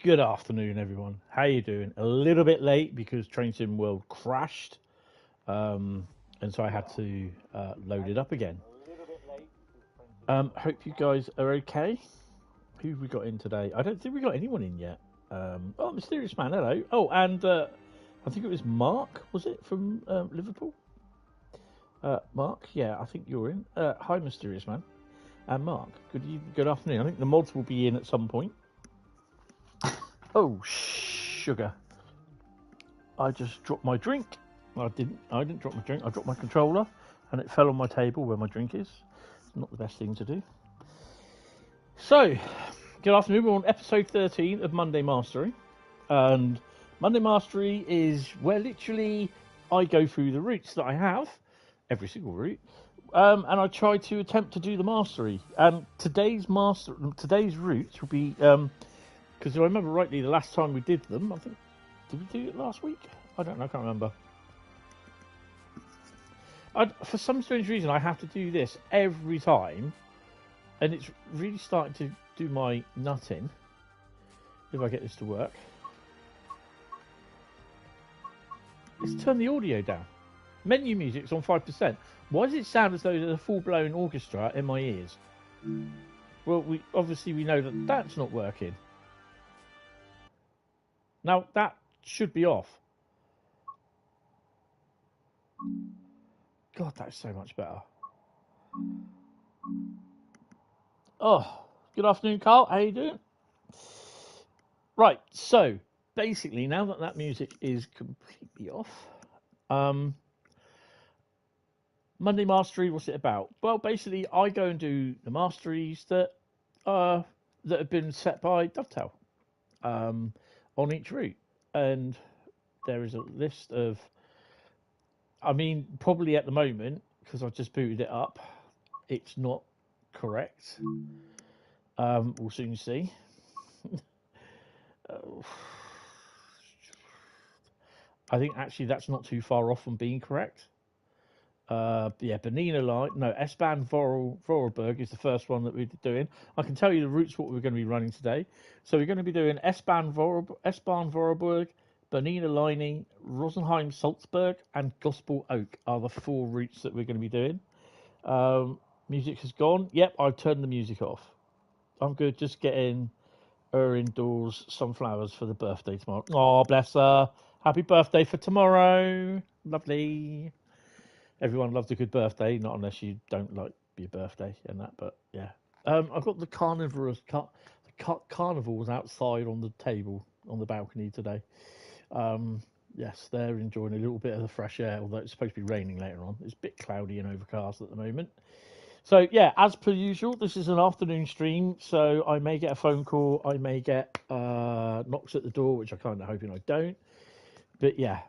Good afternoon, everyone. How you doing? A little bit late because Train Sim World crashed, and so I had to load it up again. Hope you guys are okay. Who have we got in today? I don't think we got anyone in yet. Oh, Mysterious Man, hello. Oh, and I think it was Mark, was it, from Liverpool? Mark, yeah, I think you're in. Hi, Mysterious Man. And Mark, good afternoon. I think the mods will be in at some point. Oh, sugar. I just dropped my drink. I didn't drop my drink. I dropped my controller and it fell on my table where my drink is. It's not the best thing to do. So, good afternoon. We're on episode 13 of Monday Mastery. And Monday Mastery is where literally I go through the routes that I have, every single route, and I try to attempt to do the mastery. And today's routes will be, because if I remember rightly, the last time we did them, I think, did we do it last week? I don't know, I can't remember. For some strange reason, I have to do this every time, and it's really starting to do my nut in, if I get this to work. Let's turn the audio down. Menu music's on 5%. Why does it sound as though there's a full-blown orchestra in my ears? Well, we know that that's not working. Now, that should be off. God, that's so much better. Oh, good afternoon, Carl. How you doing? Right, so, basically, now that that music is completely off, Monday Mastery, what's it about? Well, basically, I go and do the masteries that have been set by Dovetail on each route. And there is a list of, I mean, probably at the moment, because I've just booted it up, it's not correct. We'll soon see. I think actually that's not too far off from being correct. Bernina Linie, no, Bahn Voralberg is the first one that we're doing. I can tell you the routes what we're going to be running today. So we're going to be doing Bahn Voralberg, Bernina Linie, Rosenheim Salzburg, and Gospel Oak are the 4 routes that we're going to be doing. Music has gone. Yep, I've turned the music off. I'm good, just getting her indoors some flowers for the birthday tomorrow. Oh, bless her. Happy birthday for tomorrow. Lovely. Everyone loves a good birthday, not unless you don't like your birthday and that, but yeah. I've got the carnivores outside on the table, on the balcony today. Yes, they're enjoying a little bit of the fresh air, although it's supposed to be raining later on. It's a bit cloudy and overcast at the moment. So yeah, as per usual, this is an afternoon stream, so I may get a phone call, I may get knocks at the door, which I'm kind of hoping I don't. But yeah,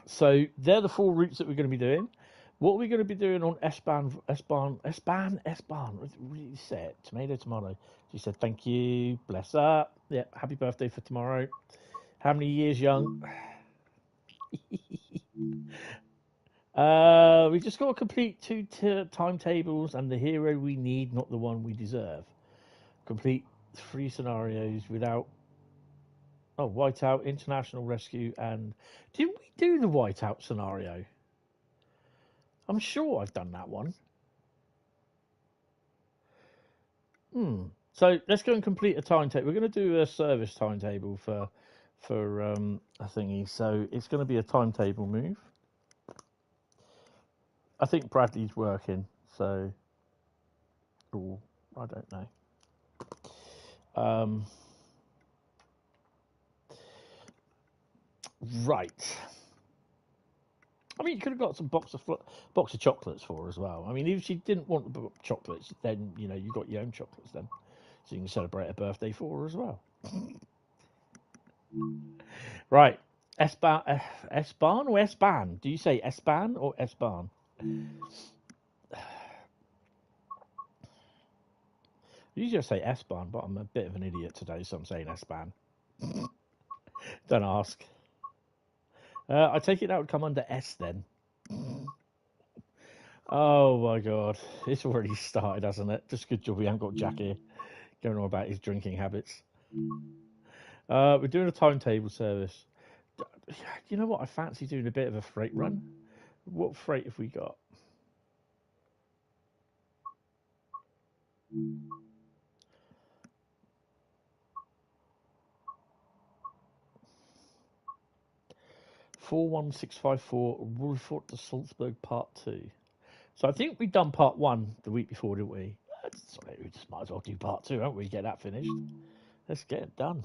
so they're the 4 routes that we're going to be doing. What we're going to be doing on S-Bahn. What did you say? Tomato. She said, thank you, bless her. Yeah, happy birthday for tomorrow. How many years young? We just got to complete 2 timetables and the hero we need, not the one we deserve. Complete 3 scenarios without... Oh, Whiteout, International Rescue, and... Did we do the Whiteout scenario? I'm sure I've done that one. So let's go and complete a timetable. We're going to do a service timetable for a thingy. So it's going to be a timetable move. I think Bradley's working, so... Oh, I don't know. Right. I mean, you could have got some box of chocolates for her as well. I mean, if she didn't want the chocolates, then, you know, you got your own chocolates then. So you can celebrate a birthday for her as well. Right. S-Bahn or S-Bahn? Do you say S-Bahn or S-Bahn? Usually I say S-Bahn, but I'm a bit of an idiot today, so I'm saying S-Bahn. Don't ask. I take it that would come under S then. Oh my god, it's already started, hasn't it? Just good job we haven't got Jack here going on about his drinking habits. We're doing a timetable service. You know what? I fancy doing a bit of a freight run. What freight have we got? (41654) Ruhr to Salzburg Part 2. So I think we've done Part 1 the week before, didn't we? Sorry, we just might as well do Part 2, haven't we? Get that finished. Let's get it done.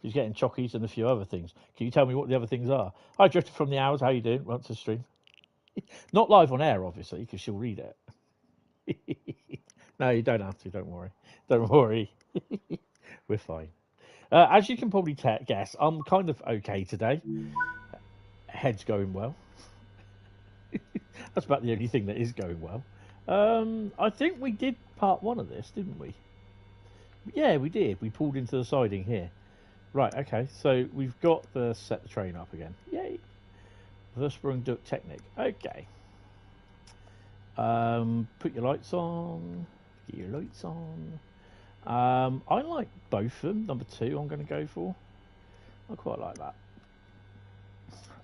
He's getting chockies and a few other things. Can you tell me what the other things are? Hi, Drifter from the Hours. How you doing? Welcome to the stream. Not live on air, obviously, because she'll read it. No, you don't have to. Don't worry. Don't worry. We're fine. As you can probably guess, I'm kind of okay today. Head's going well. That's about the only thing that is going well. I think we did Part 1 of this, didn't we? Yeah, we did. We pulled into the siding here. Right, okay, so we've got the set the train up again. Yay. Versprung Duck Technic. Okay. Put your lights on. Get your lights on. I like both of them. Number 2 I'm going to go for. I quite like that.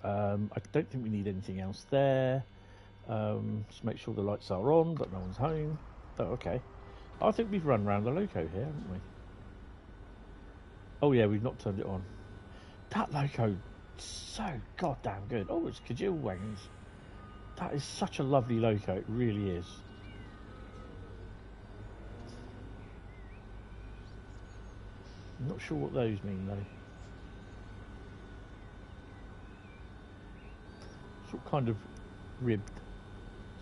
I don't think we need anything else there. Just make sure the lights are on, but no one's home. Oh, okay. I think we've run around the loco here, haven't we? Oh yeah, we've not turned it on. That loco, so goddamn good. Oh, it's Kajil wagons. That is such a lovely loco, it really is. I'm not sure what those mean though. Sort of kind of ribbed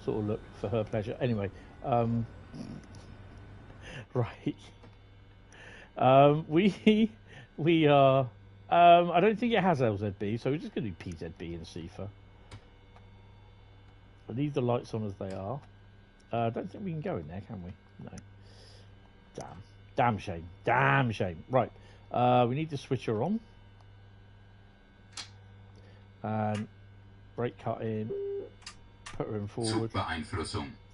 sort of look for her pleasure. Anyway, right. We are. I don't think it has LZB, so we're just going to do PZB and CIFA. I leave the lights on as they are. I don't think we can go in there, can we? No. Damn shame. Damn shame. Right. We need to switch her on. And brake cut in. Put her in forward.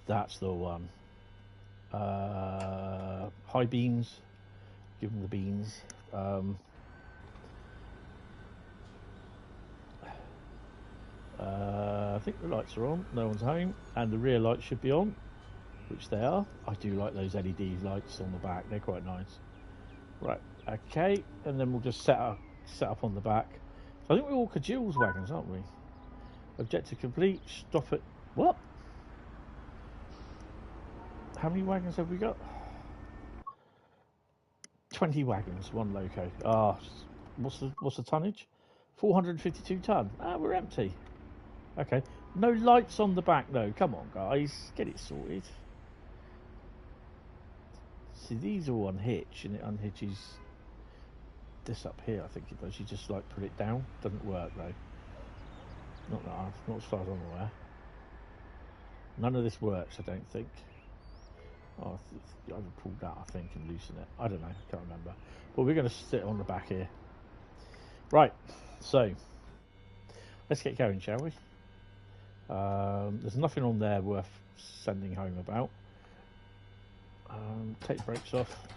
That's the one. High beams. Give them the beans. I think the lights are on. No one's home. And the rear lights should be on, which they are. I do like those LED lights on the back. They're quite nice. Right. Okay. And then we'll just set up on the back. So I think we're all Kajil's wagons, aren't we? Objective complete. Stop it. What? How many wagons have we got? 20 wagons, 1 loco. Ah, what's the tonnage? 452 ton. Ah, we're empty. Okay. No lights on the back though. Come on, guys, get it sorted. See, these all unhitch, and it unhitches this up here. I think it does. You just like put it down. Doesn't work though. Not as far as I'm aware. None of this works, I don't think. Oh, I either pulled that, I think, and loosen it. I don't know, I can't remember. But we're going to sit on the back here. Right, so let's get going, shall we? There's nothing on there worth sending home about. Take the brakes off.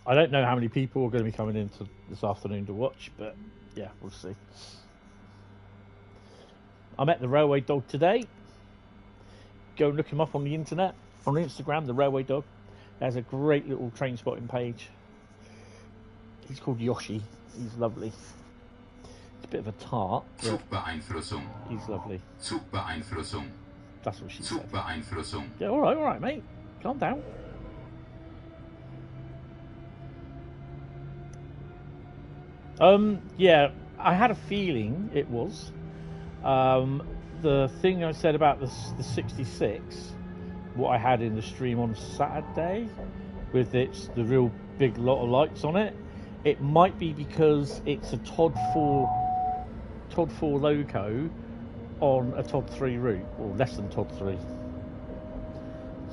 I don't know how many people are going to be coming in this afternoon to watch, but yeah, we'll see. I met the Railway Dog today. Go and look him up on the internet, on Instagram, the Railway Dog. There's a great little train spotting page. He's called Yoshi. He's lovely. He's a bit of a tart, but he's lovely. That's what she said. Yeah, all right, mate. Calm down. Yeah, I had a feeling it was. The thing I said about the 66, what I had in the stream on Saturday, with the real big lot of lights on it, it might be because it's a Todd 4 loco on a Todd 3 route, or less than Todd 3.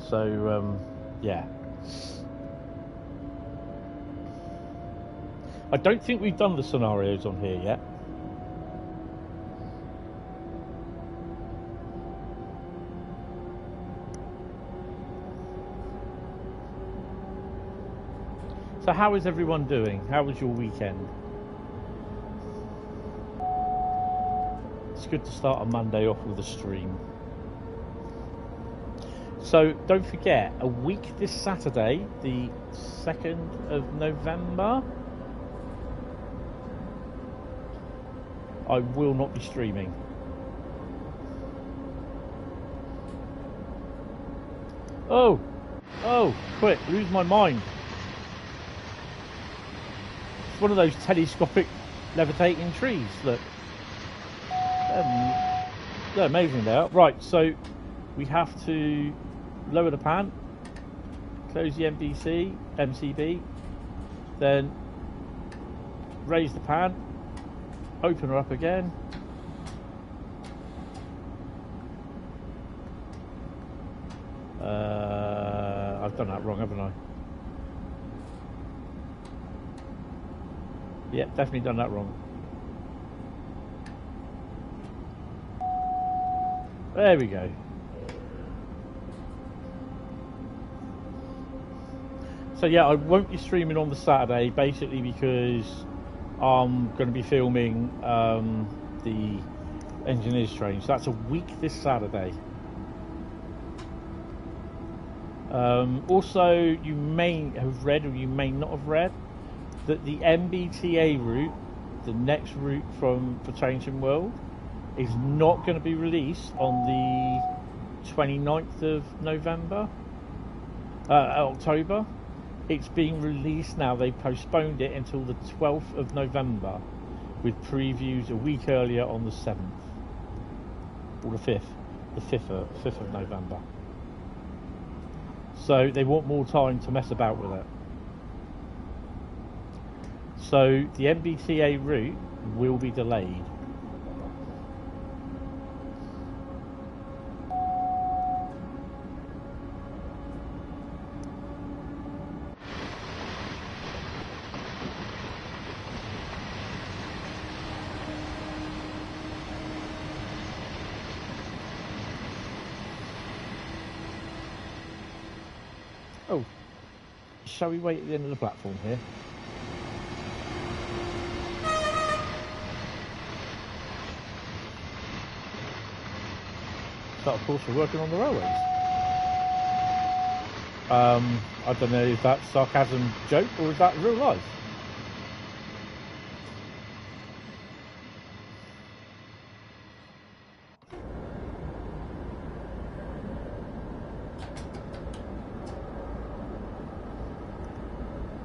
So, yeah. I don't think we've done the scenarios on here yet. So how is everyone doing? How was your weekend? It's good to start a Monday off with a stream. So don't forget, a week this Saturday, the 2nd of November, I will not be streaming. Oh, quick, lose my mind. It's one of those telescopic levitating trees, look. They're amazing there. Right, so we have to lower the pan, close the MCB, then raise the pan, open her up again. I've done that wrong, haven't I? Yeah, definitely done that wrong. There we go. So yeah, I won't be streaming on the Saturday, basically because I'm going to be filming the engineers train. So that's a week this Saturday. Also, you may have read or you may not have read that the MBTA route, the next route for Changing World, is not going to be released on the 29th of October. It's being released now. They postponed it until the 12th of November with previews a week earlier on the 7th or the 5th of November. So they want more time to mess about with it. So the MBTA route will be delayed. Oh, shall we wait at the end of the platform here? So of course we're working on the railways. I don't know if that's sarcasm joke or is that real life?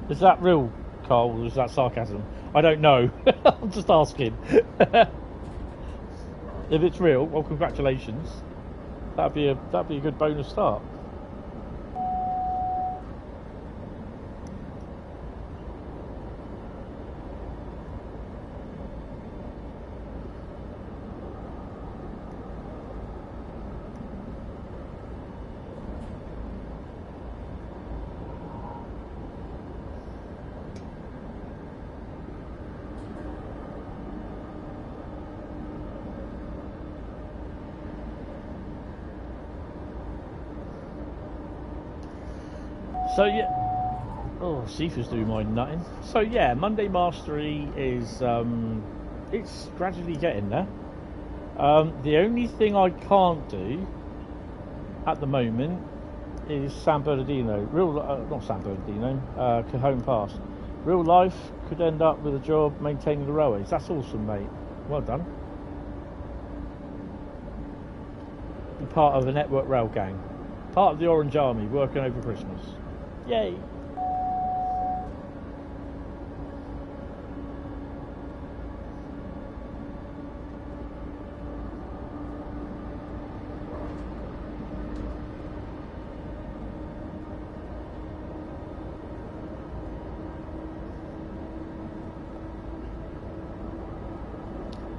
Is that real, Carl, or is that sarcasm? I don't know. I'm just asking. If it's real, well, congratulations. That'd be a good bonus start. So yeah, oh, Sifa's doing my nutting. So yeah, Monday Mastery is it's gradually getting there. The only thing I can't do at the moment is San Bernardino. Not San Bernardino, Cajon Pass. Real life could end up with a job maintaining the railways. That's awesome, mate. Well done. Be part of the Network Rail Gang. Part of the Orange Army working over Christmas. Yay!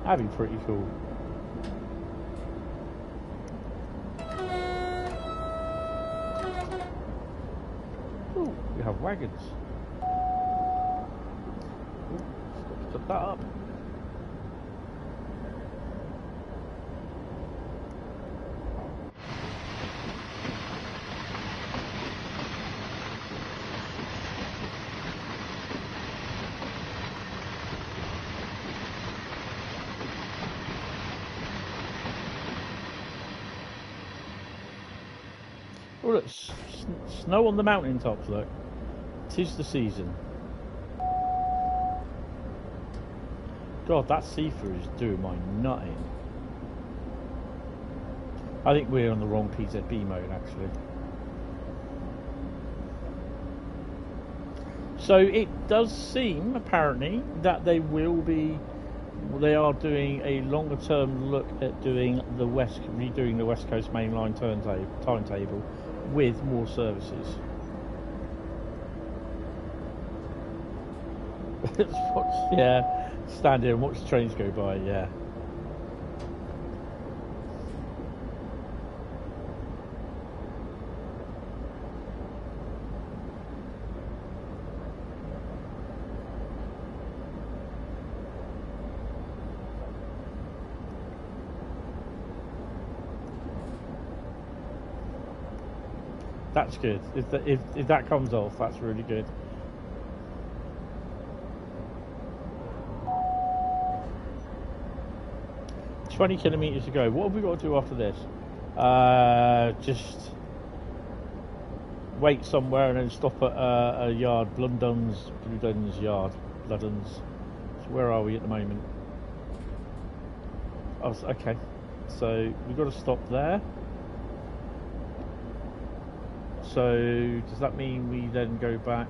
That'd be pretty cool. Ooh, we have wagons. Ooh, put that up. Oh, look, snow on the mountaintops, look. 'Tis the season. God, that see-through is doing my nutting. I think we're on the wrong PZB mode, actually. So it does seem, apparently, that they are doing a longer term look at redoing the West Coast Mainline timetable with more services. Yeah, stand here and watch the trains go by, yeah. That's good. If that comes off, that's really good. "20 kilometres to go." What have we got to do after this? Just wait somewhere and then stop at a yard, Blundun's yard. Blundun's. So where are we at the moment? Oh, okay. So we've got to stop there. So does that mean we then go back?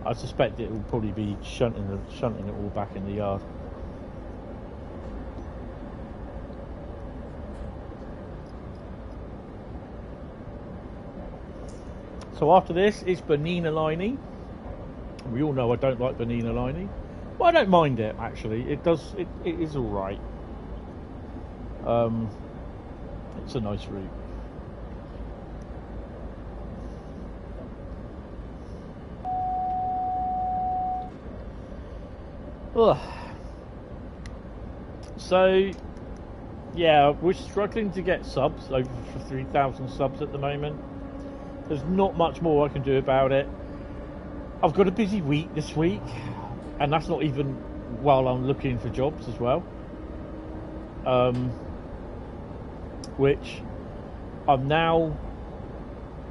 I suspect it will probably be shunting it all back in the yard. So after this is Bernina Linie. We all know I don't like Bernina Linie. Well, I don't mind it, actually. It is all right. It's a nice route. Ugh. So, yeah, we're struggling to get subs, over 3,000 subs at the moment. There's not much more I can do about it. I've got a busy week this week, and that's not even while I'm looking for jobs as well. Which I'm now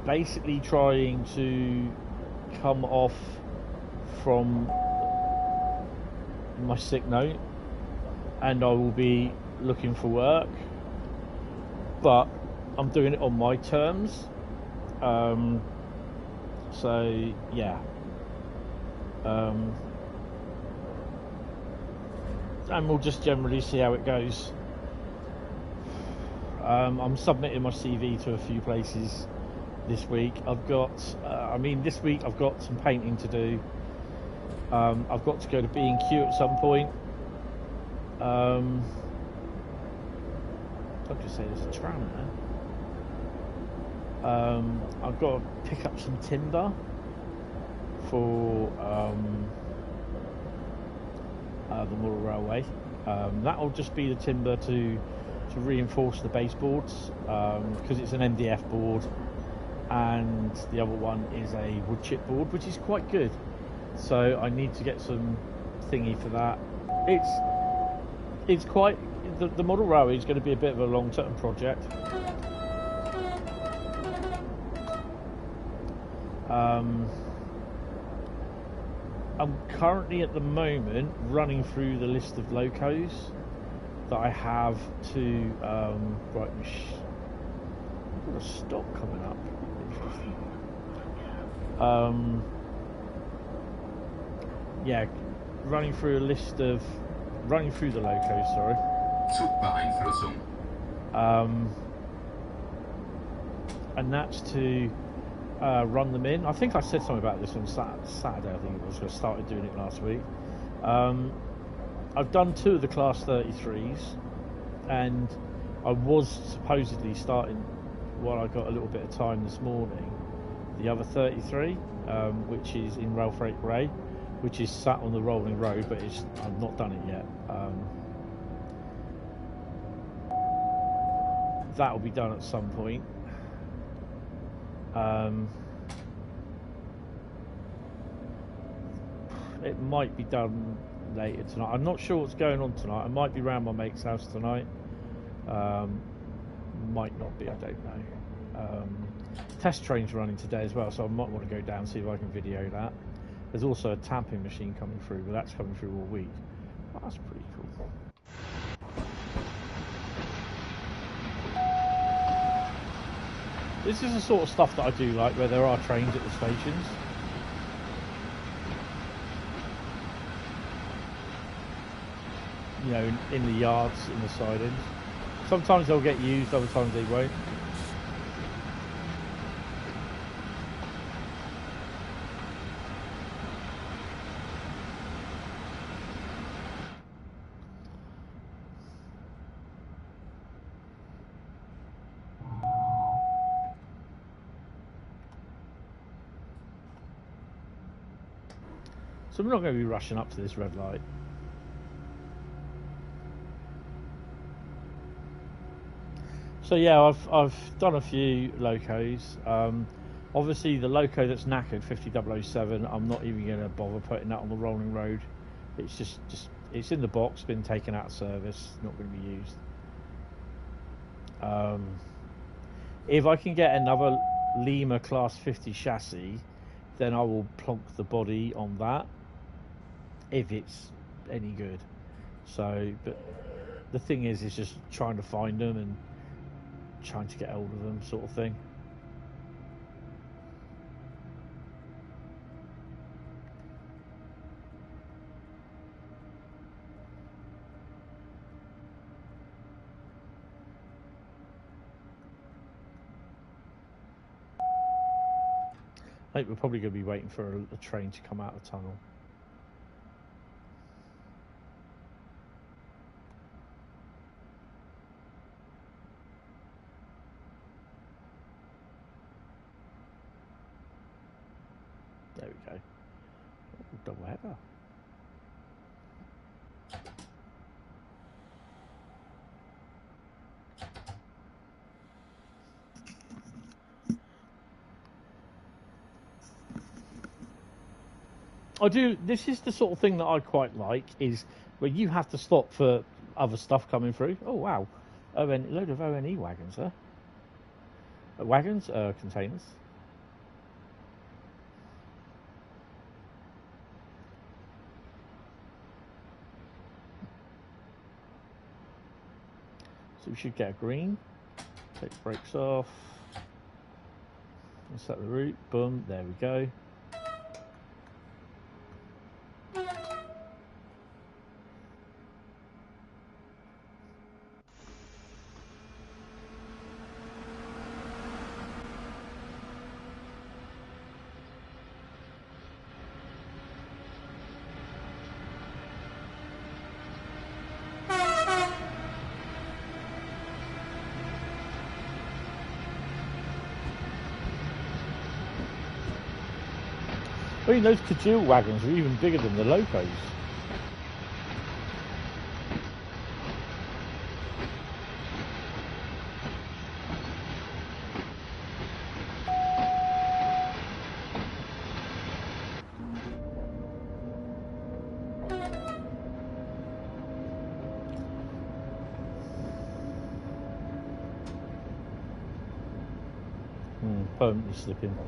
basically trying to come off from my sick note, and I will be looking for work, but I'm doing it on my terms. So yeah, and we'll just generally see how it goes. I'm submitting my CV to a few places this week. I've got, this week I've got some painting to do. I've got to go to B&Q at some point. I'll just say there's a tram there. I've got to pick up some timber for the model railway. That'll just be the timber to reinforce the baseboards, because it's an MDF board, and the other one is a wood chip board, which is quite good. So I need to get some thingy for that. It's quite the model railway is going to be a bit of a long-term project. I'm currently at the moment running through the list of locos that I have to right. I've got a stop coming up. Interesting. Yeah, running through the locos. Sorry. Zugbeeinflussung. And that's to run them in. I think I said something about this on Saturday. I think it was. I started doing it last week. I've done 2 of the Class 33s, and I was supposedly starting, while I got a little bit of time this morning, the other 33, which is in Rail Freight Grey, which is sat on the rolling road, but I've not done it yet. That'll be done at some point. It might be done later tonight. I'm not sure what's going on tonight. I might be round my mate's house tonight. Might not be, I don't know. Test train's running today as well, so I might want to go down and see if I can video that. There's also a tamping machine coming through, but that's coming through all week. Oh, that's pretty cool. This is the sort of stuff that I do like, where there are trains at the stations. You know, in the yards, in the sidings. Sometimes they'll get used, other times they won't. So we're not going to be rushing up to this red light. So yeah, I've done a few locos. Obviously the loco that's knackered, 50007, I'm not even going to bother putting that on the rolling road. It's just it's in the box, been taken out of service, not going to be used. If I can get another Lima Class 50 chassis, then I will plonk the body on that, if it's any good. So, but the thing is just trying to find them and trying to get hold of them, sort of thing. I think we're probably going to be waiting for a train to come out of the tunnel. There we go. Oh, double header. I do. This is the sort of thing that I quite like, is where you have to stop for other stuff coming through. Oh wow, load of ONE wagons, huh? Wagons, containers. So we should get a green. Take the brakes off. Set the route. Boom. There we go. I mean, those Kajil wagons are even bigger than the locos. Permanently slipping.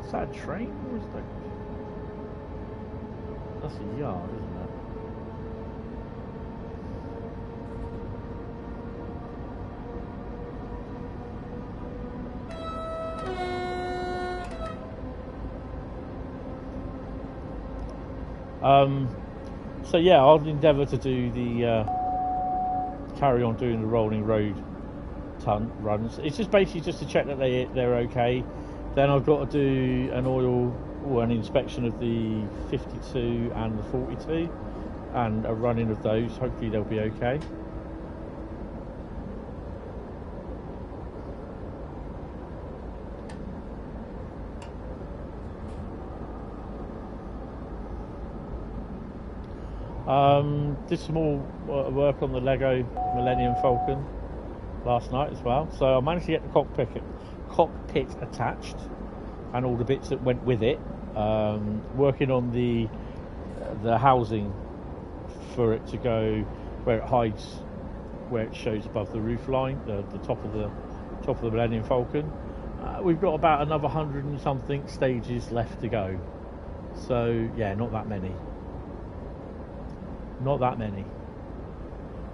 Is that a train or is that? That's a yard, isn't it? So yeah, I'll endeavour to do the carry on doing the rolling road runs. It's just basically just to check that they're okay. Then I've got to do an oil or an inspection of the 52 and the 42 and a running of those. Hopefully they'll be okay. Did some more work on the Lego Millennium Falcon last night as well. So I managed to get the cockpit attached and all the bits that went with it. Working on the housing for it to go where it hides, where it shows above the roof line, the top of the Millennium Falcon. We've got about another 100 and something stages left to go. So yeah, not that many. Not that many.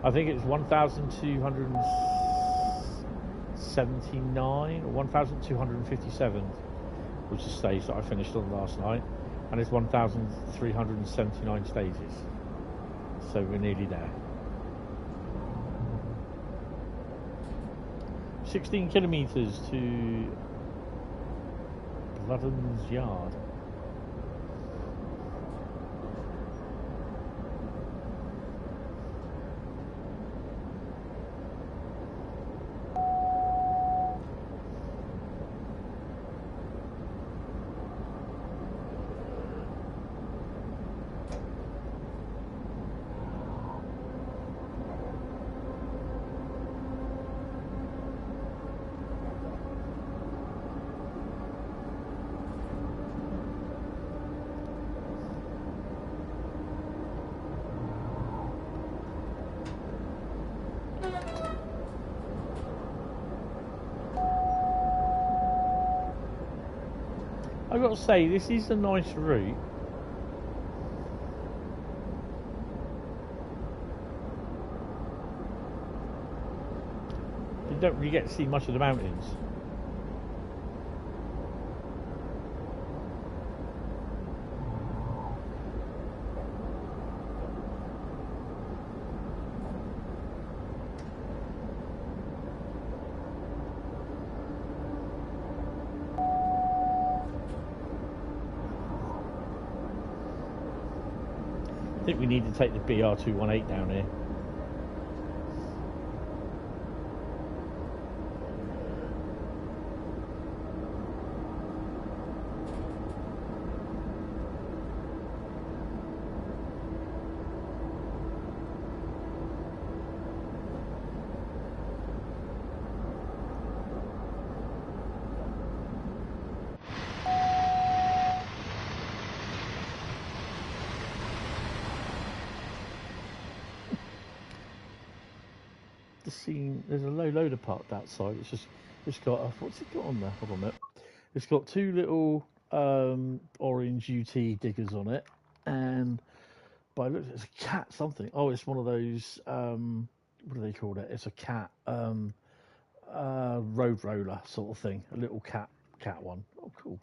I think it's 1,279 or 1,257 was the stage that I finished on last night, and it's 1,379 stages. So we're nearly there. 16 kilometres to Bloodens Yard. I've got to say, this is a nice route. You don't really get to see much of the mountains. I think we need to take the BR218 down here. There's a low loader parked outside. It's got what's it got on there? Hold on a minute. It's got two little orange UT diggers on it, and by look, it's a cat something. Oh, it's one of those what do they call it? It's a cat road roller sort of thing. A little cat one. Oh, cool.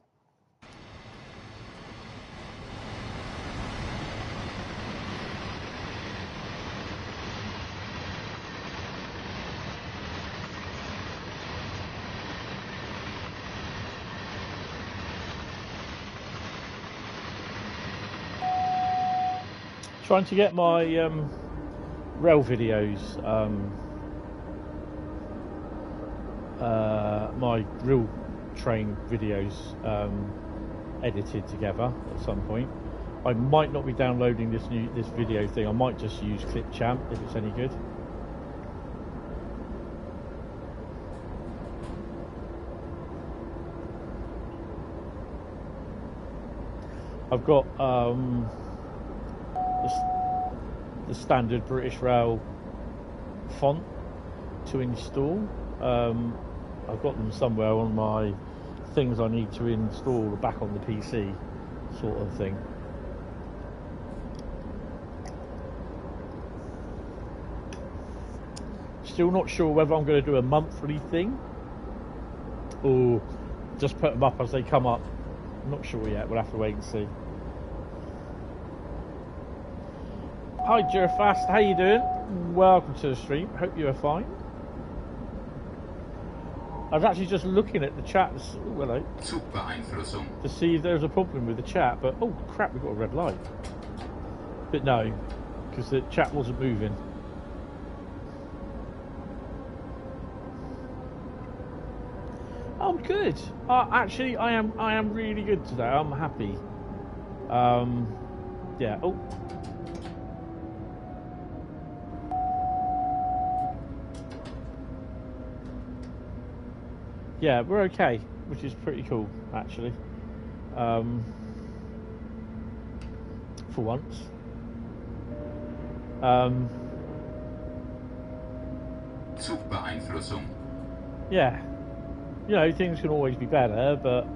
Trying to get my rail videos, my real train videos edited together at some point. I might not be downloading this video thing. I might just use Clipchamp if it's any good. I've got the standard British Rail font to install. I've got them somewhere on my things I need to install back on the PC sort of thing. Still not sure whether I'm going to do a monthly thing or just put them up as they come up. I'm not sure yet, we'll have to wait and see. Hi Jerfast, how you doing? Welcome to the stream, hope you are fine. I was actually just looking at the chat to see if there's a problem with the chat, but oh crap, we've got a red light. But no, because the chat wasn't moving. I'm good. Actually, I am really good today. I'm happy. Yeah. Oh. yeah, we're okay, which is pretty cool actually. For once. Zugbeeinflussung. Yeah, you know, things can always be better, but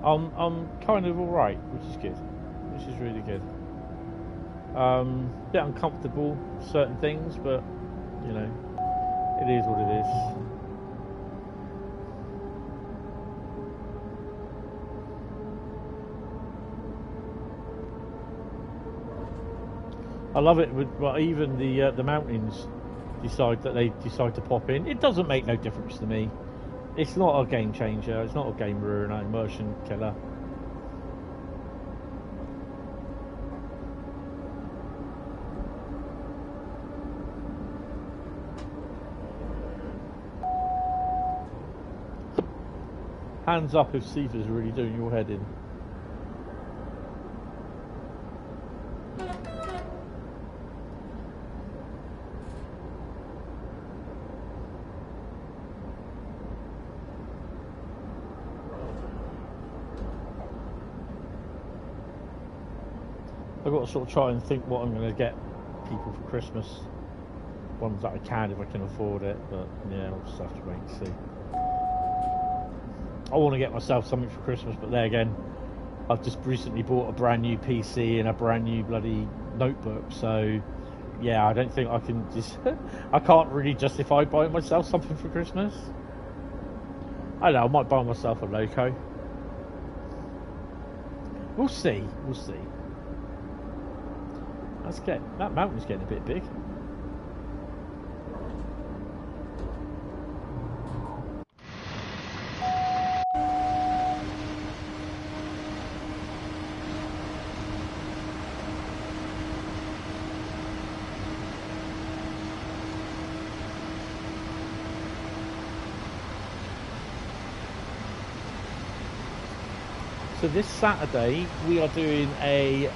I'm kind of all right, which is good, which is really good. Bit uncomfortable certain things, but you know, it is what it is. I love it with even the mountains decide to pop in. It doesn't make no difference to me. It's not a game changer. It's not a game ruiner, immersion killer. Hands up if Siva's really doing your head in. I've got to sort of try and think what I'm going to get people for Christmas. Ones that I can if I can afford it, but yeah, I'll just have to wait and see. I want to get myself something for Christmas, but there again, I've just recently bought a brand new PC and a brand new bloody notebook, so yeah, I don't think I can just... I can't really justify buying myself something for Christmas. I don't know, I might buy myself a Loco. We'll see, we'll see. That mountain's getting a bit big. So this Saturday we are doing a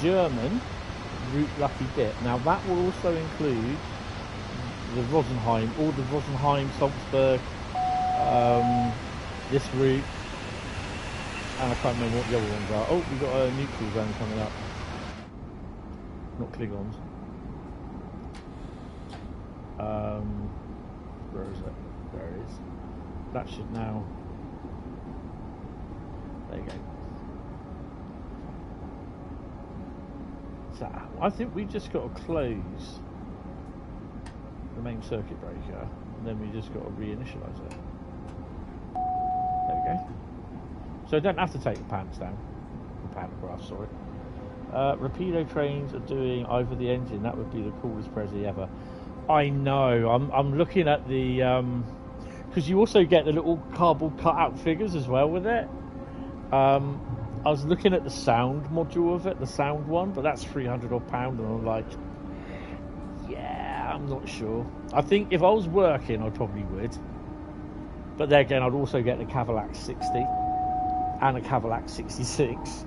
German route lucky dip. Now that will also include the Rosenheim, all the Rosenheim Salzburg, this route, and I can't remember what the other ones are. Oh, we've got a neutral zone coming up. Not Klingons. Where is it? There it is. That should now... There you go. So, I think we've just got to close the main circuit breaker, and then we just got to reinitialize it. There we go. So I don't have to take the pants down. The pantograph, sorry. Rapido trains are doing over the engine. That would be the coolest Prezi ever. I know. I'm looking at the... because you also get the little cardboard cutout figures as well with it. I was looking at the sound module of it, the sound one, but that's £300 odd, and I'm like, yeah, I'm not sure. I think if I was working, I probably would. But then again, I'd also get the Cadillac 60 and a Cadillac 66.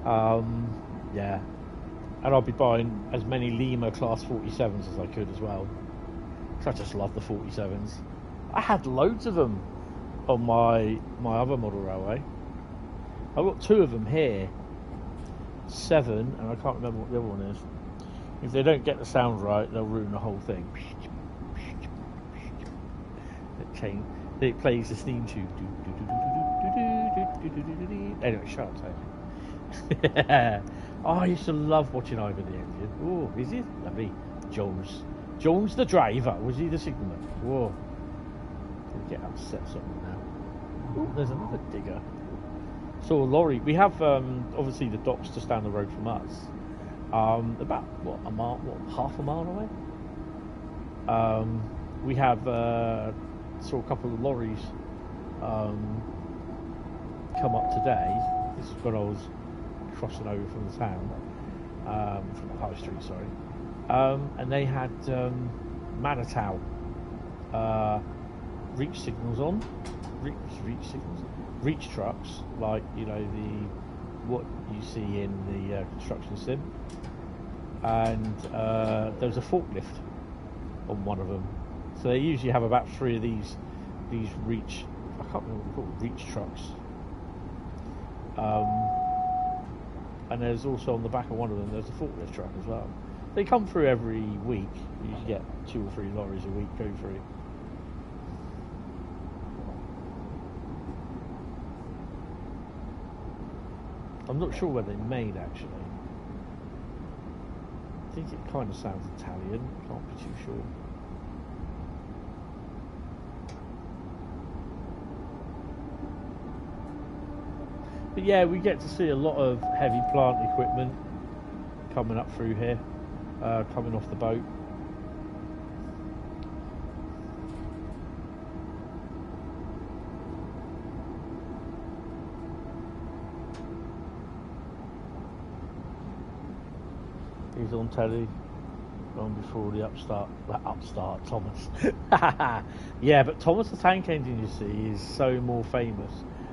Yeah, and I'll be buying as many Lima Class 47s as I could as well. I just love the 47s. I had loads of them on my other model railway. I've got 2 of them here. 7, and I can't remember what the other one is. If they don't get the sound right, they'll ruin the whole thing. It plays the steam tube. Anyway, shut up. Oh, I used to love watching Over the Engine. Oh, is it? Lovely. Jones the driver. Was he the signalman? Whoa. Gonna get upset something now. Oh, there's another digger. So a lorry. We have obviously the docks just down the road from us. About a mile, half a mile away. We have saw a couple of lorries come up today. This is when I was crossing over from the town, from the high street, sorry. And they had Manitow reach signals on, reach trucks, like, you know, what you see in the construction sim, and there was a forklift on one of them. So they usually have about 3 of these reach. I can't remember what they're called, reach trucks. And there's also on the back of one of them there's a forklift truck as well. They come through every week. You usually get 2 or 3 lorries a week go through. I'm not sure where they're made actually. I think it kind of sounds Italian. Can't be too sure. But yeah, we get to see a lot of heavy plant equipment coming up through here, coming off the boat. He's on telly, long before the upstart Thomas. Yeah, but Thomas the Tank Engine, you see, is so more famous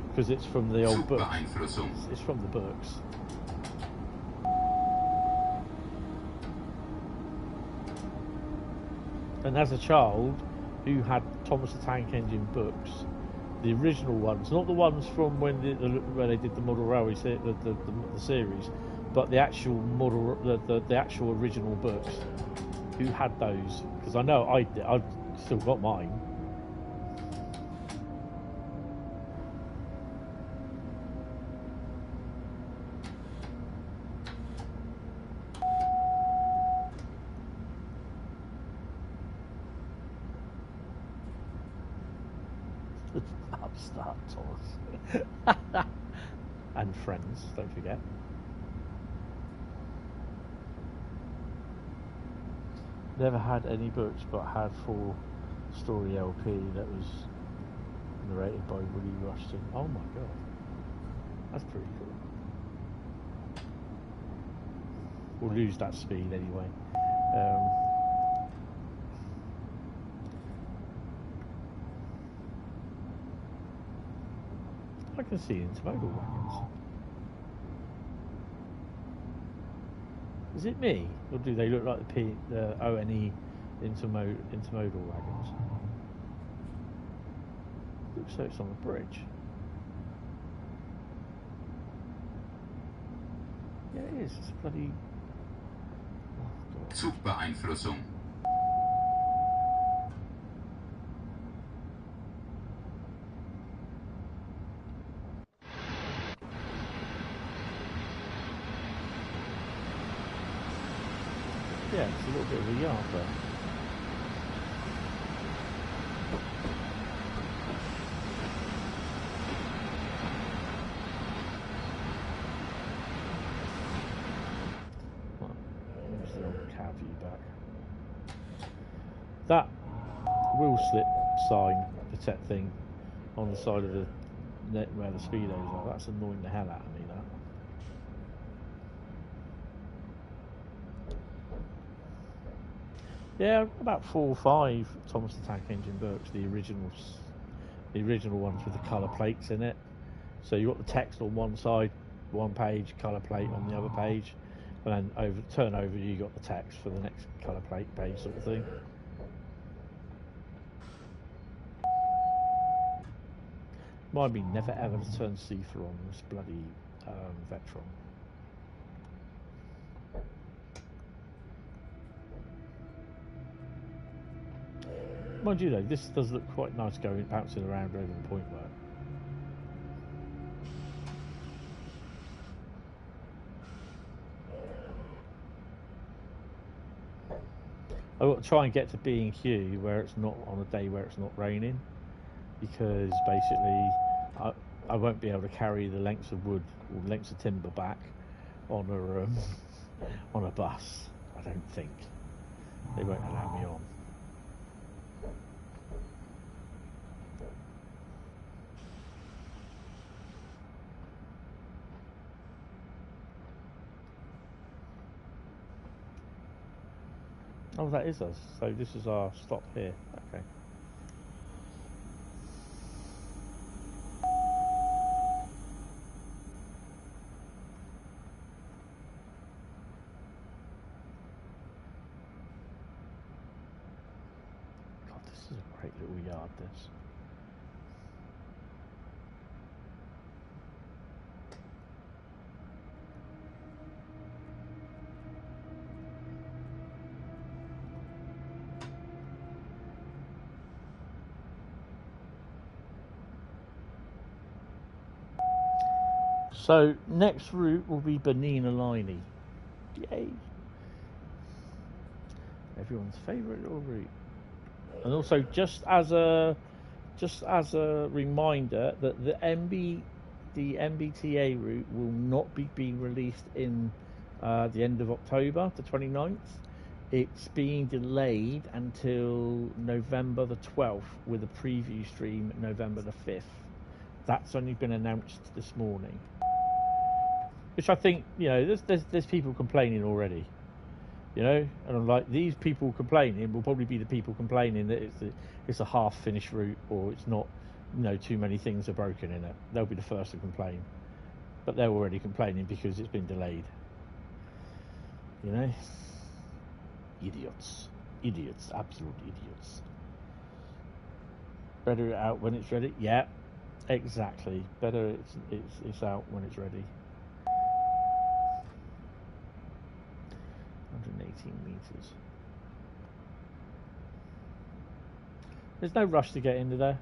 because it's from the old books. It's from the books. And as a child who had Thomas the Tank Engine books, the original ones, not the ones from when they did the model railway the series, but the actual model, the actual original books. Who had those? Because I know I've still got mine. Upstart Thomas. And friends, don't forget. Never had any books, but had 4-story LP that was narrated by Willie Rushton. Oh my god, that's pretty cool. We'll lose that speed anyway. I can see intermodal wagons. Is it me, or do they look like the ONE intermodal wagons? Looks like it's on the bridge. Yeah, it is. It's bloody. Oh, God. Zugbeeinflussung. Yeah, it's a little bit of a yard there. There's the old cab view back. That wheel slip sign, protect thing, on the side of the net where the speedos are, that's annoying the hell out of me, that. Yeah, I've got about 4 or 5 Thomas the Tank Engine books, the original ones with the colour plates in it. So you've got the text on one side, one page, colour plate on the other page, and then turn over, you got the text for the next colour plate page sort of thing. Mind me, never ever to turn see-through on this bloody Vectron. Mind you though, this does look quite nice bouncing around over the point work. I've got to try and get to B&Q where it's not on a day where it's not raining, because basically I won't be able to carry the lengths of wood or lengths of timber back on a bus. I don't think they won't allow me on. Oh, that is us. So this is our stop here. Okay. is a great little yard, this. So next route will be Berninalinie. Yay! Everyone's favourite little route. And also, just as a reminder that the MBTA route will not be being released in the end of October, the 29th. It's being delayed until November the 12th with a preview stream November the 5th. That's only been announced this morning. Which I think, you know, there's people complaining already, you know, and I'm like, these people complaining will probably be the people complaining that it's a half-finished route, or it's not, you know, too many things are broken in it. They'll be the first to complain, but they're already complaining because it's been delayed. You know, idiots, absolute idiots. Better it out when it's ready. Yeah, exactly. Better it's out when it's ready. 118 meters. There's no rush to get into there.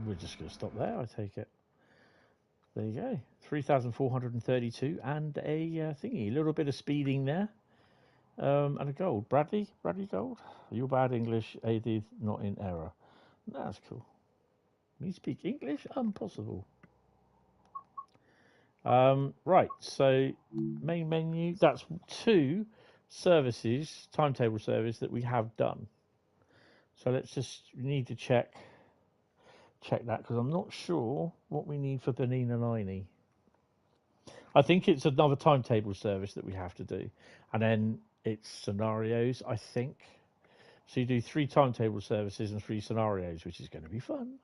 We're just going to stop there, I take it. There you go. 3,432 and a thingy. A little bit of speeding there. And a gold. Bradley Gold. Your bad English aided not in error. That's cool. Me speak English? Impossible. Right, so main menu. That's 2 services, timetable service that we have done. So let's just need to check that, because I'm not sure what we need for Berninalinie. I think it's another timetable service that we have to do, and then it's scenarios, I think. So you do 3 timetable services and 3 scenarios, which is going to be fun.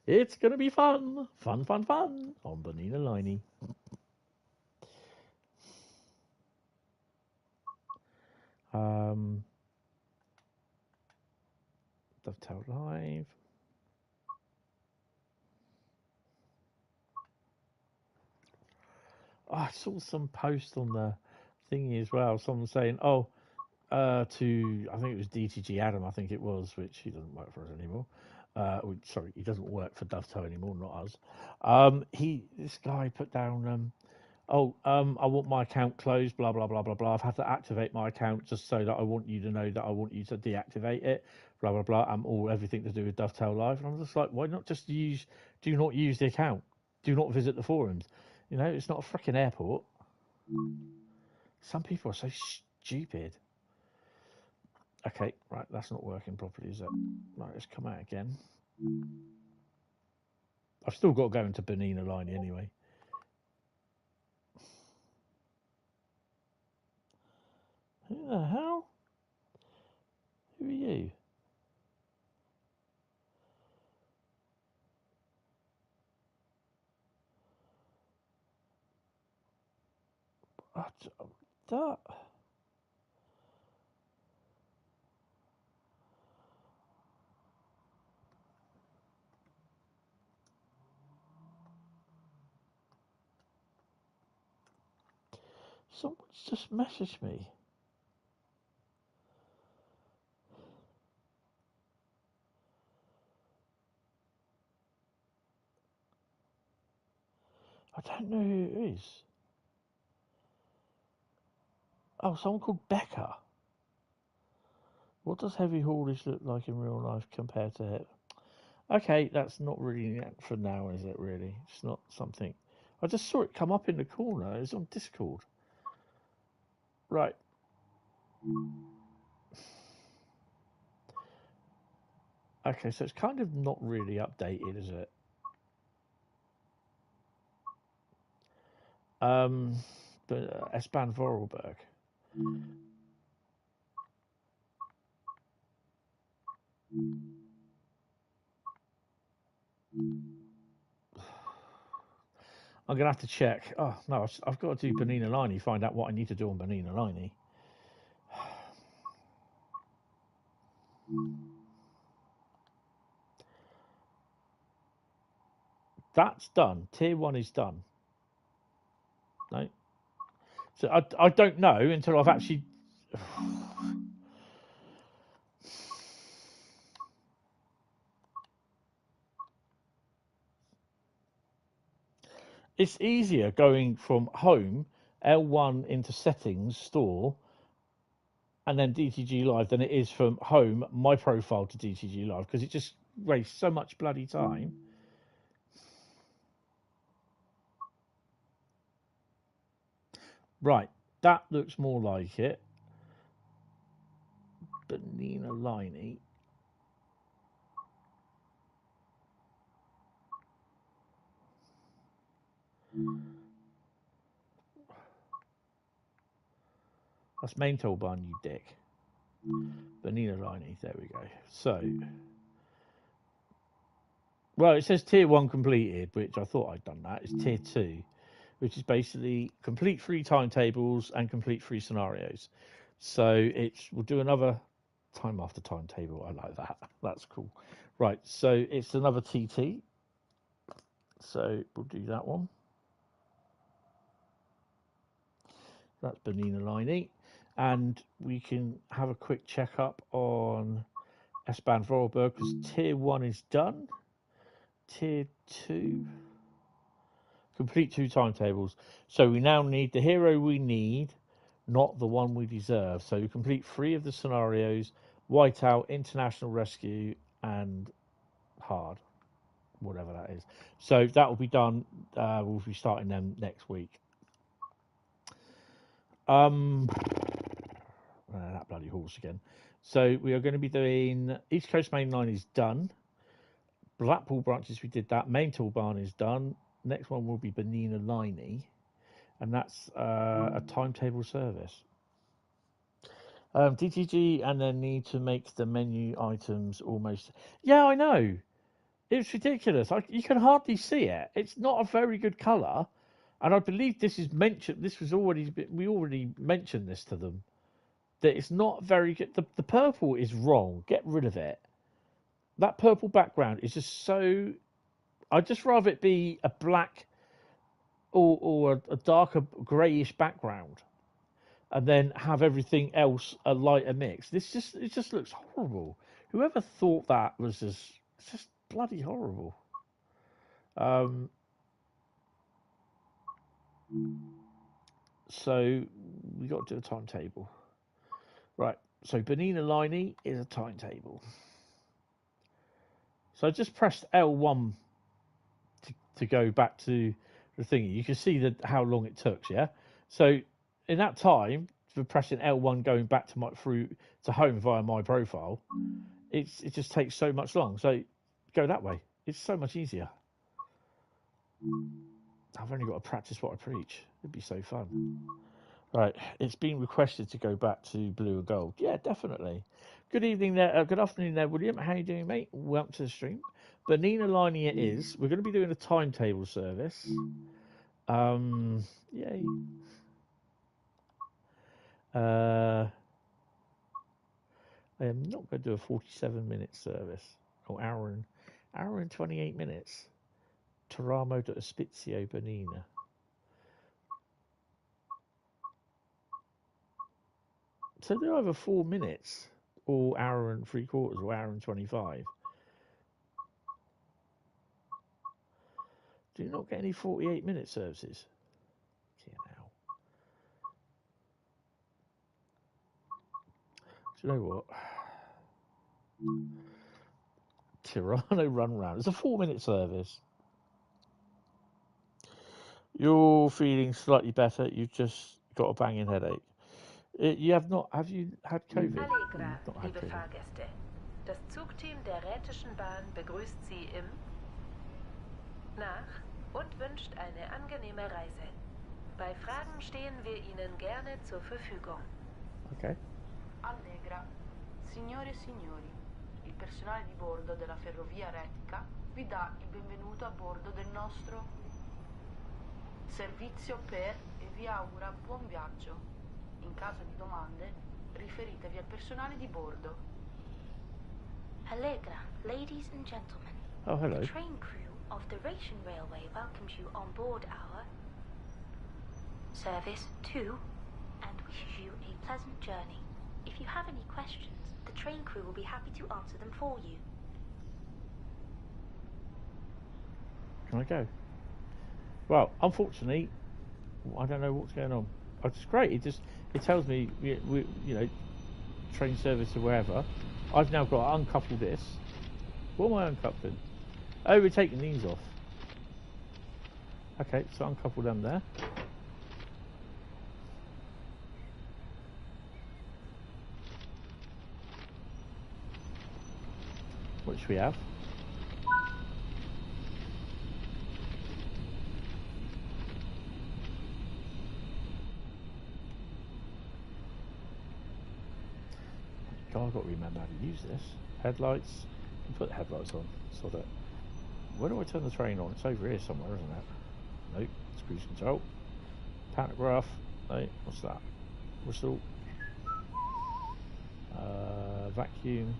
It's going to be fun on Berninalinie. Dovetail live. Oh, I saw some post on the thingy as well. Someone saying, "Oh, I think it was DTG Adam. I think it was, which he doesn't work for us anymore. Sorry, he doesn't work for Dovetail anymore, not us. This guy put down, I want my account closed. Blah blah blah blah blah. I've had to activate my account just so that I want you to know that I want you to deactivate it. Blah blah blah. Everything to do with Dovetail Live." And I'm just like, why not just do not use the account? Do not visit the forums. You know, it's not a freaking airport. Some people are so stupid. Okay, right, that's not working properly, is it? Right, let's come out again. I've still got to go into Berninalinie anyway. Who the hell? Who are you? That. Someone's just messaged me. I don't know who it is. Oh, someone called Becca. What does heavy haulage look like in real life compared to it? Okay, that's not really for now, is it really? It's not something. I just saw it come up in the corner. It's on Discord. Right. Okay, so it's kind of not really updated, is it? S-Bahn Vorarlberg. I'm going to have to check. Oh, no, I've got to do Berninalinie, find out what I need to do on Berninalinie. That's done. Tier 1 is done. No? So I don't know until I've actually... It's easier going from home, L1 into settings, store, and then DTG Live than it is from home, my profile to DTG Live, because it just wastes so much bloody time. Right, that looks more like it. Berninalinie. That's main toolbar, you dick. Berninalinie, there we go. So, well, it says tier 1 completed, which I thought I'd done that. It's tier 2, which is basically complete 3 timetables and complete 3 scenarios. So we'll do another time after timetable. I like that. That's cool. Right, so it's another TT. So we'll do that one. That's Berninalinie. And we can have a quick check-up on S-Bahn Vorarlberg, because tier 1 is done. Tier 2. Complete 2 timetables. So we now need the hero we need, not the one we deserve. So you complete 3 of the scenarios: Whiteout, International Rescue, and Hard. Whatever that is. So that will be done. We'll be starting them next week. That bloody horse again. So we are going to be doing East Coast Mainline is done. Blackpool branches, we did that. Main Toolbarn is done. Next one will be Berninalinie, and that's a timetable service. DTG, and then need to make the menu items almost. Yeah, I know. It's ridiculous. You can hardly see it. It's not a very good colour, and I believe this is mentioned. This was already, we already mentioned this to them, that it's not very good. The purple is wrong. Get rid of it. That purple background is just so. I'd just rather it be a black or a darker greyish background, and then have everything else a lighter mix. It just looks horrible. Whoever thought that was it's just bloody horrible. So we got to do a timetable. Right, so Berninalinie is a timetable. So I just pressed L1 to go back to the thingy. You can see how long it took, yeah? So in that time, for pressing L1 going back to to home via my profile, it just takes so much long. So go that way. It's so much easier. I've only got to practice what I preach. It'd be so fun. Right, it's been requested to go back to blue and gold. Yeah, definitely. Good evening there. Good afternoon there, William. How you doing, mate? Welcome to the stream. Berninalinie it is. We're going to be doing a timetable service. Yay. I am not going to do a 47-minute service. Or hour and 28 minutes. Teramo to Ospizio, Bernina. So they're either 4 minutes or hour and 3/4 or hour and 25. Do you not get any 48-minute services? Yeah, now. Do you know what? Tirano run round. It's a 4-minute service. You're feeling slightly better. You've just got a banging headache. You have not. Have you had COVID? Allegra, liebe Fahrgäste. Das Zugteam der Rhätischen Bahn begrüßt Sie im nach und wünscht eine angenehme Reise. Bei Fragen stehen wir Ihnen gerne zur Verfügung. Okay. Allegra. Signore e signori, il personale di bordo della ferrovia Retica vi dà il benvenuto a bordo del nostro servizio per e vi augura buon viaggio. In caso di domande, riferitevi al personale di bordo. Allegra, ladies and gentlemen. Oh, hello. The train crew of the Rhaetian Railway welcomes you on board our service 2 and wishes you a pleasant journey. If you have any questions, the train crew will be happy to answer them for you. Can I go? Well, unfortunately, I don't know what's going on. It's great. It tells me you know, train service or wherever. I've now got to uncouple this. What am I uncoupling? Oh, we're taking these off. Okay, so uncouple them there. What should we have? God, I've got to remember how to use this. Headlights. You can put the headlights on. Sod it. Where do I turn the train on? It's over here somewhere, isn't it? Nope. It's cruise control. Pantograph. No. What's that? Whistle. Vacuum.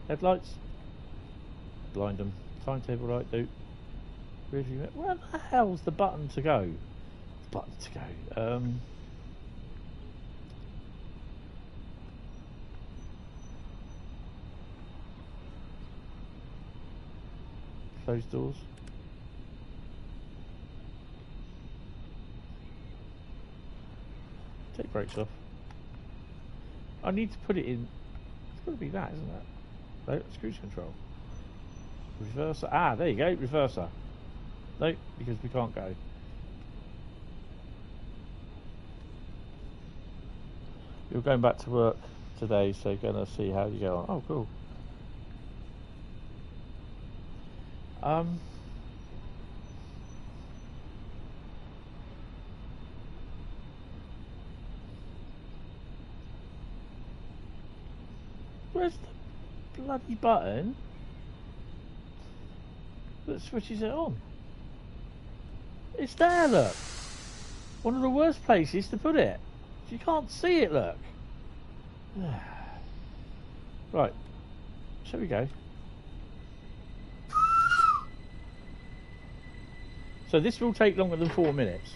Headlights. Blind them. Timetable light do. Where the hell's the button to go? The button to go. Close doors. Take brakes off. I need to put it in. It's got to be that, isn't it? No, it's cruise control. Reverser. Ah, there you go. Reverser. No, because we can't go. You're going back to work today, so gonna see how you go on. Oh, cool. Where's the bloody button that switches it on? It's there, look. One of the worst places to put it. You can't see it, look. Right, shall we go? So this will take longer than 4 minutes.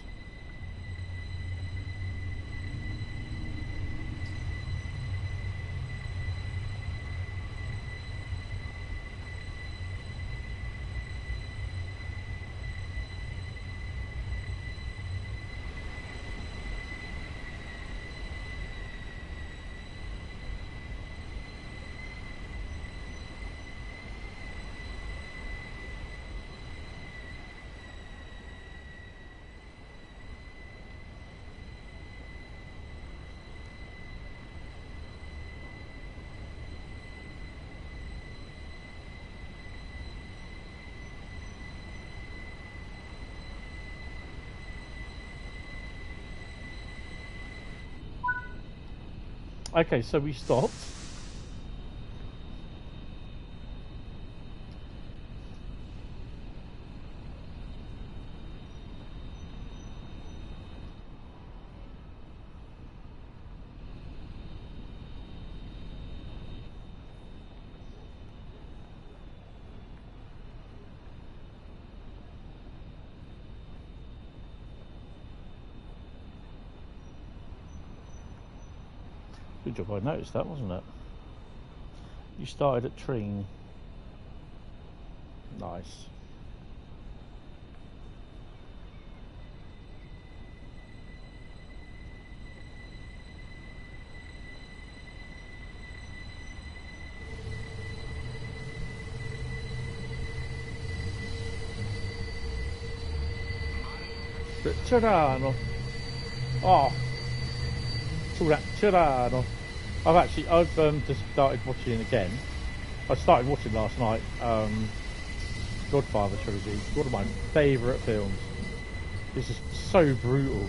Okay, so we stopped. Good job I noticed that, wasn't it? You started at Treen. Nice. Veterano. Oh, called Tirano. I've just started watching it again. I started watching last night. Godfather trilogy. One of my favourite films. This is so brutal.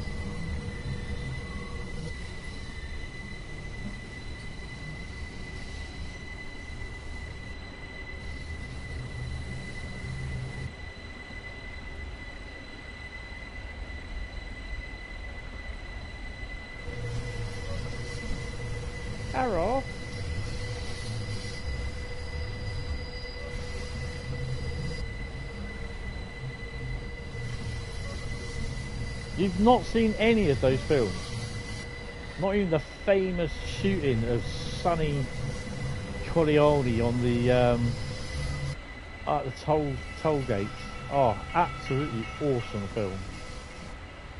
Arrow. You've not seen any of those films? Not even the famous shooting of Sonny Corleone on the at the toll gates. Oh, absolutely awesome film.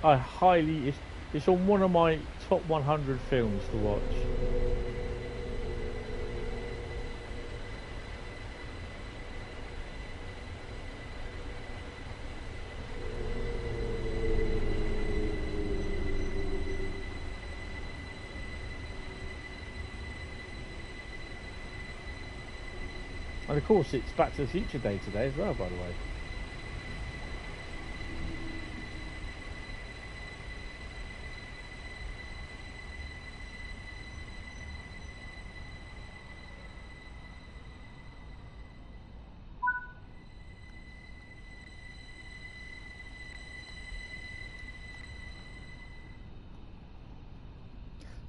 I highly, it's on one of my top 100 films to watch. And of course it's Back to the Future Day today as well, by the way.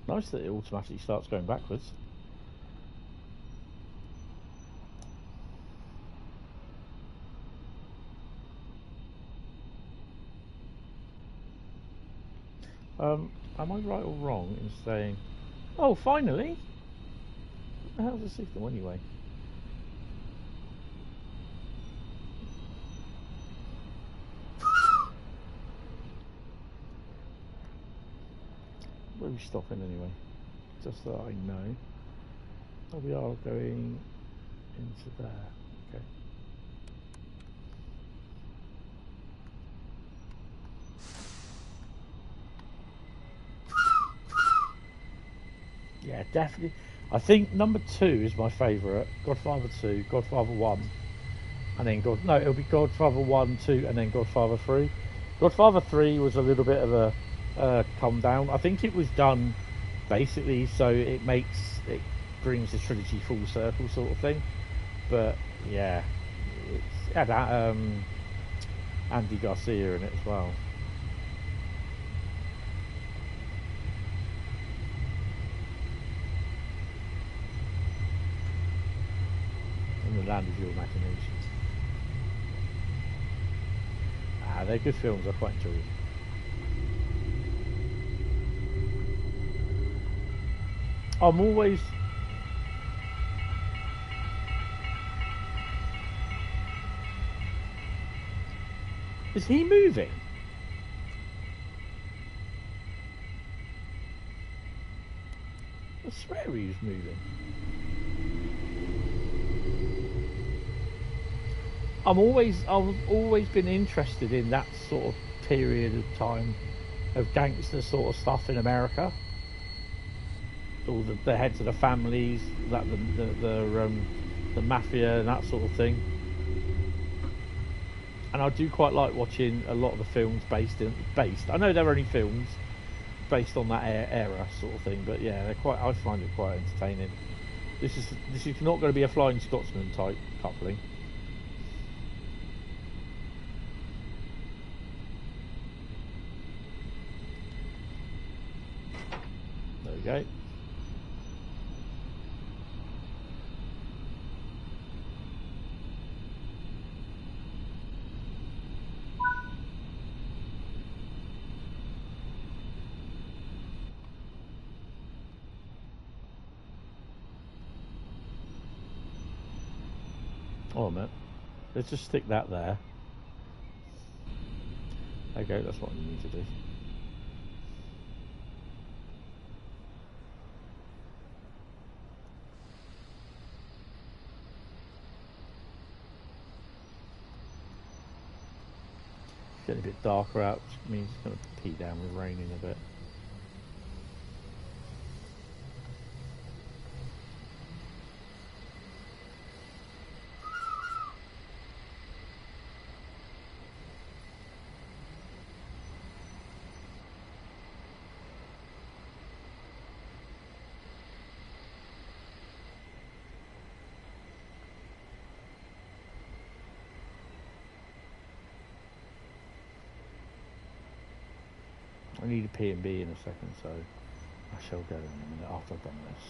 Nice that it automatically starts going backwards. Am I right or wrong in saying, oh, finally? What the hell's the signal anyway? Where are we stopping anyway? Just so I know. Oh, we are going into there. Okay. Yeah, definitely. I think number 2 is my favourite. Godfather 2, Godfather 1, and then it'll be Godfather 1, 2, and then Godfather 3. Godfather 3 was a little bit of a come down. I think it was done basically so it brings the trilogy full circle sort of thing. But yeah, it had Andy Garcia in it as well. The Land of Your Imagination. They're good films, I quite enjoy them. I'm always... Is he moving? I swear he was moving. I've always been interested in that sort of period of time of gangster sort of stuff in America. All the heads of the families, that the mafia and that sort of thing. And I do quite like watching a lot of the films based. I know they're only films based on that era sort of thing, but yeah, I find it quite entertaining. This is not going to be a Flying Scotsman type coupling. There we go. Oh man, let's just stick that there. Okay, that's what we need to do. It's getting a bit darker out, which means it's going to pee down with raining a bit. I need a P&B in a second, so I shall go in a minute after I've done this.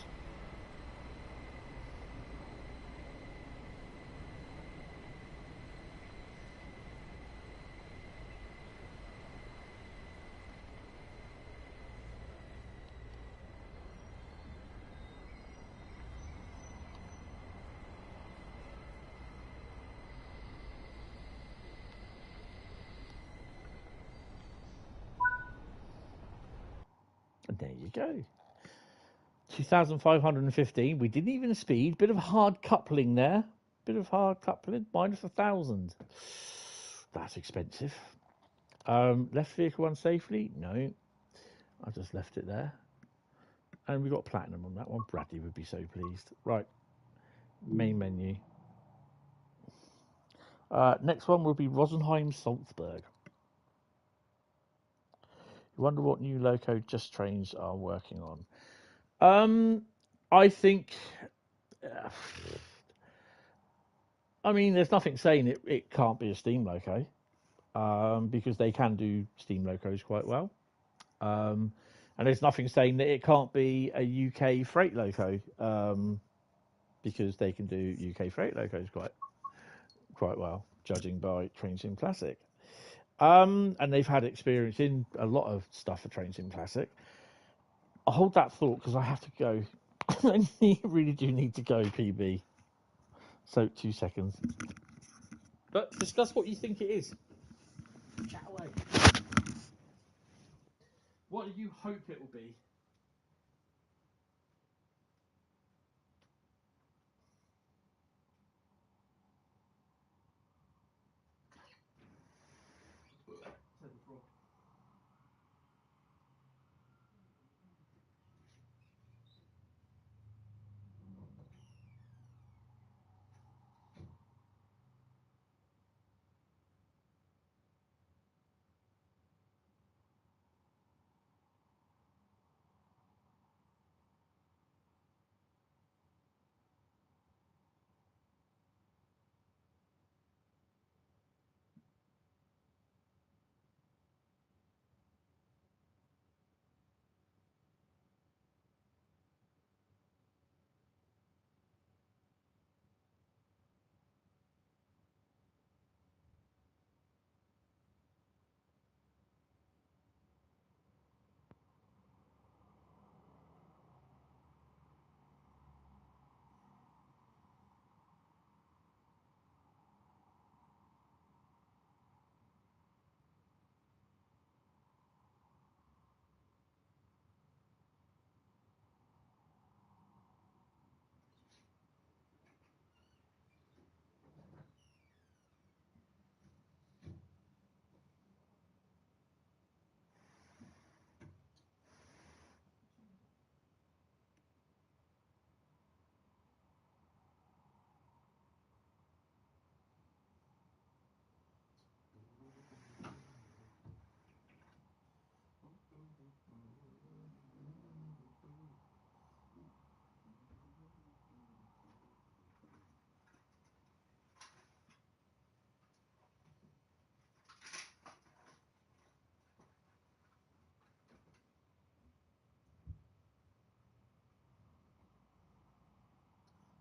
And there you go. 2,515. We didn't even speed. Bit of hard coupling there. Bit of hard coupling. Minus 1,000. That's expensive. Left vehicle unsafely? No. I just left it there. And we got platinum on that one. Bradley would be so pleased. Right. Main menu. Next one will be Rosenheim Salzburg. You wonder what new loco Just Trains are working on. I think... I mean, there's nothing saying it can't be a steam loco, because they can do steam locos quite well. And there's nothing saying that it can't be a UK freight loco, because they can do UK freight locos quite well, judging by Train Sim Classic. And they've had experience in a lot of stuff for Train Sim Classic. I'll hold that thought because I have to go. I really do need to go, PB. So 2 seconds. But discuss what you think it is. Chat away. What do you hope it will be?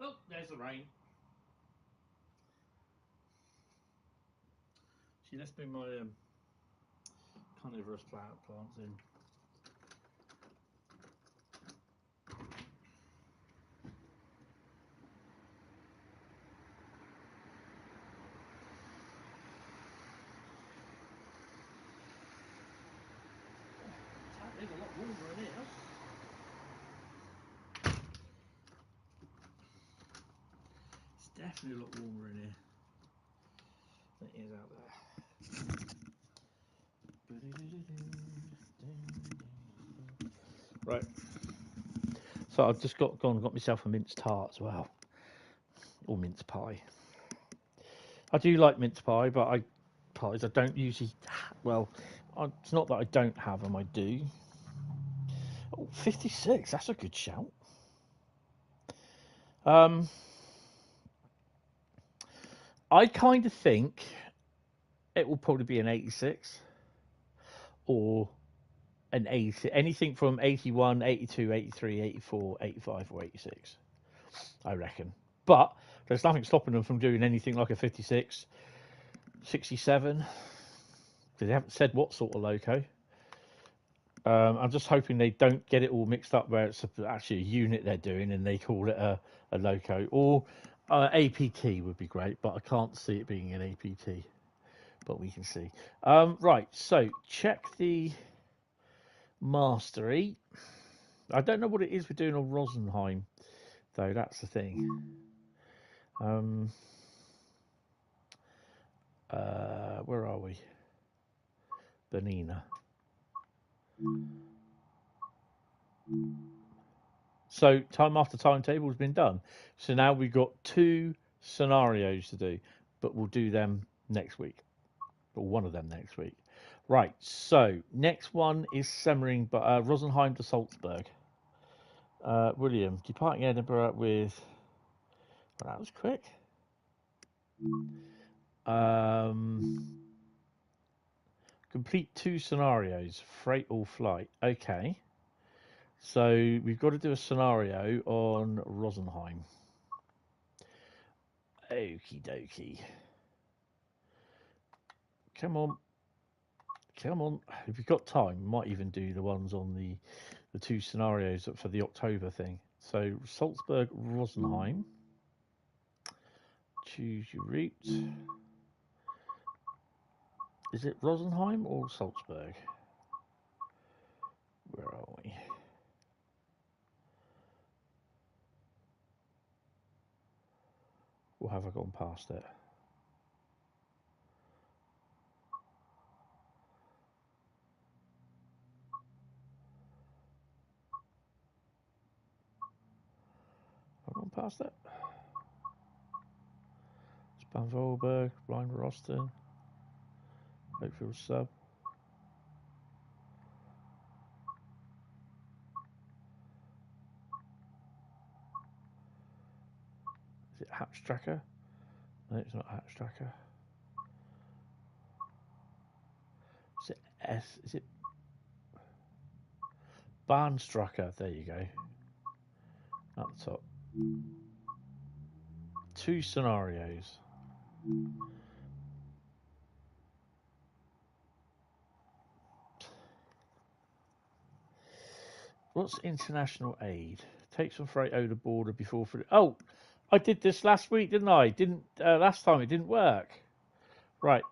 Oh, there's the rain. See, let's bring my carnivorous plants in. There's a lot warmer in here. It's definitely a lot warmer in here than it is out there. Right. So I've just gone and got myself a mince tart as well. Or mince pie. I do like mince pie, but pies I don't usually... Well, it's not that I don't have them, I do. Oh, 56, that's a good shout. I kind of think it will probably be an 86 or an 80, anything from 81, 82, 83, 84, 85, or 86, I reckon. But there's nothing stopping them from doing anything like a 56, 67, because they haven't said what sort of loco. I'm just hoping they don't get it all mixed up where it's actually a unit they're doing and they call it a loco. Or APT would be great, but I can't see it being an APT. But we can see. Right, so check the mastery. I don't know what it is we're doing on Rosenheim, though. That's the thing. Where are we? Bernina. So time after timetable has been done. So now we've got 2 scenarios to do, but we'll do them next week, or one of them next week. Right. So next one is Semmering, but Rosenheim to Salzburg. William departing Edinburgh with. Well, that was quick. Complete 2 scenarios, freight or flight. Okay. So we've got to do a scenario on Rosenheim. Okie dokie. Come on. Come on. If we've got time, we might even do the ones on the 2 scenarios for the October thing. So Salzburg-Rosenheim. Choose your route. Is it Rosenheim or Salzburg? Where are we? Or have I gone past it? Have I gone past it? Bahn Voralberg, Rhein, Rosten, Oakfield Sub. Is it Hauptstrecke? No, it's not Hauptstrecke. Is it S? Is it Bahnstrecke? There you go. At the top. 2 scenarios. What's international aid? Take some freight over the border before. Oh, I did this last week, didn't I? Didn't last time it didn't work. Right.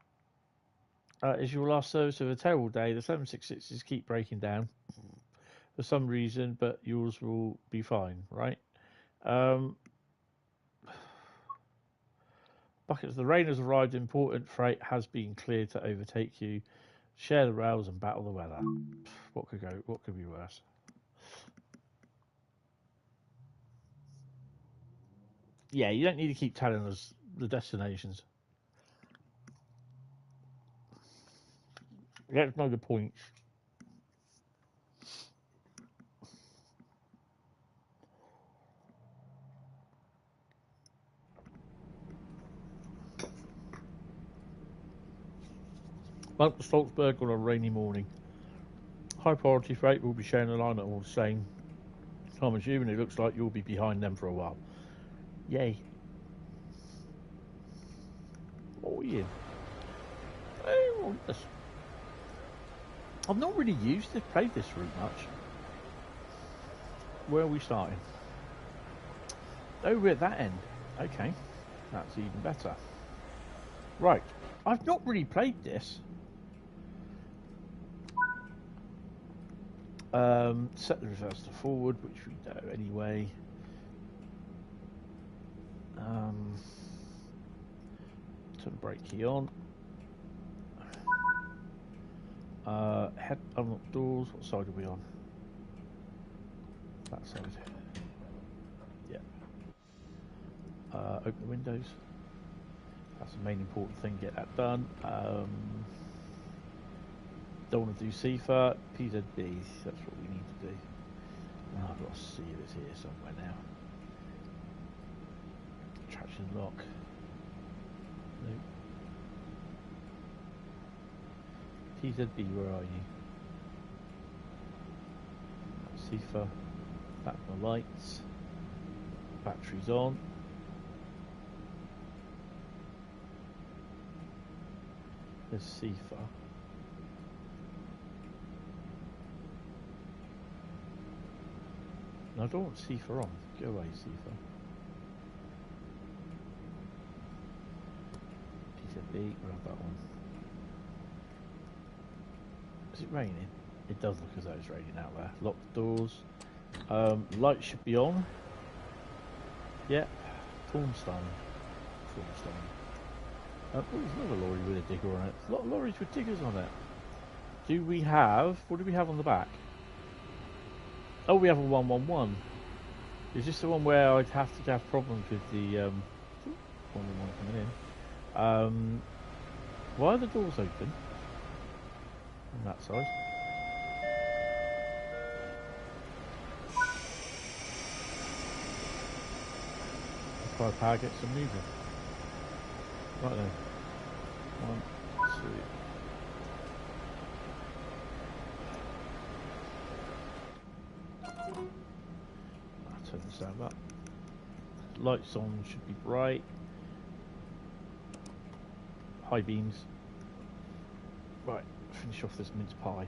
Is your last service of a terrible day? The 766s keep breaking down for some reason, but yours will be fine, right? Buckets, the rain has arrived. Important freight has been cleared to overtake you. Share the rails and battle the weather. What could go? What could be worse? Yeah, you don't need to keep telling us the destinations. Let's know the points. Mount to Salzburg on a rainy morning. High priority freight will be sharing the line at all the same time as you, and it looks like you'll be behind them for a while. Yay. Oh, yeah. Oh, I've not really played this route much. Where are we starting? Oh, we're at that end. Okay. That's even better. Right. I've not really played this. Set the reverse to forward, which we do anyway. Turn the brake key on. Head unlock doors. What side are we on? That side. Yeah. Open the windows. That's the main important thing. Get that done. Don't want to do CFA, PZBs, that's what we need to do. Oh, I've got to see if it's here somewhere now. Traction lock. Nope. PZB, where are you? CIFA. Back the lights. Batteries on. There's CIFA. No, I don't want CIFA on. Go away, CIFA. T7B, grab that one. Is it raining? It does look as though it's raining out there. Lock the doors. Lights should be on. Yep. Cornstone. Oh, there's another lorry with a digger on it. A lot of lorries with diggers on it. Do we have... What do we have on the back? Oh, we have a 111. Is this the one where I'd have to have problems with the 111 coming in? Why are the doors open on that side? Fire power gets some moving. Right then. 1, 2. I'll turn this down up. Lights on should be bright. High beams. Right, finish off this mince pie.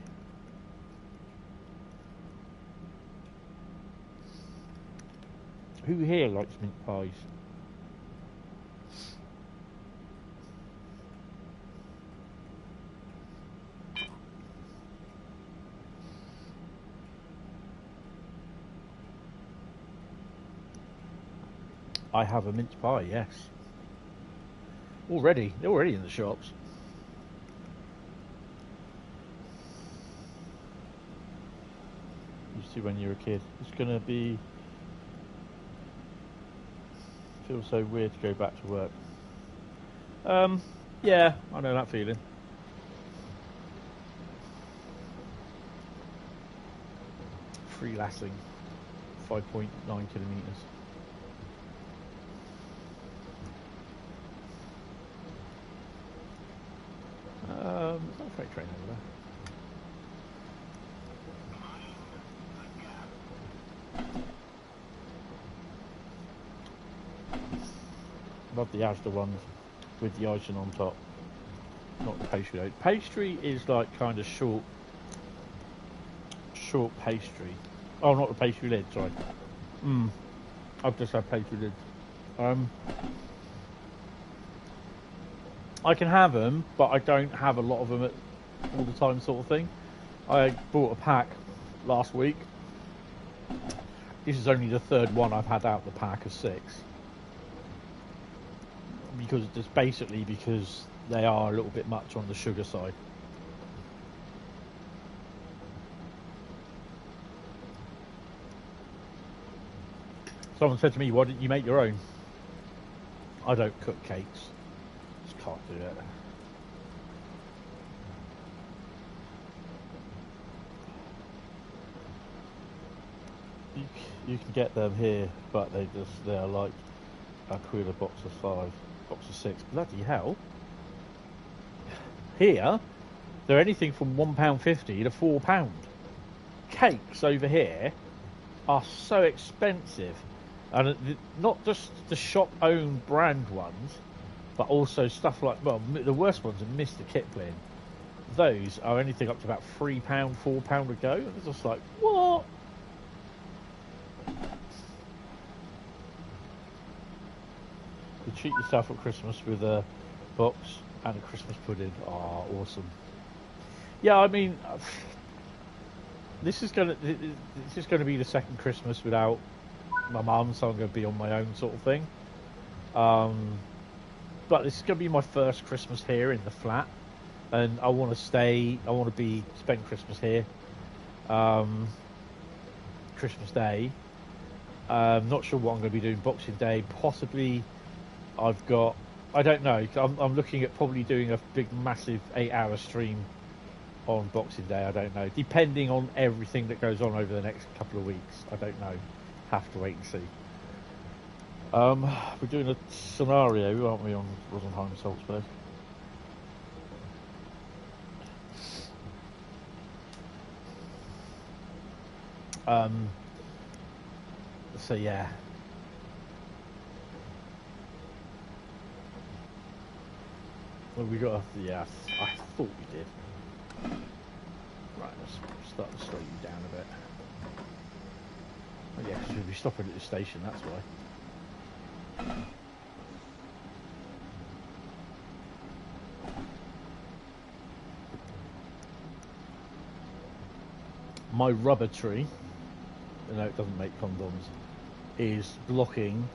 Who here likes mince pies? I have a mince pie, yes. Already, they're already in the shops. Used to when you were a kid. It's gonna be... Feels so weird to go back to work. Yeah, I know that feeling. Freelancing, 5.9 kilometres. There's not a freight train over there. Love the Asda ones with the icing on top, not the pastry though. Pastry is like kind of short pastry. Oh, not the pastry lid, sorry. I've just had pastry lids. I can have them, but I don't have a lot of them all the time, sort of thing. I bought a pack last week. This is only the third one I've had out the pack of 6. Because just basically because they are a little bit much on the sugar side. Someone said to me, why didn't you make your own? I don't cook cakes. Just can't do it. You can get them here, but they're like a quid a box of 5, box of 6. Bloody hell! Here, they're anything from £1.50 to £4. Cakes over here are so expensive, and not just the shop-owned brand ones, but also stuff like, well, the worst ones are Mr. Kipling. Those are anything up to about £3, £4 a go. And it's just like, what? You treat yourself at Christmas with a box and a Christmas pudding. Oh, awesome. Yeah, I mean, this is gonna be the second Christmas without my mum, so I'm gonna be on my own, sort of thing. But this is gonna be my first Christmas here in the flat, and I want to stay. I want to spend Christmas here. Christmas Day. Not sure what I'm going to be doing. Boxing Day, possibly. I don't know. I'm looking at probably doing a big, massive 8-hour stream on Boxing Day. I don't know. Depending on everything that goes on over the next couple of weeks. I don't know. Have to wait and see. We're doing a scenario, aren't we, on Rosenheim Salzburg? So yeah. Well, we got. Yeah, I thought we did. Right, let's start to slow you down a bit. Oh yeah, because we'll be stopping at the station. That's why. My rubber tree, no, it doesn't make condoms, is blocking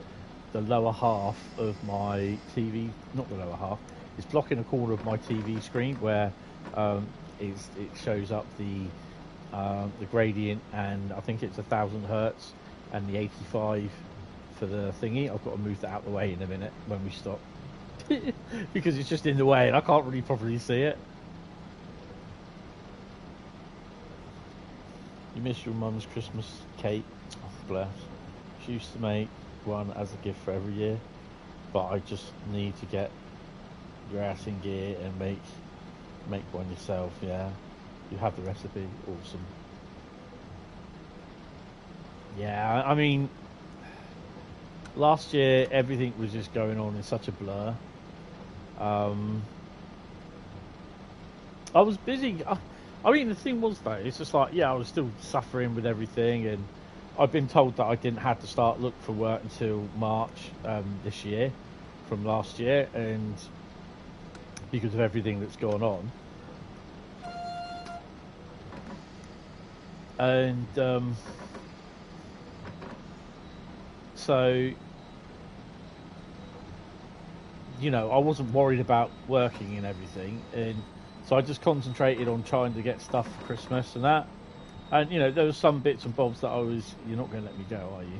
the lower half of my TV. Not the lower half. It's blocking a corner of my TV screen where it shows up the gradient, and I think it's 1000 hertz and the 85 for the thingy. I've got to move that out of the way in a minute when we stop because it's just in the way and I can't really properly see it. You miss your mum's Christmas cake? Oh, bless. She used to make one as a gift for every year, but I just need to get your ass in gear and make one yourself. Yeah, you have the recipe. Awesome. Yeah, I mean, last year everything was just going on in such a blur. I was busy. I mean, the thing was though, it's just like, yeah, I was still suffering with everything, and I've been told that I didn't have to start look for work until March this year, from last year, and because of everything that's gone on. And so, you know, I wasn't worried about working and everything, and so I just concentrated on trying to get stuff for Christmas and that. And, you know, there was some bits and bobs that I was... You're not going to let me go, are you?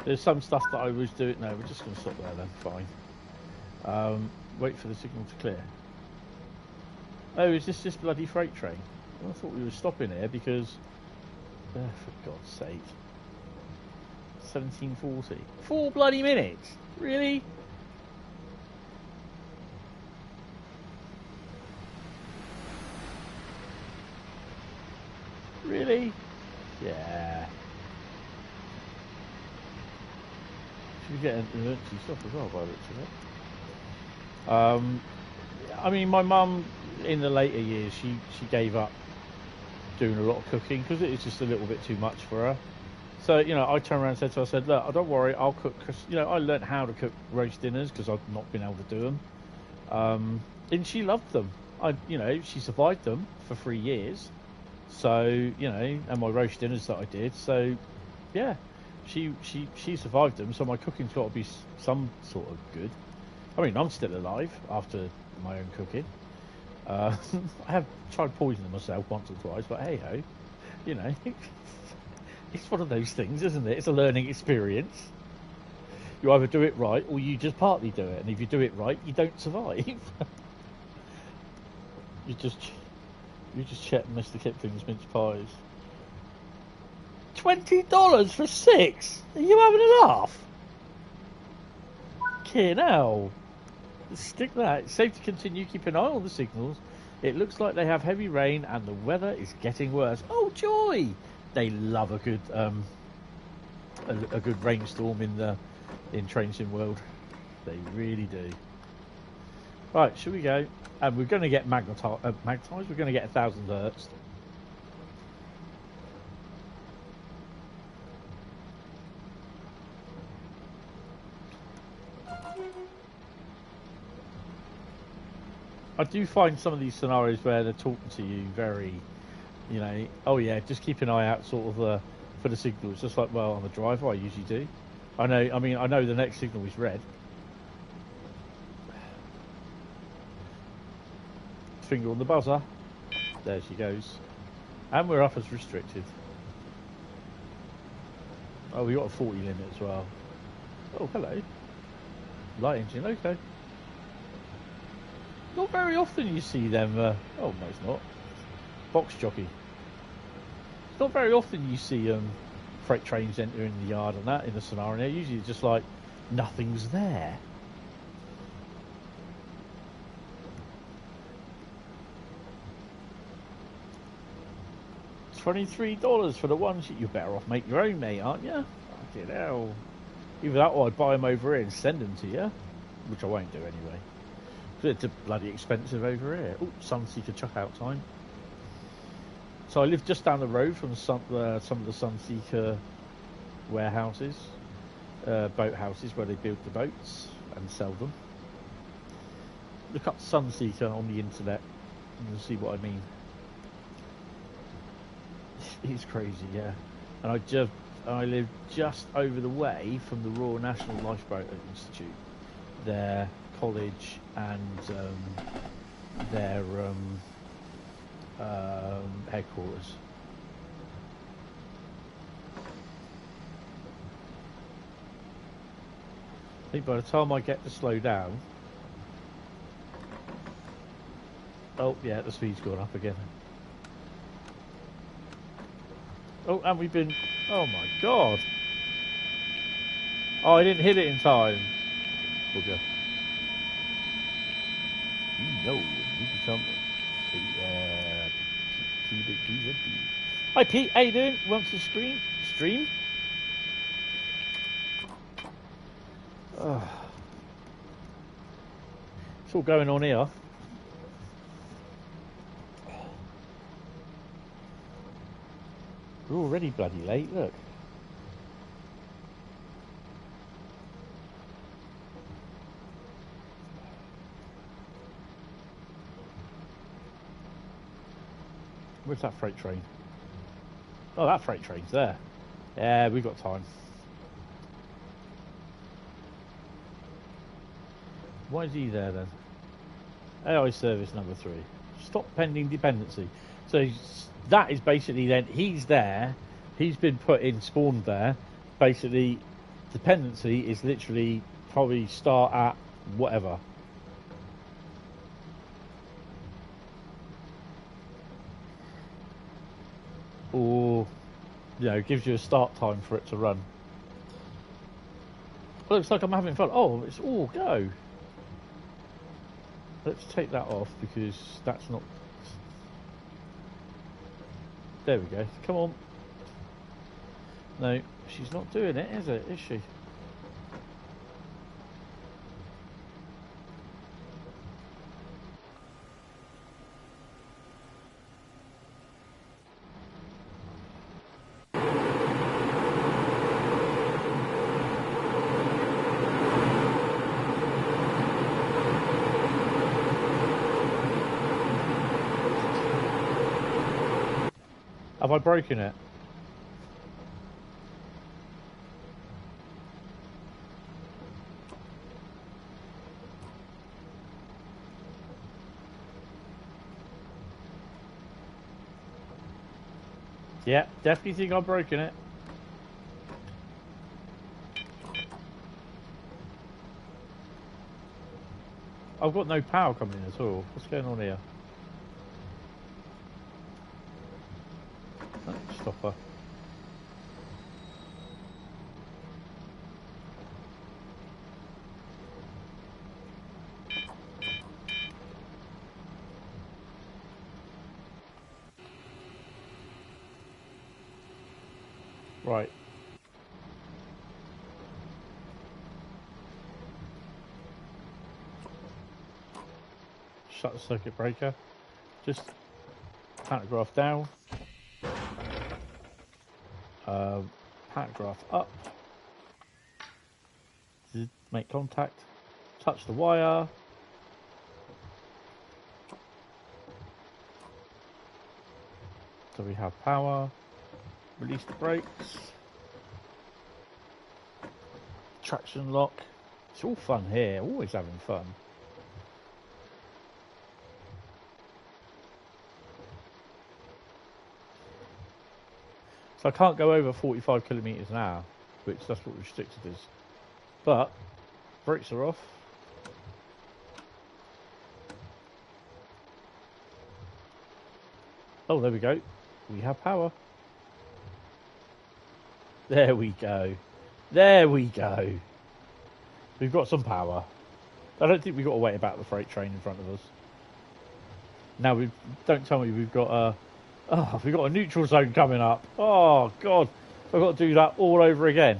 There's some stuff that I was doing... No, we're just going to stop there then. Fine. Wait for the signal to clear. Oh, is this bloody freight train? Well, I thought we were stopping here because... for God's sake. 1740. 4 bloody minutes? Really? Really? Yeah. Should we get an emergency stop as well by the looks of it? I mean, my mum, in the later years, she gave up doing a lot of cooking because it was just a little bit too much for her. So, you know, I turned around and said to her, I said, look, don't worry, I'll cook. Cause, you know, I learnt how to cook roast dinners because I've not been able to do them. And she loved them. You know, she survived them for 3 years. So, you know, and my roast dinners that I did. So, yeah, she survived them. So my cooking's got to be some sort of good. I mean, I'm still alive after my own cooking. I have tried poisoning myself once or twice, but hey ho, you know, it's one of those things, isn't it? It's a learning experience. You either do it right or you just partly do it, and if you do it right, you don't survive. You just check Mr. Kipling's mince pies. $20 for 6? Are you having a laugh? Fucking hell. Stick that. It's safe to continue. Keep an eye on the signals. It looks like they have heavy rain and the weather is getting worse. Oh joy! They love a good a good rainstorm in Train Sim World. They really do. Right, should we go? And we're going to get magnetized. We're going to get 1000 hertz. I do find some of these scenarios where they're talking to you very, you know, oh yeah, just keep an eye out sort of for the signal. It's just like, well, on the driver I usually do. I know the next signal is red. Finger on the buzzer. There she goes. And we're up as restricted. Oh, we got a 40 limit as well. Oh, hello. Light engine, okay. Not very often you see them. Oh, no, it's not. Box jockey. It's not very often you see freight trains entering the yard and that in the scenario. Usually it's just like nothing's there. $23 for the ones that you're better off make your own, mate, aren't you? Fucking hell. Either that or I'd buy them over here and send them to you, which I won't do anyway. It's bloody expensive over here. Oh, Sunseeker chuck out time. So I live just down the road from some of the Sunseeker warehouses, boat houses where they build the boats and sell them. Look up Sunseeker on the internet and you'll see what I mean. It's crazy, yeah. And I live just over the way from the Royal National Lifeboat Institute, their college and their headquarters. I think by the time I get to slow down, oh yeah, the speed's gone up again. Oh, and we've been, oh my god. Oh, I didn't hit it in time. Bugger. You know, you become Hi Pete, how you doing? Want to stream? It's all going on here. We're already bloody late, look. Where's that freight train? Oh, that freight train's there. Yeah, we've got time. Why is he there then? AI service number 3. Stop pending dependency. So that is basically then, he's there, he's been put in, spawned there. Basically, dependency is literally probably start at whatever. Or, you know, gives you a start time for it to run. Looks like I'm having fun. Oh, it's all go. Let's take that off because that's not... There we go. Come on. No, she's not doing it, is she? Have I broken it? Yeah, definitely think I've broken it. I've got no power coming in at all. What's going on here? Stopper. Right. Shut the circuit breaker. Just pantograph down. Pantograph up. Make contact. Touch the wire. So we have power. Release the brakes. Traction lock. It's all fun here. Always having fun. So I can't go over 45 kilometres an hour, which that's what restricted is. But brakes are off. Oh, there we go. We have power. There we go. There we go. We've got some power. I don't think we've got to wait about the freight train in front of us. Now, don't tell me we've got Oh, we've got a neutral zone coming up. Oh, God. I've got to do that all over again.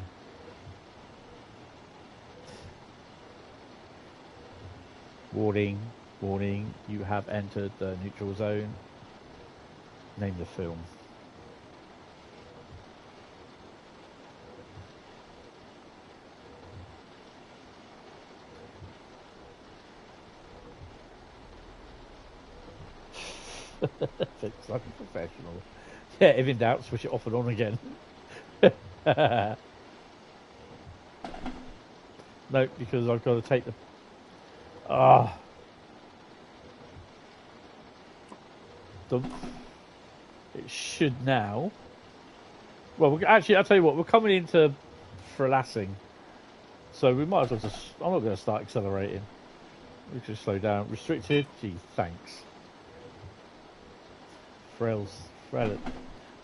Warning, warning, you have entered the neutral zone. Name the film. It's like a professional. Yeah, if in doubt, switch it off and on again. No, because I've got to take the... Ah. Dump. It should now. Well, actually, I'll tell you what, we're coming into Frelassing. So we might as well just... I'm not going to start accelerating. We can just slow down. Restricted? Gee, thanks. Frel...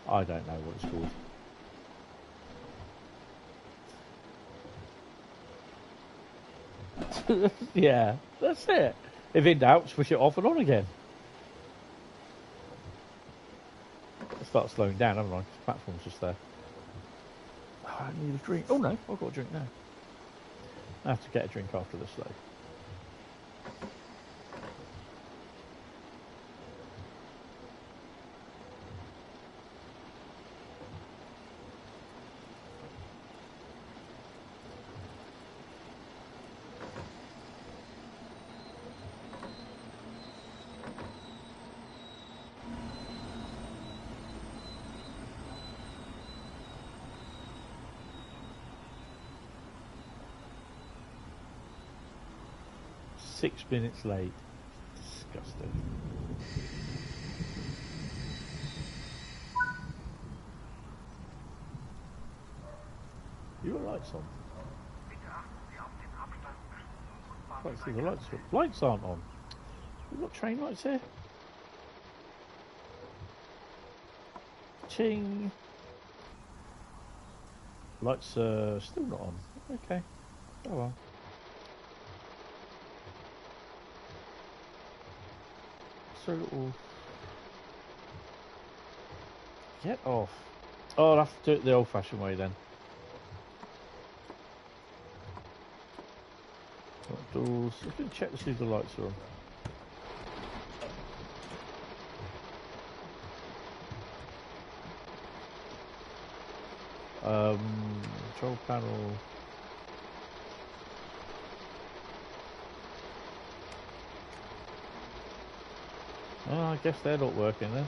I don't know what it's called. Yeah, that's it. If in doubt, switch it off and on again. I'll start slowing down, haven't I? The platform's just there. Oh, I need a drink. Oh no, I've got a drink now. I have to get a drink after this though. 6 minutes late. Disgusting. You got lights on? Can't see the lights. Lights aren't on. We've got train lights here. Ching. Lights are still not on. Okay. Oh well. So little. Get off. Oh, I'll have to do it the old-fashioned way then. Doors. I'm going to check to see if the lights are on. Control panel. Oh, I guess they're not working then.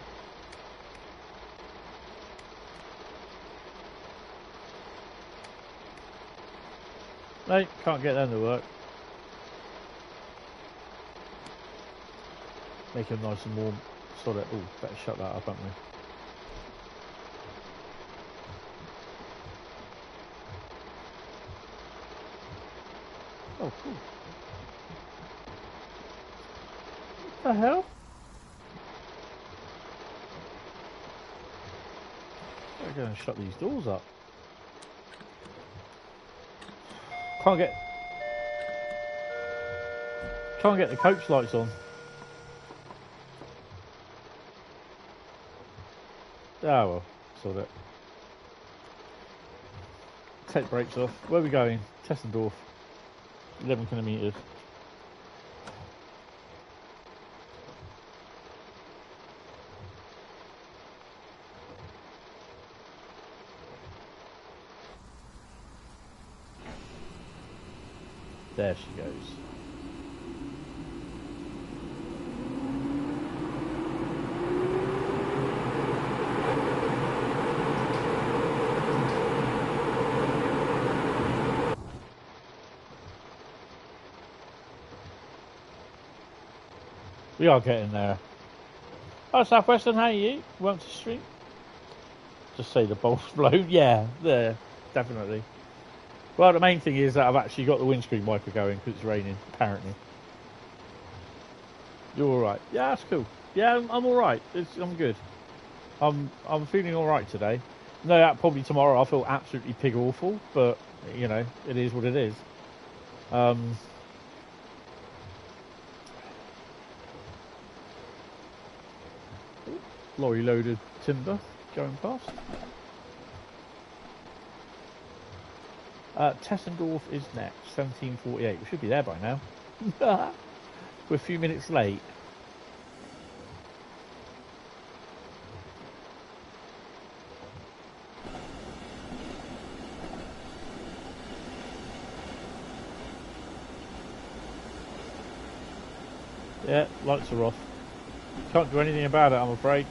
No, can't get them to work. Make them nice and warm. So that, oh, better shut that up, haven't we? Oh, cool. What the hell? I'm going to shut these doors up. Can't get the coach lights on. Ah well, sort it. Take brakes off. Where are we going? Tessendorf. 11 kilometres. There she goes. We are getting there. Oh, Southwestern, how are you? Welcome to the stream. Just say the bolt's blown. Yeah, there, definitely. Well, the main thing is that I've actually got the windscreen wiper going because it's raining, apparently. You're alright. Yeah, that's cool. Yeah, I'm alright. I'm good. I'm feeling alright today. No doubt probably tomorrow I'll feel absolutely pig awful, but, you know, it is what it is. lorry loaded timber going past. Tessendorf is next, 1748. We should be there by now. We're a few minutes late. Yeah, lights are off. Can't do anything about it, I'm afraid.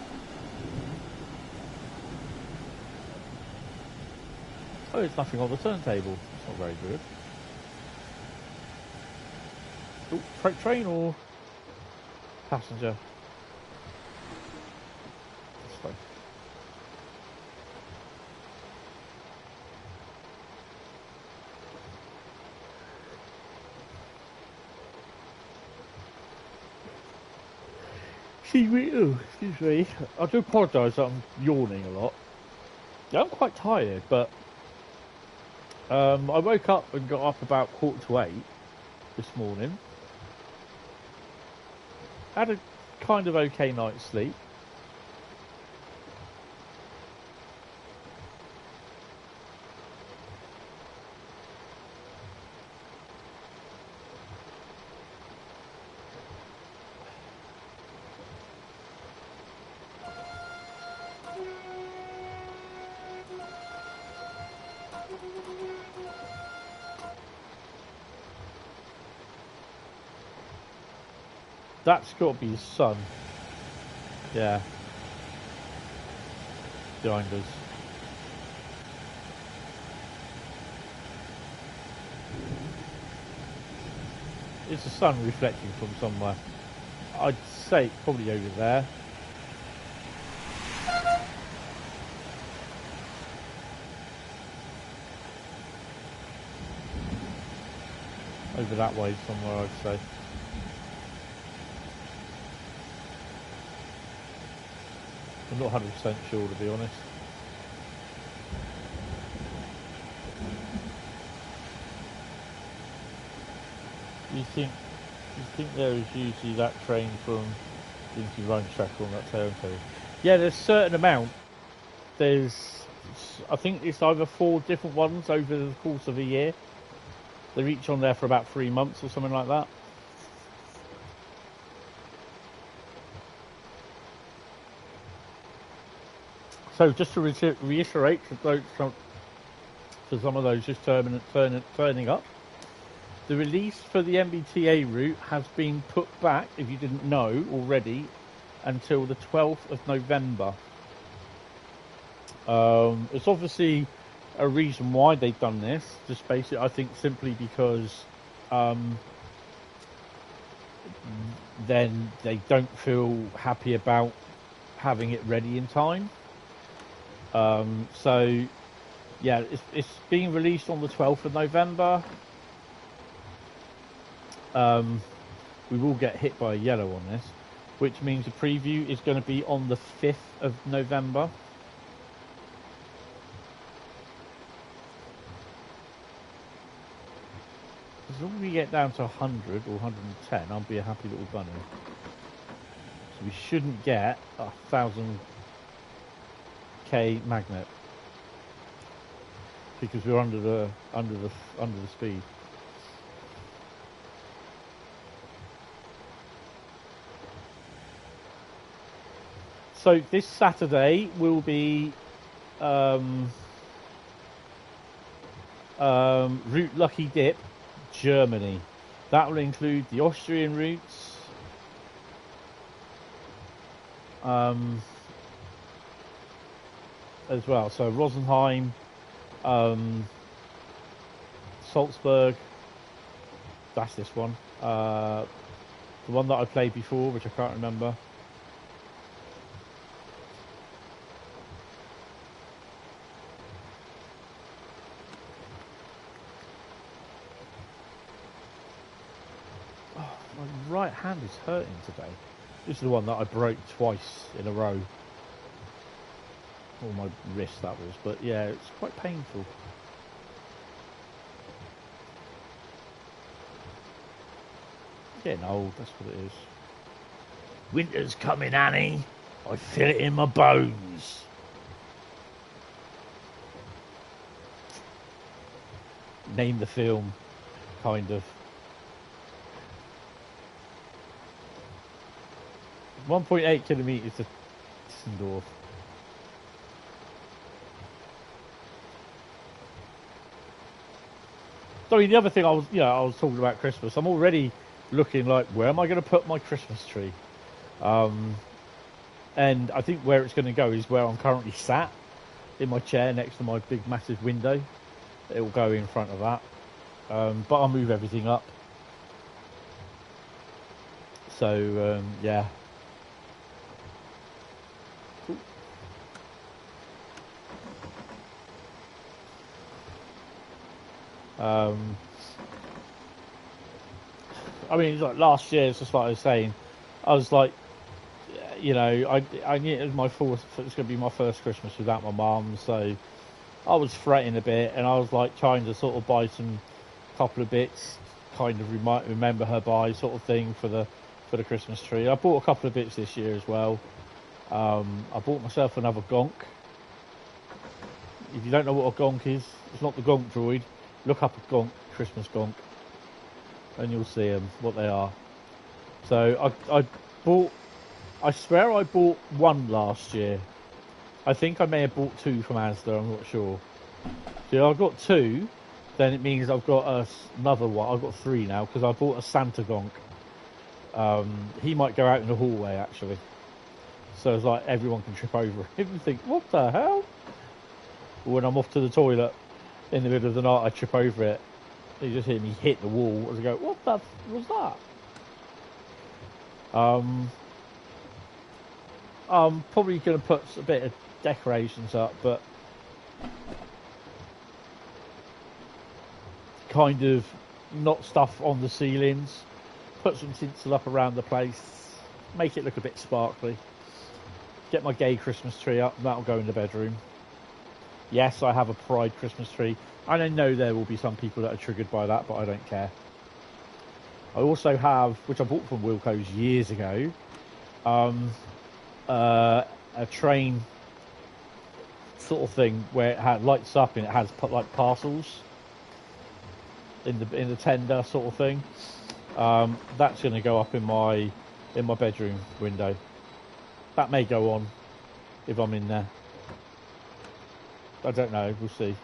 Oh, there's nothing on the turntable. It's not very good. Oh, freight train or passenger? This way. Excuse me. I do apologise that I'm yawning a lot. Yeah, I'm quite tired, but I woke up and got up about 7:45 this morning. Had a kind of okay night's sleep. That's got to be his son. Yeah. Behind us. It's the sun reflecting from somewhere. I'd say it's probably over there. Over that way somewhere, I'd say. I'm not 100% sure, to be honest. You think there is usually that train from into Rhine track on that timetable? Yeah, there's a certain amount. I think it's either 4 different ones over the course of a year. They're each on there for about 3 months or something like that. So just to reiterate for some of those just turning up, the release for the MBTA route has been put back, if you didn't know already, until the 12th of November. It's obviously a reason why they've done this, just basically I think simply because then they don't feel happy about having it ready in time. So yeah, it's being released on the 12th of November. We will get hit by a yellow on this, which means the preview is going to be on the 5th of November. As long as we get down to 100 or 110, I'll be a happy little bunny. So we shouldn't get a 1000k magnet because we're under the speed. So this Saturday will be Route Lucky Dip, Germany. That will include the Austrian routes, as well. So Rosenheim, Salzburg. That's this one. The one that I played before, which I can't remember. Right hand is hurting today. This is the one that I broke twice in a row. Or my wrist, that was. But yeah, it's quite painful. Getting old, that's what it is. Winter's coming, Annie. I feel it in my bones. Name the film, kind of. 1.8 kilometres to Düsseldorf. I mean, the other thing I was talking about Christmas. I'm already looking like, where am I going to put my Christmas tree? And I think where it's going to go is where I'm currently sat in my chair next to my big massive window. It will go in front of that. But I'll move everything up. So, yeah. I mean, like last year, it's just like I was saying, I was like, you know, I knew it was going to be my first Christmas without my mum, so I was fretting a bit, and I was like trying to sort of buy some couple of bits, kind of remember her by sort of thing for the Christmas tree. I bought a couple of bits this year as well. I bought myself another gonk. If you don't know what a gonk is, it's not the gonk droid. Look up a gonk, Christmas gonk, and you'll see them, what they are. So I swear I bought one last year. I think I may have bought two from Asda, I'm not sure. So I've got two, then it means I've got another one. I've got three now, because I bought a Santa gonk. He might go out in the hallway, actually. So it's like everyone can trip over him and think, what the hell? When I'm off to the toilet in the middle of the night, I trip over it. You just hear me hit the wall as I go, what the was that? I'm probably going to put a bit of decorations up, but kind of not stuff on the ceilings. Put some tinsel up around the place. Make it look a bit sparkly. Get my gay Christmas tree up, and that'll go in the bedroom. Yes, I have a Pride Christmas tree, and I know there will be some people that are triggered by that, but I don't care. I also have, which I bought from Wilco's years ago, a train sort of thing where it lights up and it has like parcels in the tender sort of thing. That's going to go up in my bedroom window. That may go on if I'm in there. I don't know. We'll see.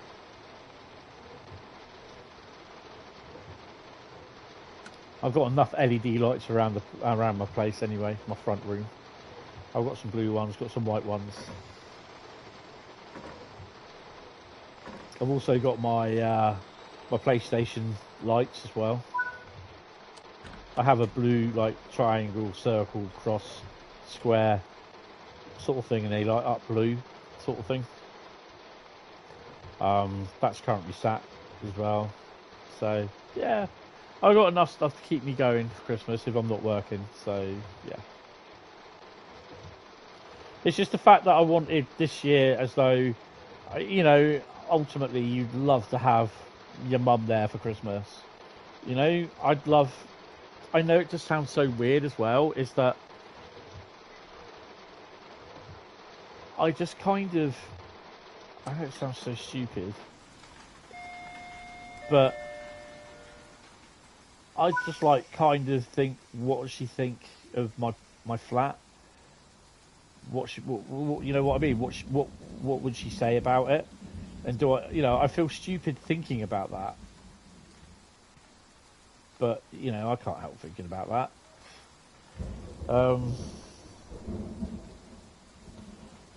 I've got enough LED lights around my place anyway. My front room. I've got some blue ones. Got some white ones. I've also got my my PlayStation lights as well. I have a blue like triangle, circle, cross, square sort of thing, and they light up blue sort of thing. That's currently sat as well. So yeah, I've got enough stuff to keep me going for Christmas if I'm not working. So yeah, it's just the fact that I wanted this year, as though, you know, ultimately you'd love to have your mum there for Christmas. You know, I know it just sounds so weird as well, is that I just kind of, I know it sounds so stupid, but I just like kind of think, what would she think of my flat? What you know what I mean? What would she say about it? And do I, you know, I feel stupid thinking about that. But, you know, I can't help thinking about that.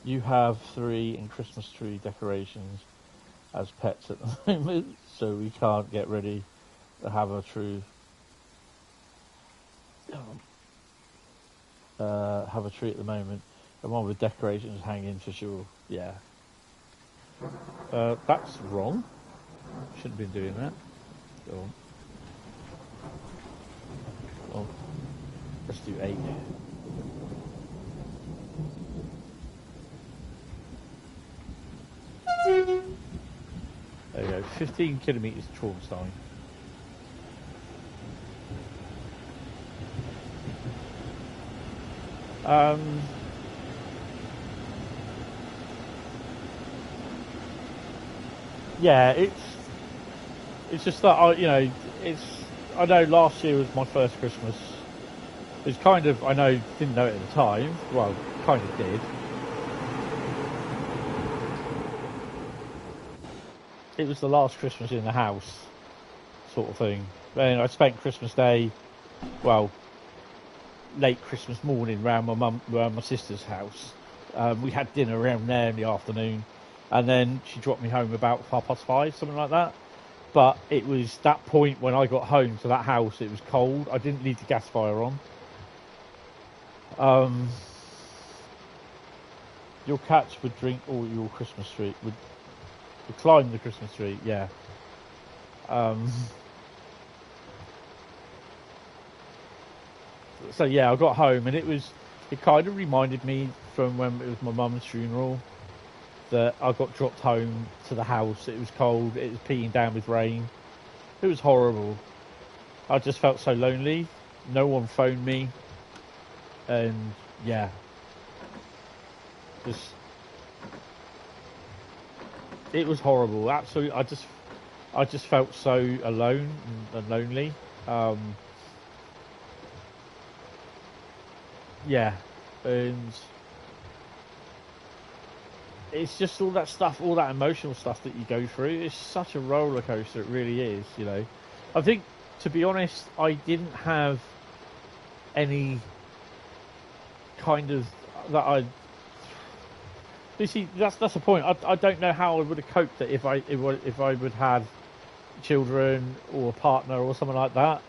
You have 3 in Christmas tree decorations as pets at the moment, so we can't get ready to have a true have a tree at the moment. And one with decorations hanging for sure. Yeah. That's wrong. Shouldn't have been doing that. Go on. Well, let's do 8. There we go. 15 kilometres to Traunstein. yeah, it's just that I know last year was my first Christmas. It's kind of, I know, didn't know it at the time. Well, kind of did. It was the last Christmas in the house, sort of thing. And I spent Christmas Day, well, late Christmas morning round my sister's house. We had dinner around there in the afternoon, and then she dropped me home about 5:30, something like that. But it was that point when I got home to that house, it was cold. I didn't leave the gas fire on. Your cats would drink all your Christmas tree, would climb the Christmas tree, yeah. So yeah, I got home and it kind of reminded me from when it was my mum's funeral that I got dropped home to the house. It was cold, it was peeing down with rain. It was horrible. I just felt so lonely. No one phoned me. And yeah, it was horrible. Absolutely, I just felt so alone and lonely. Yeah, and it's just all that stuff, all that emotional stuff that you go through. It's such a roller coaster. It really is. You know, I think, to be honest, I didn't have any kind of that I. You see, that's the point. I don't know how I would have coped it if I would have children or a partner or something like that.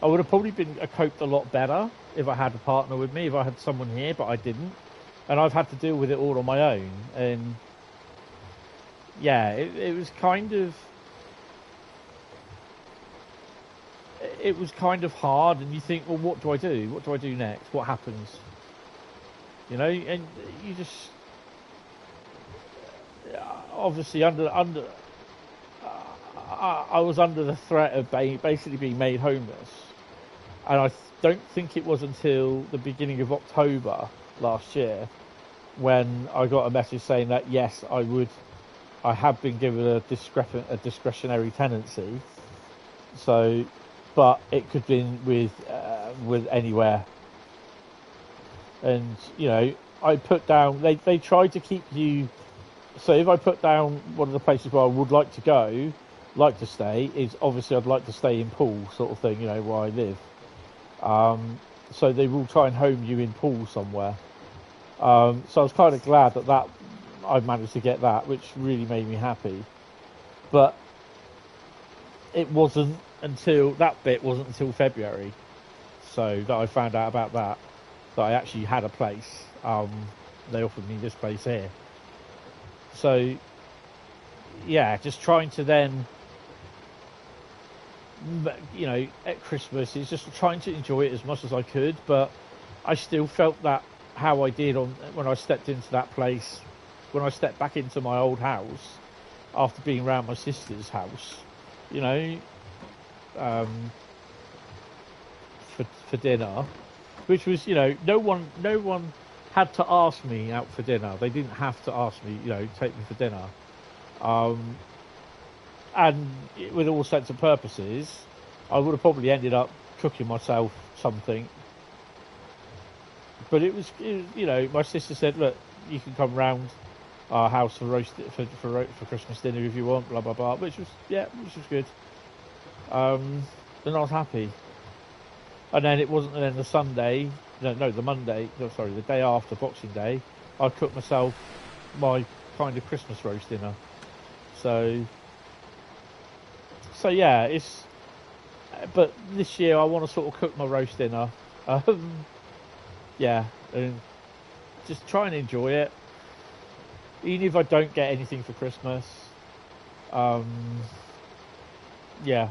I would have probably coped a lot better if I had a partner with me, if I had someone here, but I didn't, and I've had to deal with it all on my own. And yeah, it was kind of hard. And you think, well, what do I do? What do I do next? What happens? You know, and you just. Obviously, I was under the threat of basically being made homeless, and I don't think it was until the beginning of October last year when I got a message saying that yes, I have been given a discretionary tenancy. So, but it could be with anywhere, and you know, I put down. They tried to keep you. So if I put down one of the places where I would like to stay, is obviously I'd like to stay in Poole, sort of thing, you know, where I live. So they will try and home you in Poole somewhere. So I was kind of glad that I managed to get that, which really made me happy. But it wasn't until February, so that I found out about that I actually had a place. They offered me this place here. So, yeah, just trying to then, you know, at Christmas, it's just trying to enjoy it as much as I could, but I still felt that how I did when I stepped into that place, when I stepped back into my old house, after being around my sister's house, you know, for dinner, which was, you know, no one had to ask me out for dinner. They didn't have to ask me, you know, take me for dinner. And with all sense and purposes, I would have probably ended up cooking myself something. But it was, you know, my sister said, look, you can come round our house for Christmas dinner if you want, blah, blah, blah, which was good. And I was happy. And then it wasn't then the Sunday, the Monday, the day after Boxing Day, I cooked myself my kind of Christmas roast dinner. So yeah, but this year I want to sort of cook my roast dinner. Yeah, and just try and enjoy it. Even if I don't get anything for Christmas. Yeah.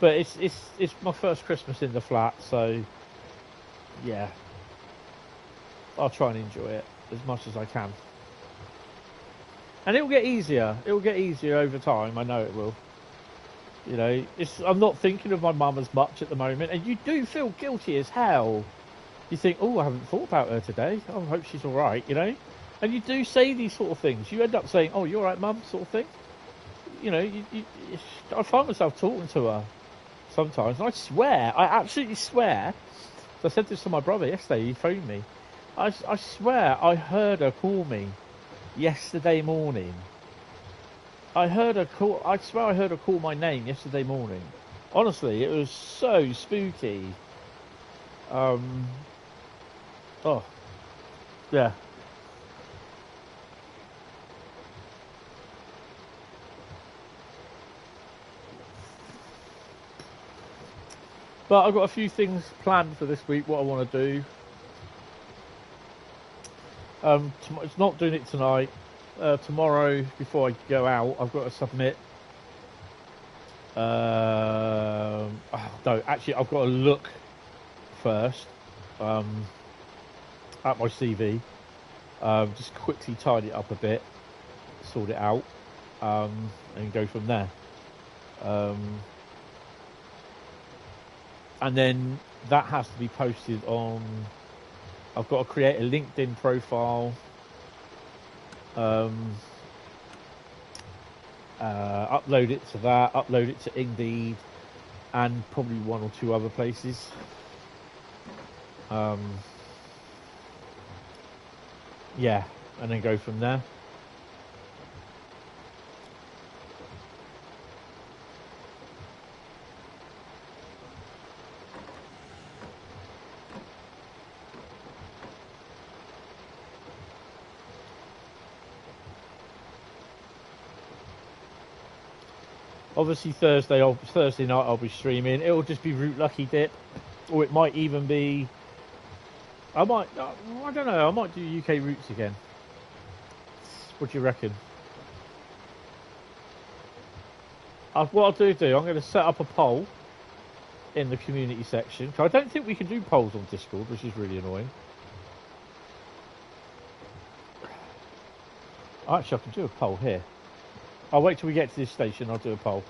But it's my first Christmas in the flat, so yeah, I'll try and enjoy it as much as I can. And it will get easier. It will get easier over time. I know it will. You know, I'm not thinking of my mum as much at the moment, and you do feel guilty as hell. You think, oh, I haven't thought about her today. I hope she's all right, you know. And you do say these sort of things. You end up saying, "Oh, you're right, mum," sort of thing. You know, I find myself talking to her sometimes, and I swear, I absolutely swear. I said this to my brother yesterday. He phoned me. I swear I heard her call me yesterday morning. I swear I heard her call my name yesterday morning. Honestly, it was so spooky. Oh, yeah. But I've got a few things planned for this week, what I want to do. It's not doing it tonight. Tomorrow, before I go out, I've got to submit. No, actually, I've got to look first at my CV. Just quickly tidy it up a bit, sort it out, and go from there. And then that has to be posted on. I've got to create a LinkedIn profile. Upload it to that. Upload it to Indeed, and probably one or two other places. Yeah, and then go from there. Obviously Thursday night I'll be streaming. It'll just be Route Lucky Dip, or it might even be. I don't know. I might do UK routes again. What do you reckon? What I'll do, I'm going to set up a poll in the community section. I don't think we can do polls on Discord, which is really annoying. Actually, I can do a poll here. I'll wait till we get to this station. I'll do a poll.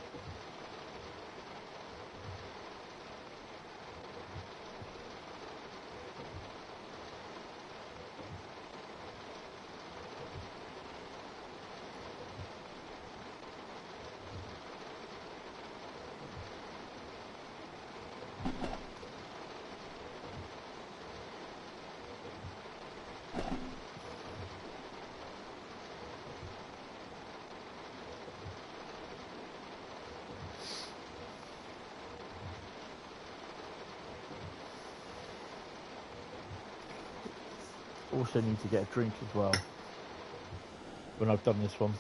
Also need to get a drink as well when I've done this one.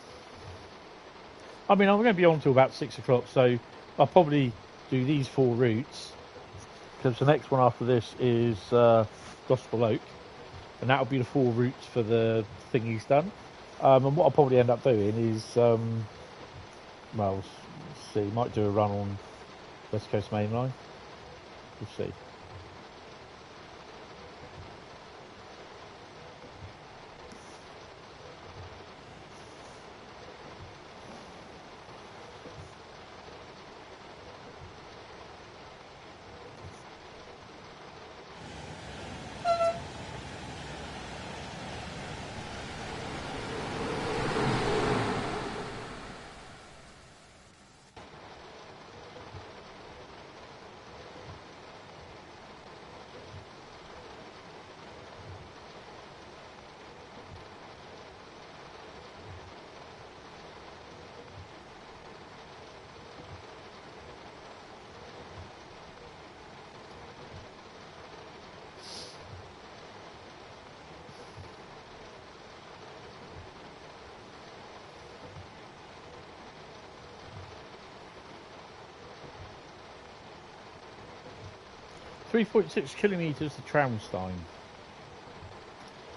I mean, I'm going to be on till about 6 o'clock, so I'll probably do these 4 routes, because the next one after this is Gospel Oak, and that'll be the 4 routes for the thing he's done. And what I'll probably end up doing is, well, we'll see, might do a run on West Coast Mainline. We'll see. .6 kilometres to Traunstein.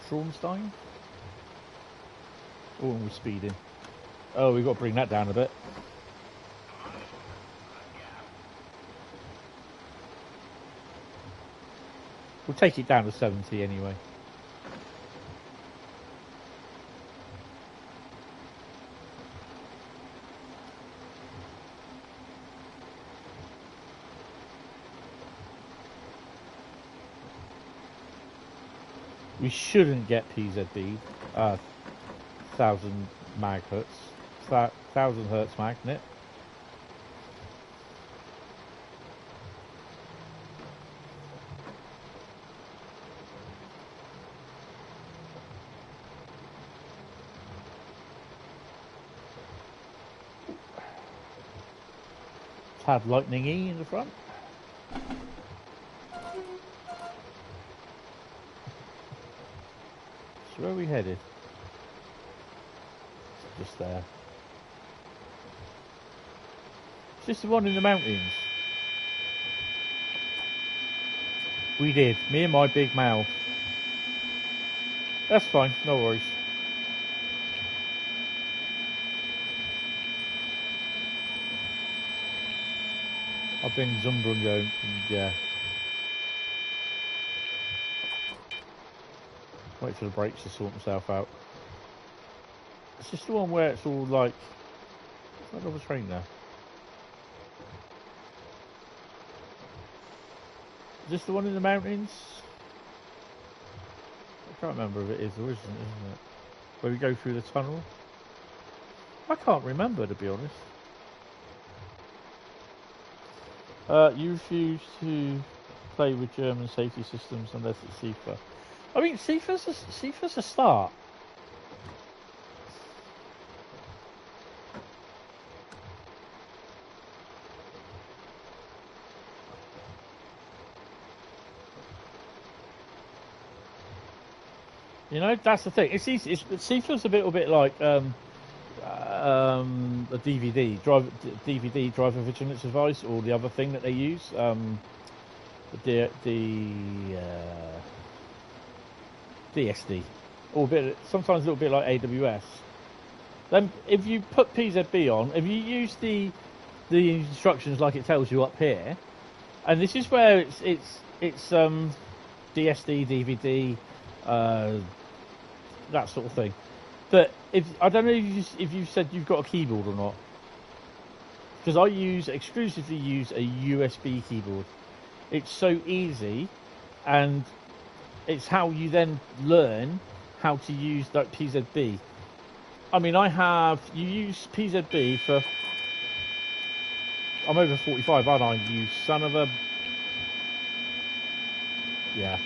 Traunstein? Oh, and we're speeding. Oh, we've got to bring that down a bit. We'll take it down to 70 anyway. We shouldn't get PZB. 1000 megahertz, 1000 hertz magnet. Had lightning E in the front. So where are we headed? Just there. Is this the one in the mountains? We did. Me and my big mouth. That's fine. No worries. I've been Zumbrungo, yeah. Wait for the brakes to sort themselves out. It's just the one where it's all like... There's another train there. Is this the one in the mountains? I can't remember if it is or isn't it? Where we go through the tunnel? I can't remember, to be honest. You refuse to play with German safety systems unless it's CIFA. I mean, CIFA's a start. You know, that's the thing. It's easy. CIFA's a little bit like the DVD driver vigilance advice, or the other thing that they use, DSD, or a bit, sometimes a little bit like AWS. Then, if you put PZB on, if you use the instructions like it tells you up here, and this is where it's DSD, DVD, that sort of thing. But I don't know if you said you've got a keyboard or not, because I exclusively use a USB keyboard. It's so easy, and it's how you then learn how to use that PZB. I mean, you use PZB for... I'm over 45, aren't I? You son of a... Yeah.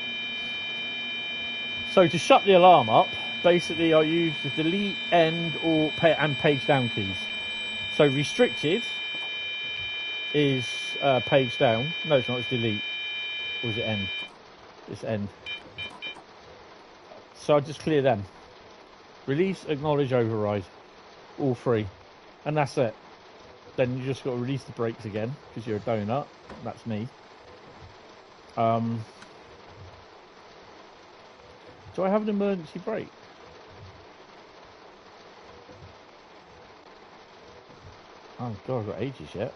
So to shut the alarm up, basically I use the delete, end, and page down keys. So restricted is page down. No, it's not, it's delete. Or is it end? It's end. So I just clear them. Release, acknowledge, override. All three. And that's it. Then you just got to release the brakes again, because you're a donut. That's me. Do I have an emergency brake? Oh god, I've got ages yet.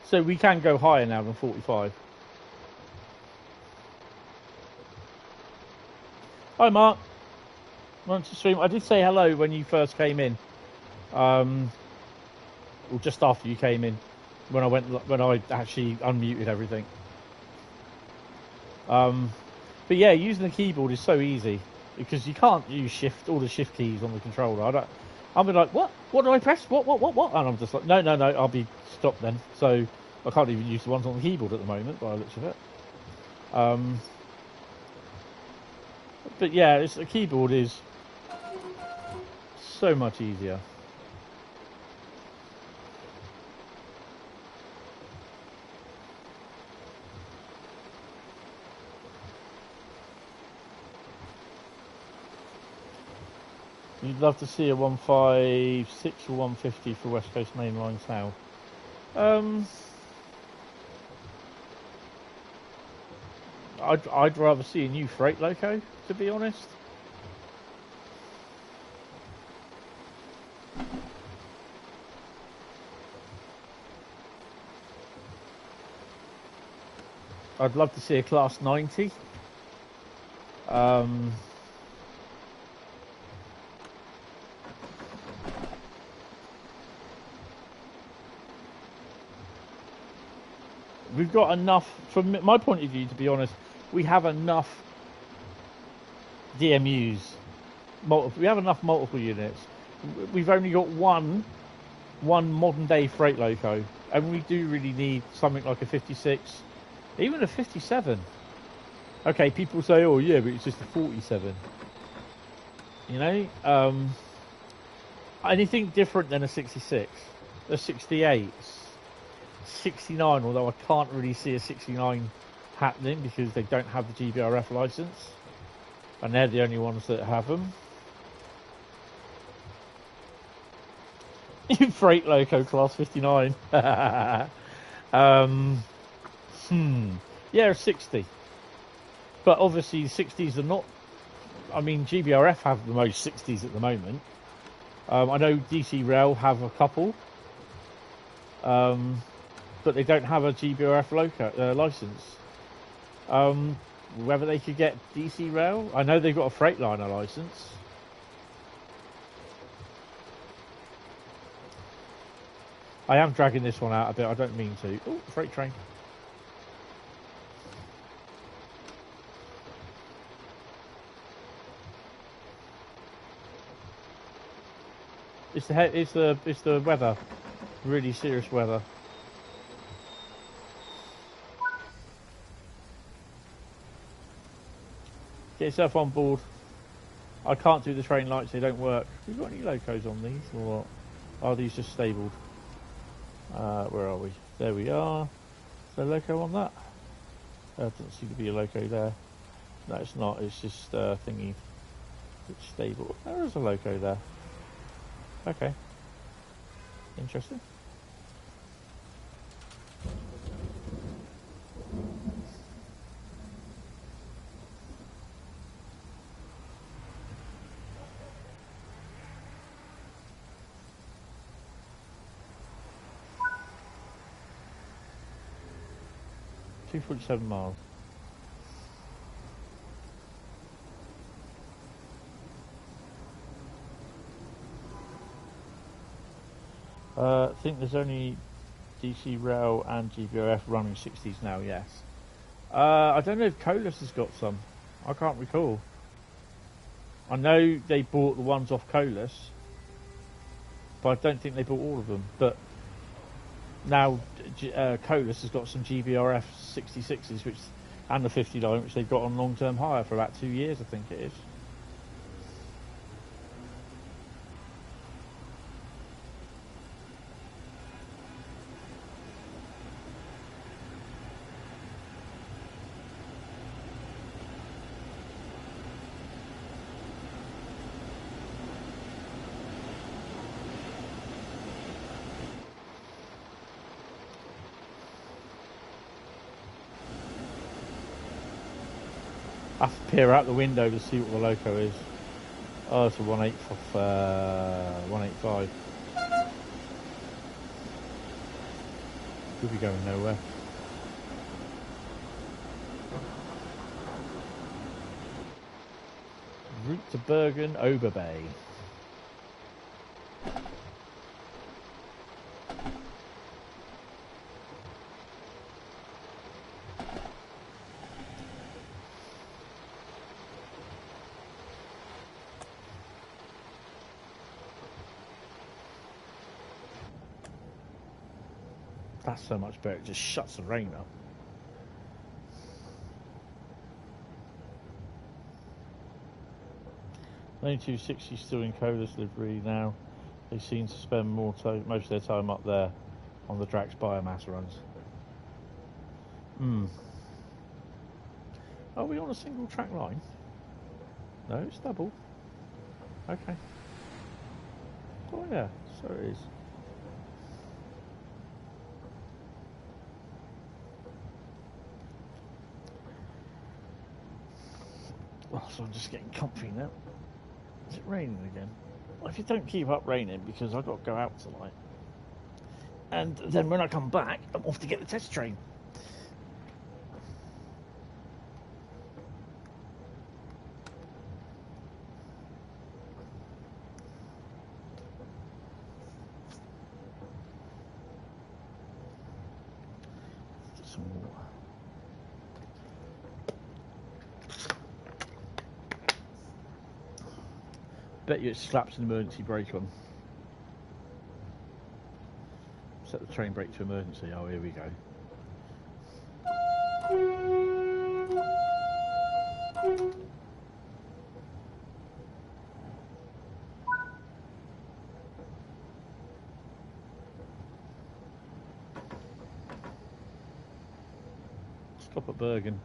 So we can go higher now than 45. Hi Mark. Want to stream? I did say hello when you first came in. Or just after you came in. When I actually unmuted everything. But yeah, using the keyboard is so easy because you can't use all the shift keys on the controller. I'll be like, what? What do I press? What? And I'm just like, no, I'll be stopped then. So I can't even use the ones on the keyboard at the moment by the looks of it. But yeah, the keyboard is so much easier. You'd love to see a 156 or 150 for West Coast Mainline South. I'd rather see a new freight loco, to be honest. I'd love to see a Class 90. we've got enough, from my point of view, to be honest, we have enough DMUs. We have enough multiple units. We've only got one modern day freight loco, and we do really need something like a 56, even a 57. Okay, people say, oh yeah, but it's just a 47. You know, anything different than a 66, a 68, 69, although I can't really see a 69 happening because they don't have the GBRF license, and they're the only ones that have them. Freight loco class 59. Yeah, 60. But obviously 60s are not, I mean, GBRF have the most 60s at the moment. I know DC Rail have a couple, but they don't have a GBRF license. Whether they could get DC Rail, I know they've got a Freightliner license. I am dragging this one out a bit, I don't mean to. Oh, freight train. It's the weather. Really serious weather. Get yourself on board. I can't do the train lights, they don't work. Have we got any locos on these or what? Are these just stabled? Where are we? There we are. Is there a loco on that? There doesn't seem to be a loco there. No, it's not. It's just thingy. It's stable. There is a loco there. Okay. Interesting. .7 miles. I think there's only DC Rail and GBRF running 60s now, yes. I don't know if Colas has got some. I can't recall. I know they bought the ones off Colas, but I don't think they bought all of them. But now Colas has got some GBRF 66s, which, and the 59, which they've got on long-term hire for about 2 years, I think it is. I have to peer out the window to see what the loco is. Oh, it's a 185. Could be going nowhere. Route to Bergen, Oberbay. That's so much better, it just shuts the rain up. Only 260 still in Colas livery now. They seem to spend most of their time up there on the Drax biomass runs. Are we on a single track line? No, it's double. Okay. Oh yeah, so it is. Oh, so I'm just getting comfy now. Is it raining again? Well, if it don't keep up raining, because I've got to go out tonight. And then when I come back, I'm off to get the test train. some water. Bet you it slaps an emergency brake on. Set the train brake to emergency. Oh, here we go. Stop at Bergen.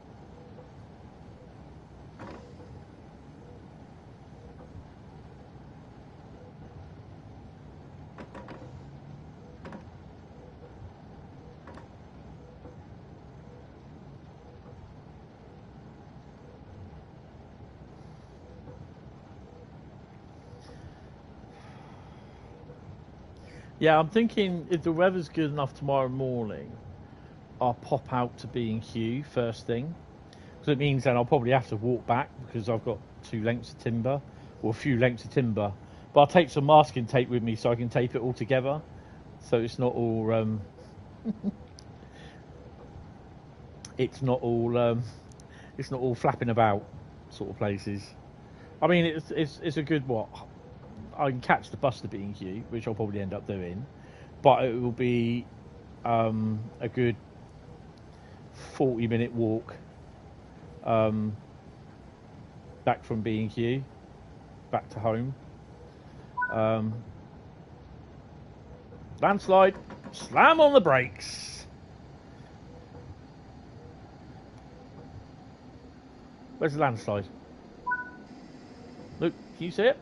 Yeah, I'm thinking if the weather's good enough tomorrow morning, I'll pop out to B&Q first thing. Because it means then I'll probably have to walk back because I've got 2 lengths of timber, or a few lengths of timber. But I'll take some masking tape with me so I can tape it all together, so it's not all it's not all flapping about sort of places. I mean, it's a good what. I can catch the bus to B&Q, which I'll probably end up doing, but it will be a good 40-minute walk back from B&Q back to home. Landslide, slam on the brakes. Where's the landslide? Look, can you see it?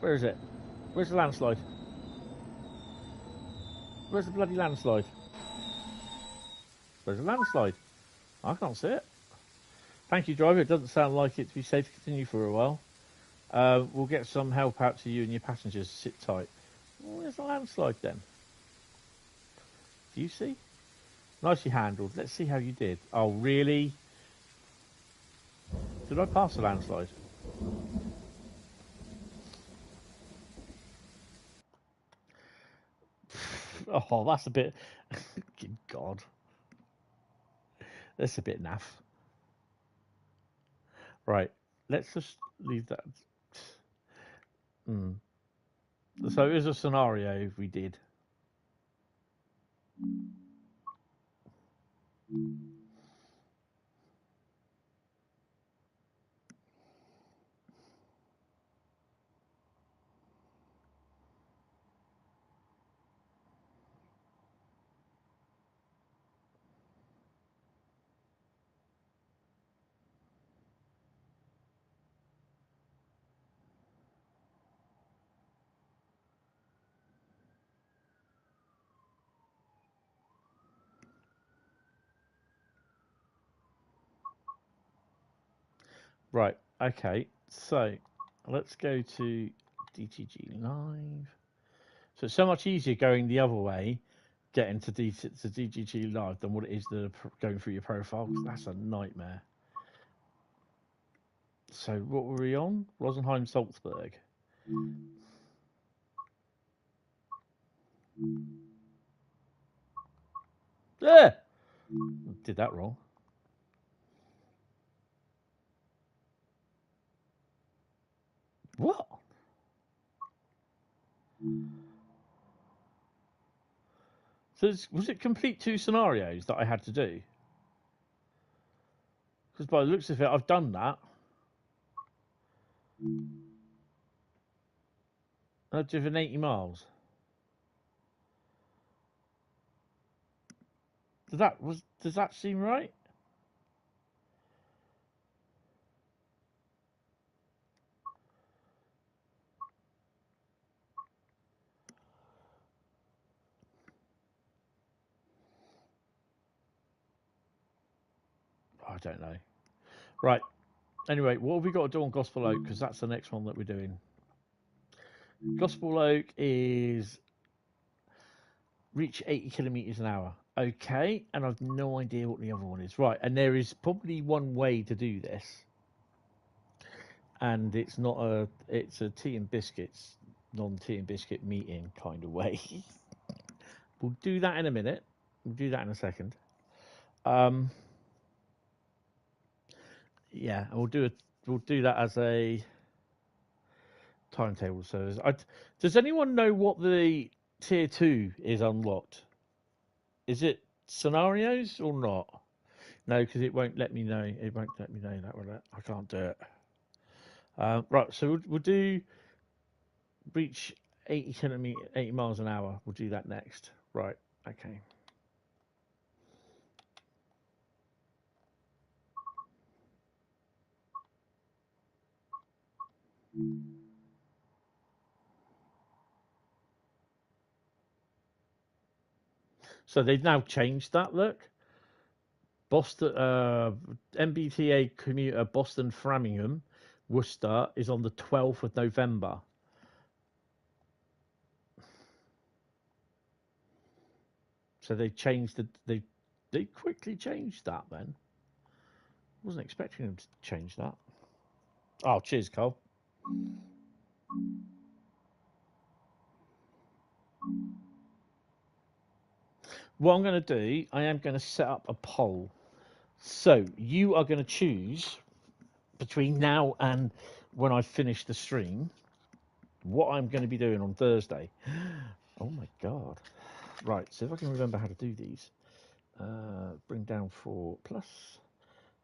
Where is it? Where's the landslide? Where's the bloody landslide? Where's the landslide? I can't see it. Thank you, driver. It doesn't sound like it to be safe to continue for a while. We'll get some help out to you and your passengers. Sit tight. Where's the landslide then? Do you see? Nicely handled. Let's see how you did. Oh, really? Did I pass the landslide? Oh, that's a bit... Good God. That's a bit naff. Right, let's just leave that. So here's a scenario if we did. Right, okay, so let's go to DTG Live. So it's so much easier going the other way, getting to DTG Live than what it is going through your profile, because that's a nightmare. So what were we on? Rosenheim Salzburg. There! Did that wrong. What? So was it complete 2 scenarios that I had to do? Because by the looks of it, I've done that. 180 miles. Does that seem right? I don't know. Right. Anyway, what have we got to do on Gospel Oak? Because that's the next one that we're doing. Gospel Oak is reach 80 kilometers an hour. Okay, and I've no idea what the other one is. Right, and there is probably one way to do this, and it's a tea and biscuits, non-tea and biscuit meeting kind of way. we'll do that in a minute. We'll do that in a second. Yeah, and we'll do that as a timetable service. Does anyone know what the tier 2 is unlocked? Is it scenarios or not? No, because it won't let me know. It won't let me know that. I can't do it. Right, so we'll do reach 80 miles an hour. We'll do that next. Right, okay. So they've now changed that. Look, Boston MBTA commuter Boston Framingham Worcester is on the 12th of November. So they changed they quickly changed that then. Wasn't expecting them to change that. Oh, cheers, Cole. What I'm going to do, I am going to set up a poll. So you are going to choose between now and when I finish the stream what I'm going to be doing on Thursday. Oh my God. Right, so if I can remember how to do these. Bring down 4 plus,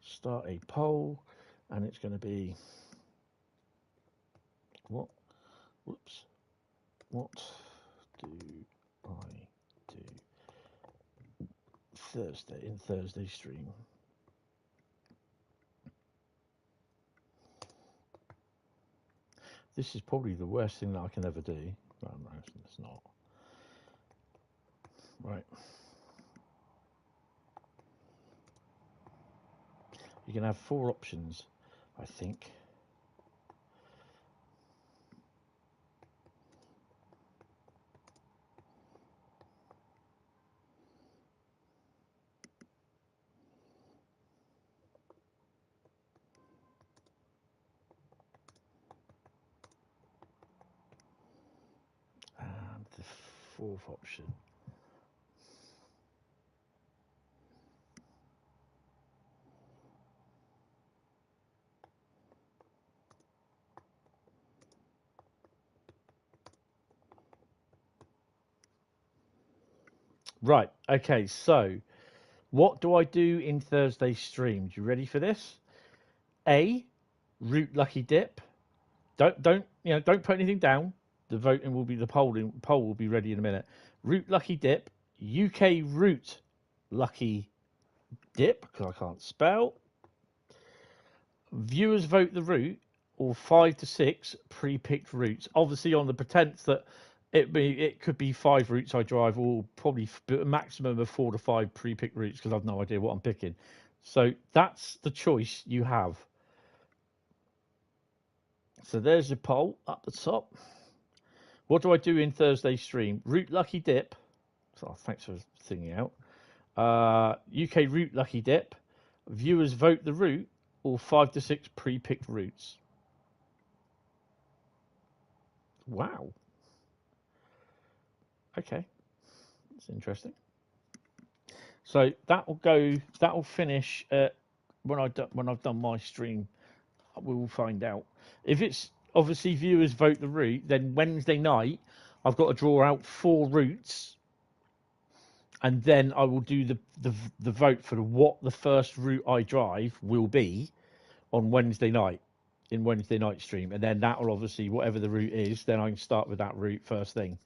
start a poll, and it's going to be what do I do Thursday stream? This is probably the worst thing that I can ever do. No, it's not. Right. You can have 4 options, I think. And the 4th option. Right, okay, so what do I do in Thursday's stream? You ready for this? A, route lucky dip. Don't put anything down. The voting will be poll will be ready in a minute. Route lucky dip, UK route lucky dip because I can't spell. Viewers vote the route or 5 to 6 pre-picked routes. Obviously on the pretense that it could be 5 routes I drive, or probably a maximum of 4 to 5 pre-picked routes because I've no idea what I'm picking. So that's the choice you have. So there's your poll up the top. What do I do in Thursday's stream? Route lucky dip. So thanks for thinking out. UK route lucky dip. Viewers vote the route or 5 to 6 pre-picked routes. Wow. Okay, that's interesting. So that will finish when I've done my stream. We will find out if it's obviously viewers vote the route. Then Wednesday night I've got to draw out 4 routes, and then I will do the vote for what the first route I drive will be on Wednesday night in Wednesday night stream, and then that will obviously whatever the route is. Then I can start with that route first thing.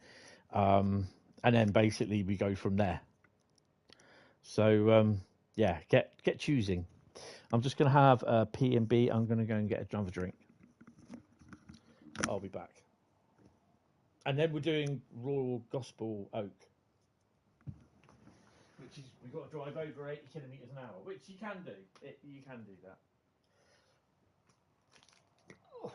And then basically we go from there. So yeah, get choosing. I'm just going to have a P&B. I'm going to go and get another drink. I'll be back. And then we're doing Royal Gospel Oak, which is we've got to drive over 80 kilometres an hour, which you can do. You can do that. Oh.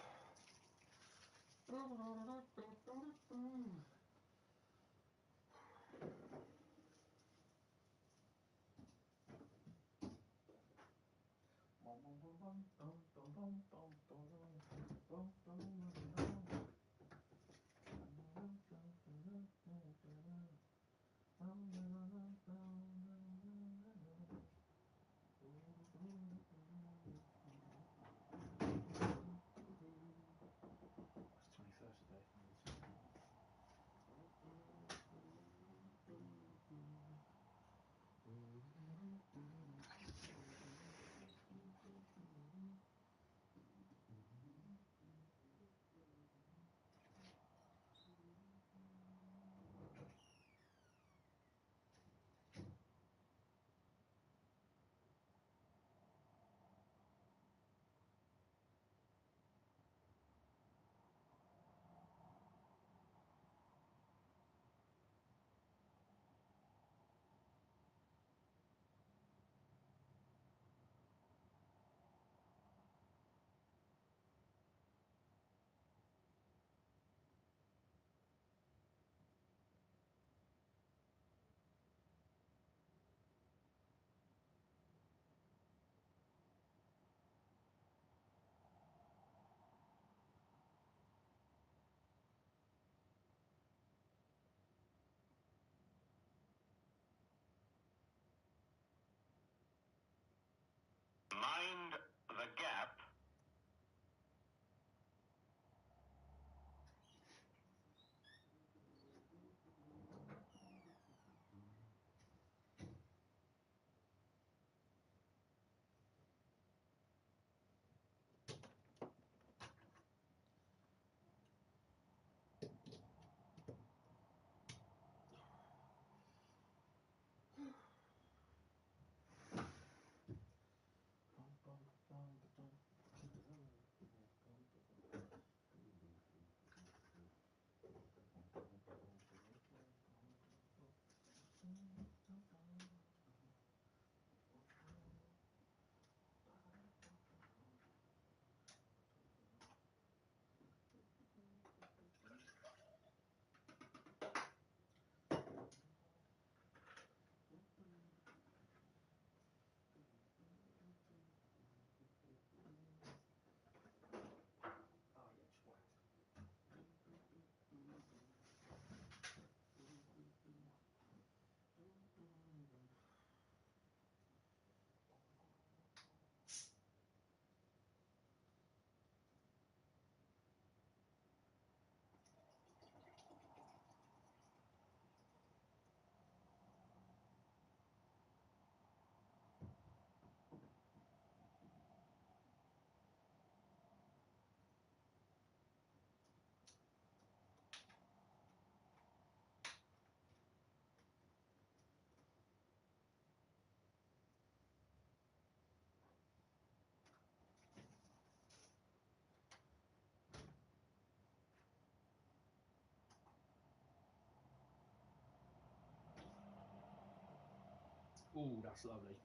Oh, that's lovely.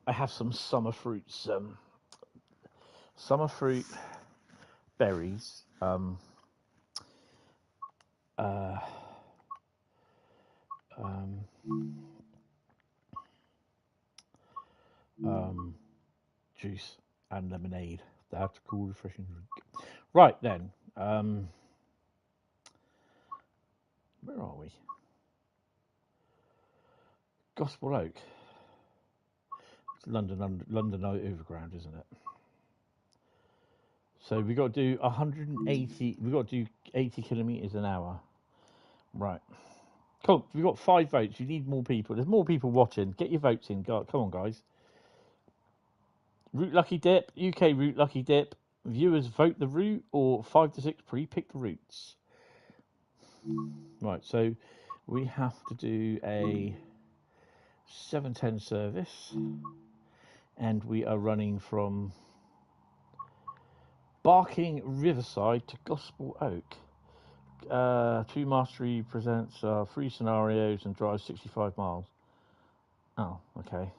I have some summer fruits, summer fruit berries, juice and lemonade. That's a cool, refreshing drink. Right then, where are we? Gospel Oak. It's London Overground, isn't it? So we got to do 180. We got to do 80 kilometers an hour. Right. Cool. We've got 5 votes. You need more people. There's more people watching. Get your votes in. Come on, guys. Route Lucky Dip. UK Route Lucky Dip. Viewers vote the route or 5 to 6 pre-picked routes. Right. So we have to do a 7:10 service, and we are running from Barking Riverside to Gospel Oak. Two Mastery presents 3 scenarios and drives 65 miles. Oh, okay.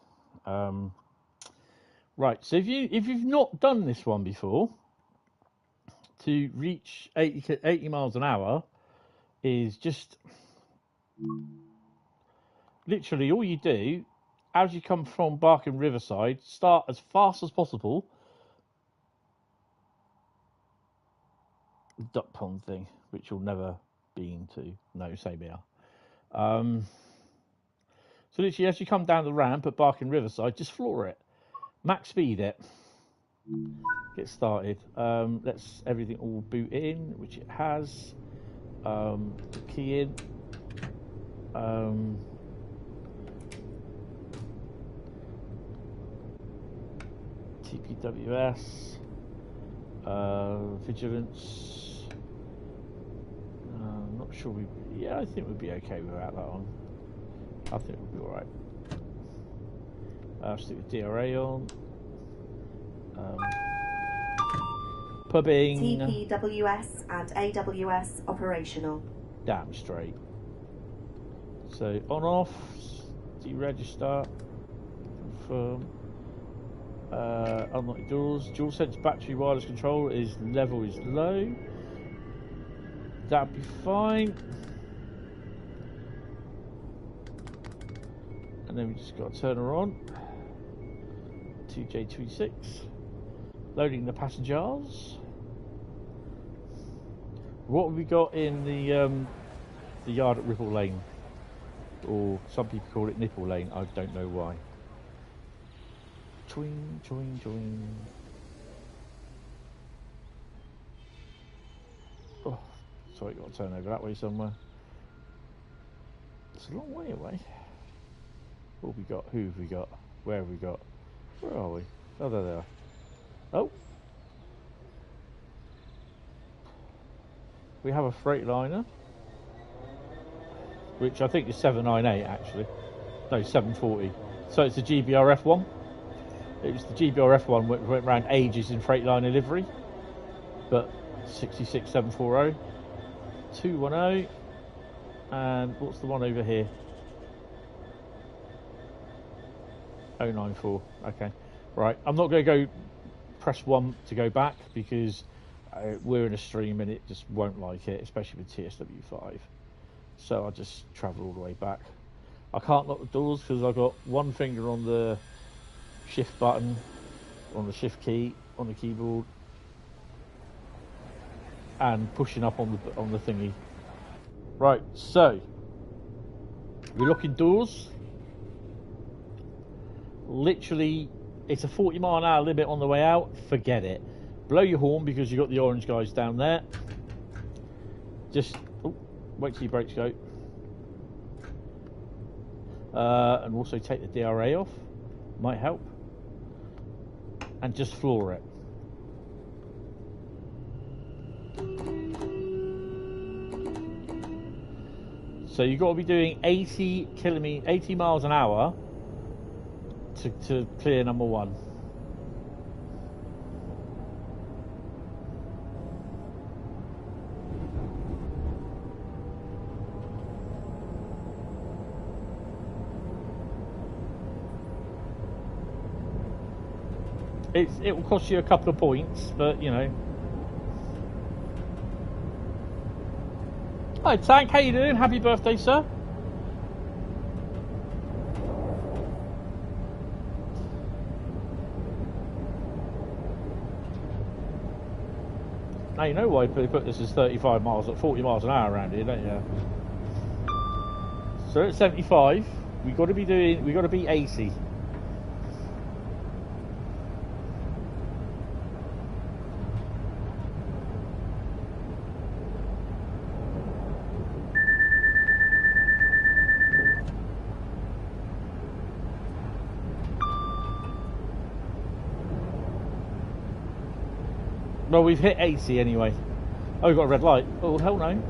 Right. So if you've not done this one before, to reach 80 miles an hour is just literally all you do. As you come from Barking Riverside, start as fast as possible. The duck pond thing, which you'll never been to. No, same here. So literally, as you come down the ramp at Barking Riverside, just floor it. Max speed it. Get started. Let's everything all boot in, which it has. Key in. TPWS. Vigilance. Not sure yeah, I think we'd be okay without that on. I think we'll be alright. Stick the DRA on. Pubbing. TPWS and AWS operational. Damn straight. So on off, deregister, confirm. Unlock doors. Dual sense battery wireless control is level is low. That'd be fine. And then we just got to turn her on. 2J26. Loading the passengers. What have we got in the yard at Ripple Lane? Or some people call it Nipple Lane. I don't know why. Twing, twing, twing. Oh, sorry, got to turn over that way somewhere. It's a long way away. What have we got? Who have we got? Where have we got? Where are we? Oh, there they are. Oh. We have a Freightliner, which I think is 798 actually. No, 740. So it's a GBRF one. It was the GBRF one which went around ages in Freightliner livery. But 66740, 210, and what's the one over here? 094. Okay, right. I'm not going to go press 1 to go back because we're in a stream and it just won't like it, especially with TSW5. So I'll just travel all the way back. I can't lock the doors because I've got one finger on the shift button, on the shift key, on the keyboard, and pushing up on the thingy. Right, so we're locking doors. Literally, it's a 40 mile an hour limit on the way out. Forget it. Blow your horn because you've got the orange guys down there. Just wait till your brakes go. And also take the DRA off. Might help. And just floor it. So you've got to be doing 80 miles an hour to clear number 1. It will cost you a couple of points, but you know. Hi Tank, how you doing? Happy birthday, sir. Now you know why they put this as 35 miles at 40 miles an hour around here, don't you? So at 75, we got to be 80. Well, we've hit 80 anyway. Oh, we've got a red light. Oh, hell no.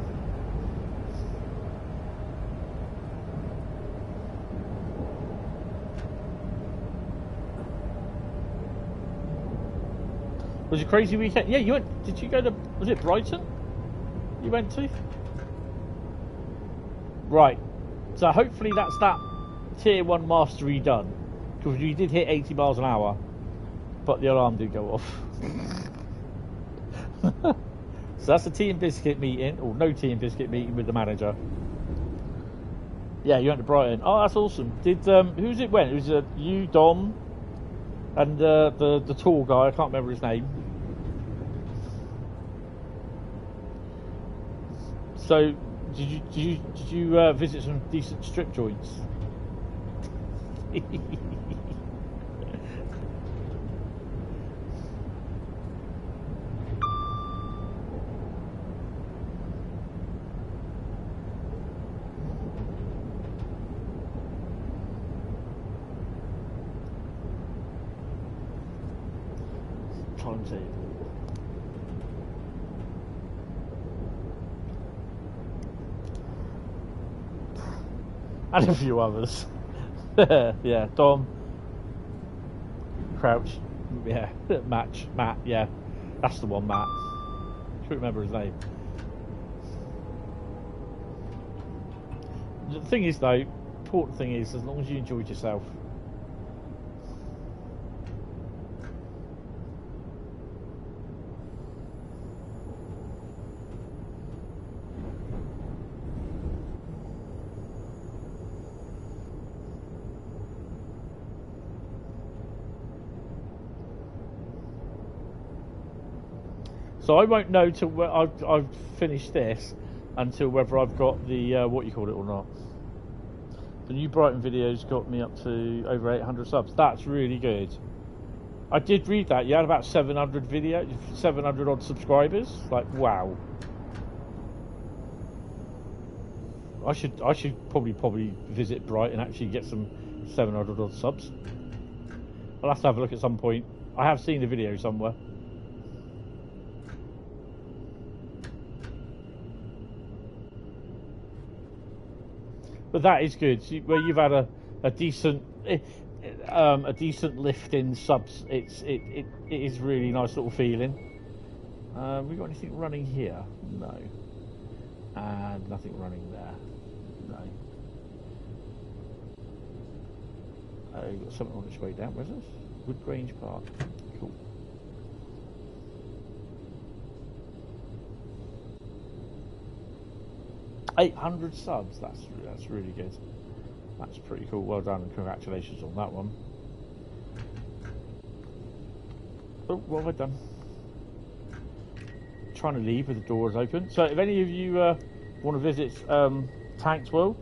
Was it a crazy weekend? Yeah, you went. Did you go to? Was it Brighton? You went to? Right. So hopefully that's that tier 1 mastery done, because we did hit 80 miles an hour, but the alarm did go off. So that's a tea and biscuit meeting, or no tea and biscuit meeting with the manager. Yeah, you went to Brighton. Oh, that's awesome. Did who's it went? It was you, Dom, and the tall guy. I can't remember his name. So did you visit some decent strip joints? Timetable. And a few others. Yeah, Dom, Crouch, yeah, Matt, yeah, that's the one, Matt. I can't remember his name. The thing is, though, important thing is, as long as you enjoyed yourself. So I won't know till I've finished this until whether I've got the what you call it or not. The new Brighton videos got me up to over 800 subs. That's really good. I did read that. You had about 700 odd subscribers. Like, wow. I should probably visit Brighton and actually get some 700 odd subs. I'll have to have a look at some point. I have seen the video somewhere. But that is good. Where you've had a decent lift in subs, it is really nice little feeling. We got anything running here? No. And nothing running there. No. We've got something on its way down. Where's this? Woodgrange Park. Cool. $800 subs. That's really good. That's pretty cool. Well done and congratulations on that one. Oh, what have I done? Trying to leave with the doors open. So if any of you want to visit Tank's World,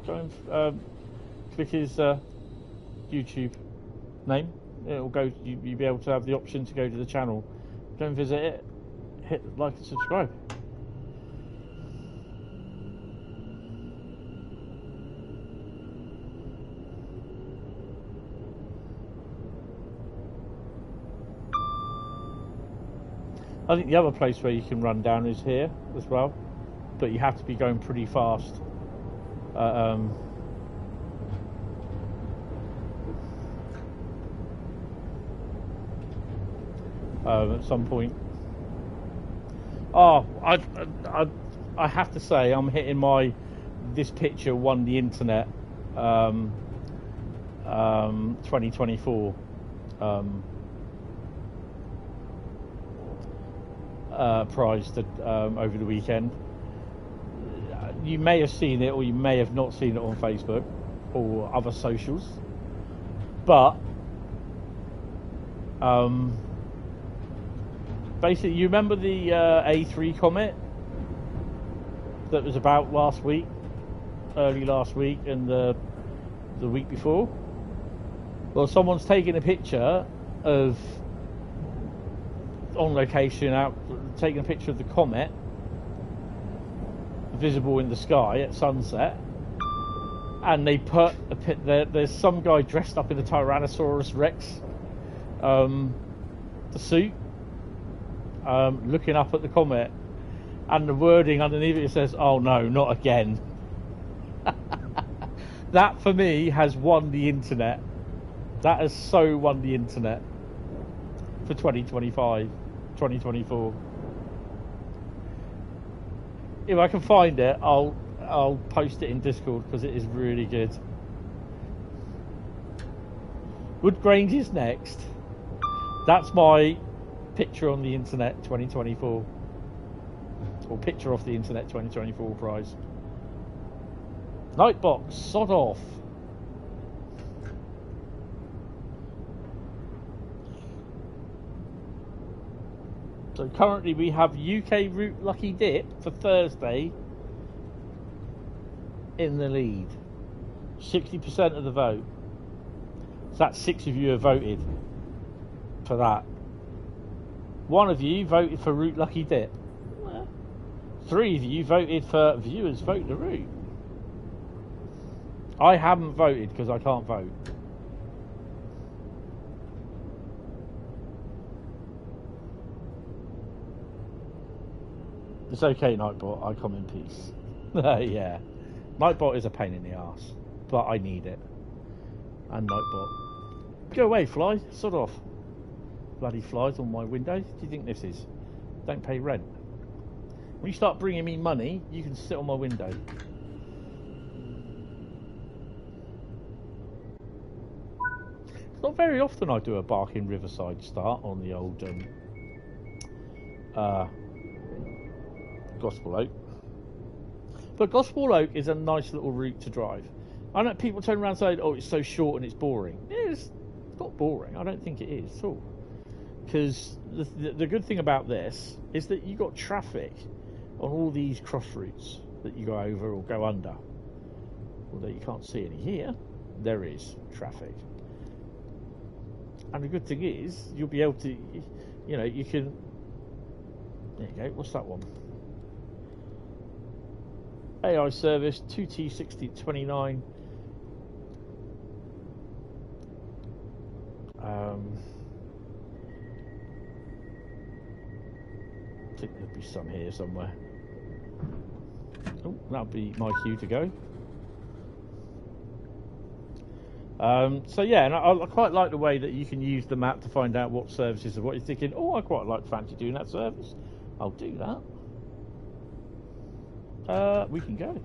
go and click his YouTube name. It'll go. You'll be able to have the option to go to the channel. Go and visit it. Hit like and subscribe. I think the other place where you can run down is here as well. but you have to be going pretty fast. At some point. Oh, I have to say I'm hitting my this picture won the internet 2024 prize that over the weekend. You may have seen it, or you may have not seen it on Facebook or other socials, but basically, you remember the A3 comet that was about last week, early last week, and the week before? Well, someone's taken a picture of, on location, taking a picture of the comet visible in the sky at sunset, and they put there's some guy dressed up in the Tyrannosaurus Rex the suit, looking up at the comet, and the wording underneath it says, "Oh no, not again." That for me has won the internet. That has so won the internet for 2025, 2024. If I can find it, I'll post it in Discord because it is really good. Wood Grange is next. That's my picture on the internet 2024, or picture off the internet 2024 prize. Nightbox, sod off. So currently we have UK Route Lucky Dip for Thursday in the lead. 60% of the vote. So that's 6 of you have voted for that. 1 of you voted for Route Lucky Dip. 3 of you voted for Viewers Vote the Route. I haven't voted because I can't vote. It's okay, Nightbot, I come in peace. Yeah. Nightbot is a pain in the arse, but I need it. And Nightbot. Go away, fly. Sod off. Bloody flies on my window. Do you think this is? Don't pay rent. When you start bringing me money, you can sit on my window. It's not very often I do a Barking Riverside start on the old Gospel Oak. But Gospel Oak is a nice little route to drive. I know people turn around and say, "Oh, it's so short and it's boring." It's not boring. I don't think it is at all. Because the good thing about this is that you got traffic on all these cross routes that you go over or go under. Although you can't see any here, there is traffic. And the good thing is, you'll be able to, you know, you can. There you go. What's that one? AI service 2T6029. I think there'll be some here somewhere. Oh, that'll be my cue to go. So yeah, and I quite like the way that you can use the map to find out what services are what you're thinking. Oh, I quite like fancy doing that service. I'll do that. We can go.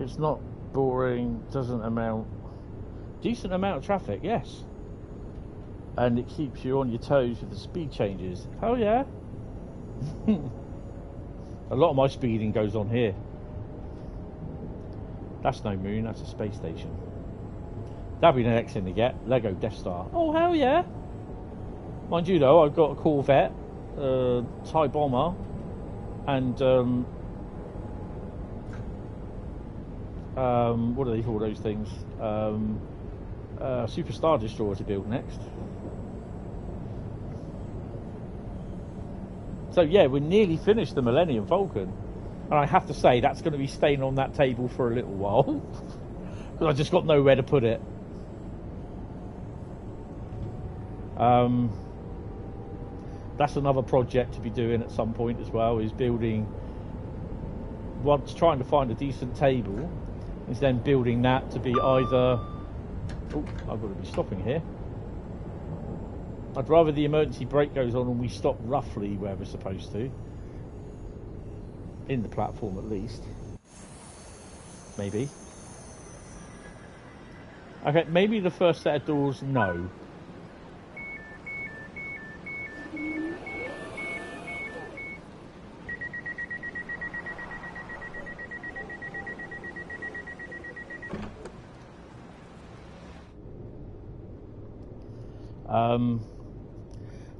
It's not boring, doesn't amount. Decent amount of traffic, yes. And it keeps you on your toes with the speed changes. Hell yeah. A lot of my speeding goes on here. That's no moon, that's a space station. That'll be the next thing to get. Lego Death Star. Oh, hell yeah. Mind you though, I've got a Corvette, TIE Bomber, and what do they call those things? Superstar Destroyer to build next. So yeah, we're nearly finished the Millennium Falcon, and I have to say that's going to be staying on that table for a little while because I just got nowhere to put it. That's another project to be doing at some point as well, is building, once trying to find a decent table, is then building that to be either, oh, I've got to be stopping here. I'd rather the emergency brake goes on and we stop roughly where we're supposed to, in the platform at least, maybe. Okay, maybe the first set of doors, no.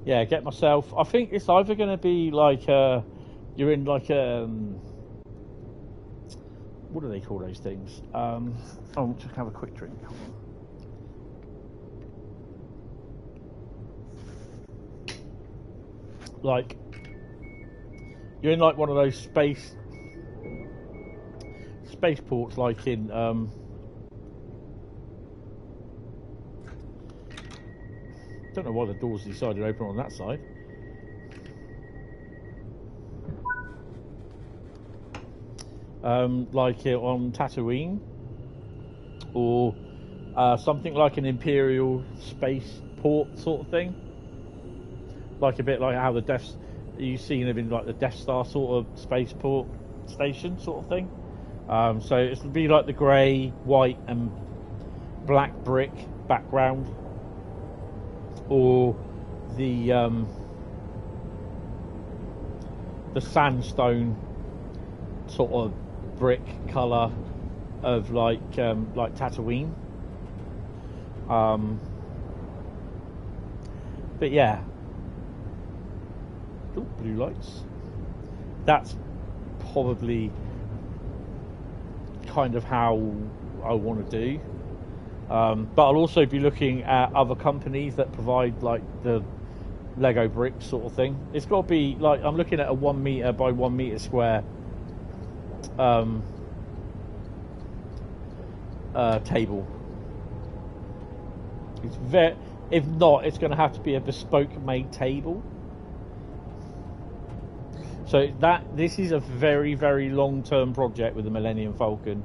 Yeah, get myself, I think it's either going to be like you're in like what do they call those things? Oh, just have a quick drink. Like you're in like one of those spaceports, like in don't know why the doors decided to open on that side. Like on Tatooine, or something like an Imperial space port sort of thing, like a bit like how the you've seen them in like the Death Star sort of spaceport station sort of thing. So it would be like the grey, white, and black brick background, or the sandstone sort of brick colour of like Tatooine. But yeah, ooh, blue lights. That's probably kind of how I want to do. But I'll also be looking at other companies that provide like the Lego bricks sort of thing. It's got to be like, I'm looking at a 1 metre by 1 metre square table. It's if not, it's going to have to be a bespoke made table. So this is a very, very long term project with the Millennium Falcon.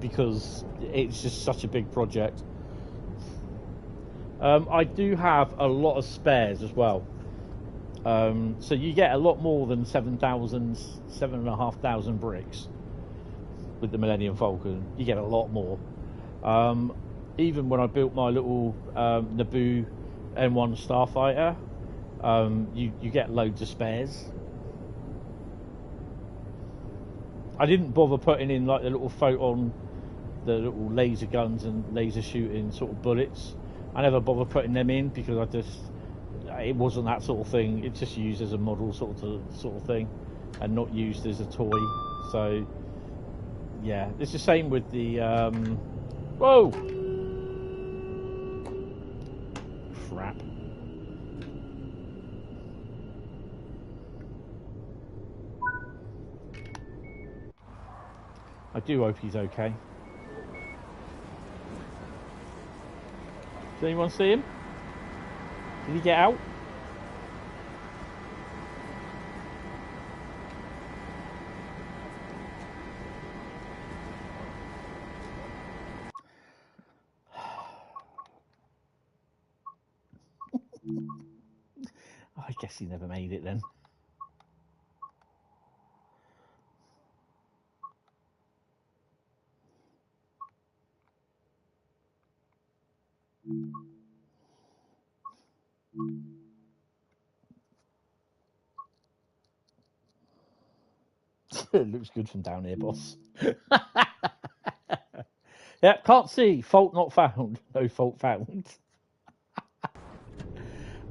Because it's just such a big project. I do have a lot of spares as well. So you get a lot more than 7,500 bricks with the Millennium Falcon. You get a lot more. Even when I built my little Naboo N1 Starfighter, you get loads of spares. I didn't bother putting in like the little photon, the little laser guns and laser shooting sort of bullets. I never bothered putting them in because it wasn't that sort of thing. It's just used as a model sort of thing, and not used as a toy. So yeah, it's the same with the whoa, crap. I do hope he's okay. Does anyone see him? Did he get out? I guess he never made it then. It looks good from down here, boss. Yeah, can't see. Fault not found. No fault found.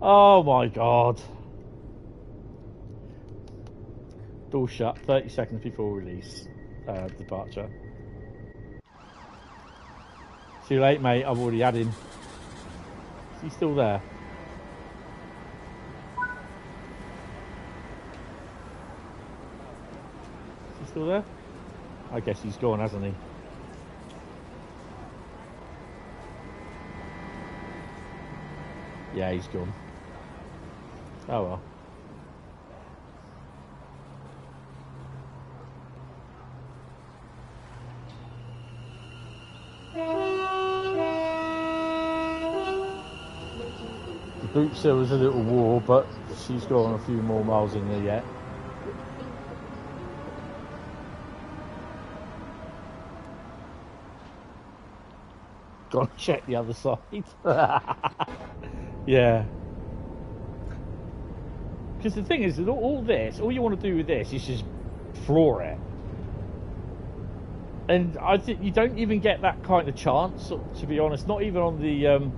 Oh my god. Door shut 30 seconds before release. departure. Too late, mate. I've already had him. Is he still there? Is he still there? I guess he's gone, hasn't he? Yeah, he's gone. Oh well. The boots there was a little war, but she's got a few more miles in there yet. Gotta check the other side. Yeah. Because the thing is, that all this, all you want to do with this is just floor it. And I think you don't even get that kind of chance, to be honest, not even on the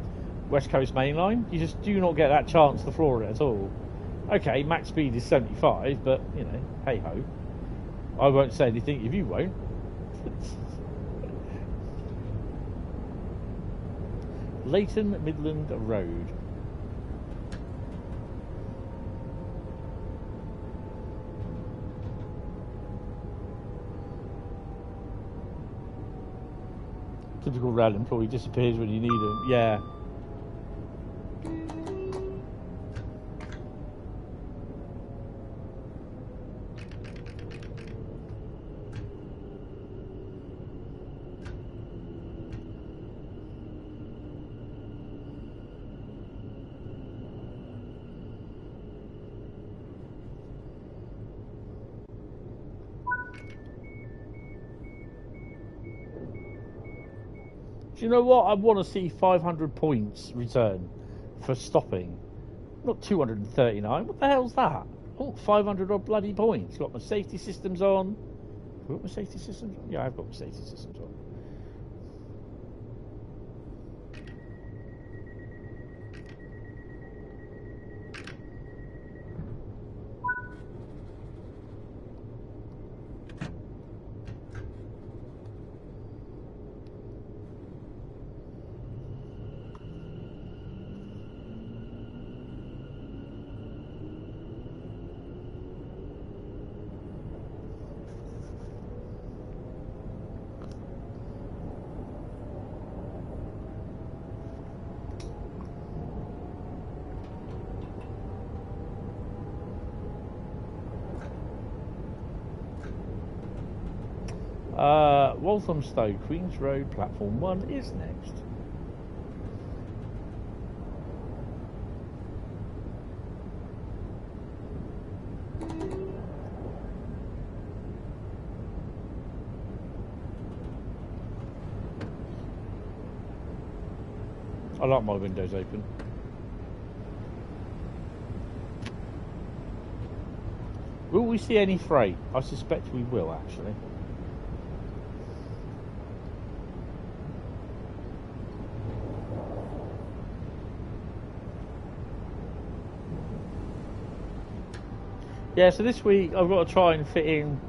West Coast Mainline. You just do not get that chance to floor it at all. Okay, max speed is 75, but, you know, hey-ho. I won't say anything if you won't. Leighton Midland Road. Typical rail employee disappears when you need him. Yeah. Do you know what? I want to see 500 points return for stopping. Not 239. What the hell's that? Oh, 500 odd bloody points. Got my safety systems on. Have I got my safety systems on? Yeah, I've got my safety systems on. Walthamstow, Queen's Road, Platform 1 is next. I like my windows open. Will we see any freight? I suspect we will, actually. Yeah, so this week I've got to try and fit in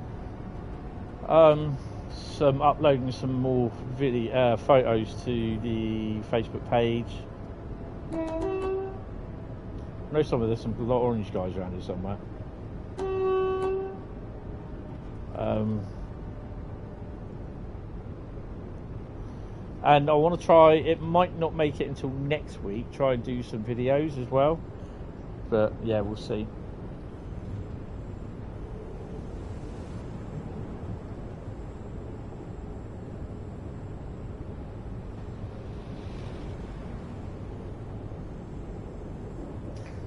uploading some more video photos to the Facebook page. I know there's some lot of orange guys around here somewhere. And I want to try, it might not make it until next week, try and do some videos as well. But yeah, we'll see.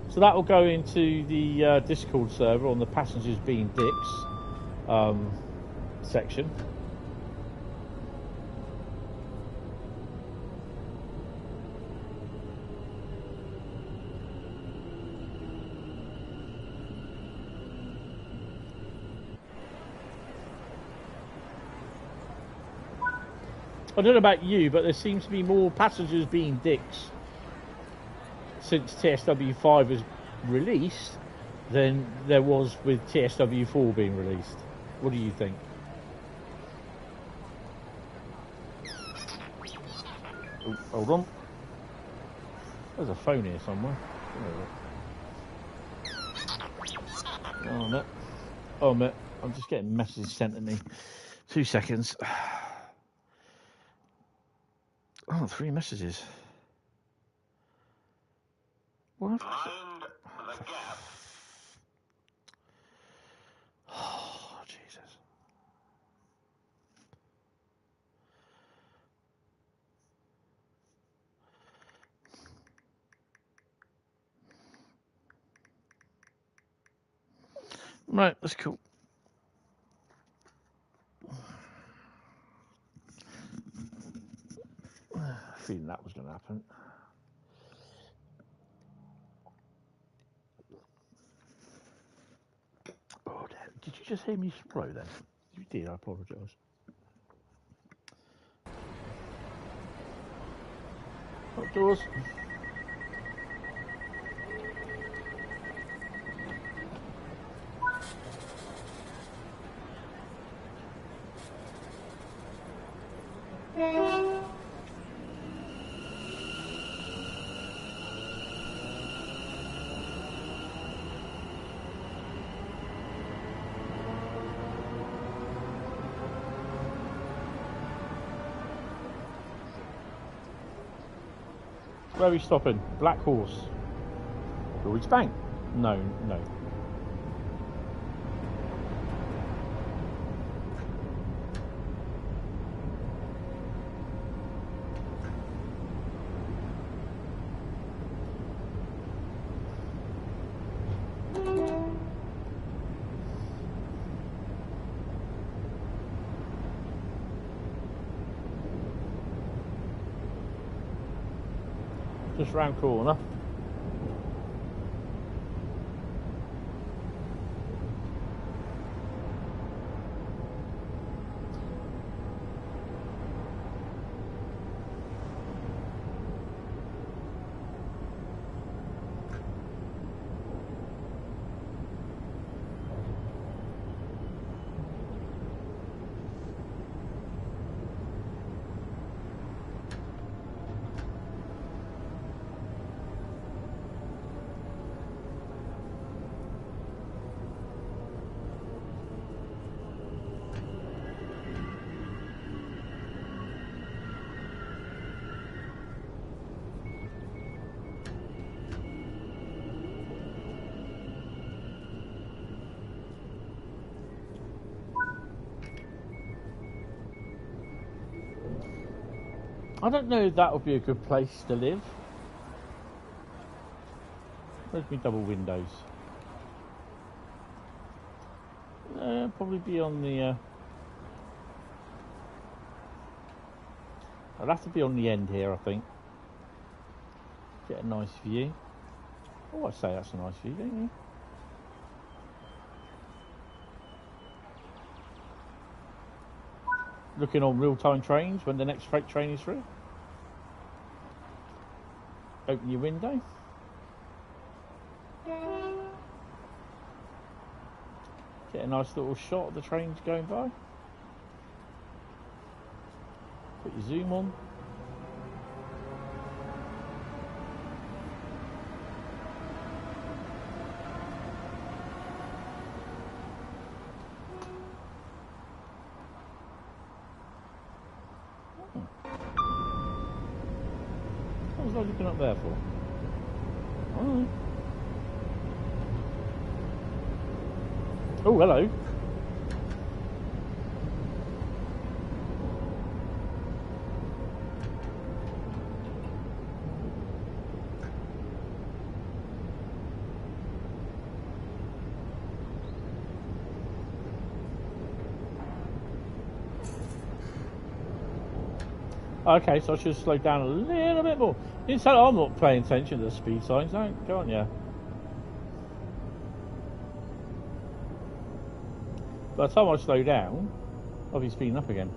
So that will go into the Discord server on the passengers being dicks section. I don't know about you, but there seems to be more passengers being dicks since TSW5 was released than there was with TSW4 being released. What do you think? Oh, hold on. There's a phone here somewhere. Oh, mate. Oh, mate. I'm just getting messages sent to me. 2 seconds. Oh, 3 messages. What? Mind the gap. Oh, Jesus. Right, that's cool. Feeling that was going to happen. Oh, did you just hear me swallow then? If you did, I apologise. Outdoors. Where are we stopping? Black Horse. Lloyd's Bank? No, no. Just round corner. I don't know if that would be a good place to live. Where's my double windows? Probably be on the... I'll have to be on the end here, I think. Get a nice view. Oh, I'd say that's a nice view, don't you? Looking on real-time trains when the next freight train is through. Open your window. Get a nice little shot of the trains going by. Put your zoom on. What was I looking up there for? Oh, oh, hello. Okay, so I should slow down a little bit more. Instead, I'm not paying attention to the speed signs, go on, yeah. By the time I slow down, I'll be speeding up again.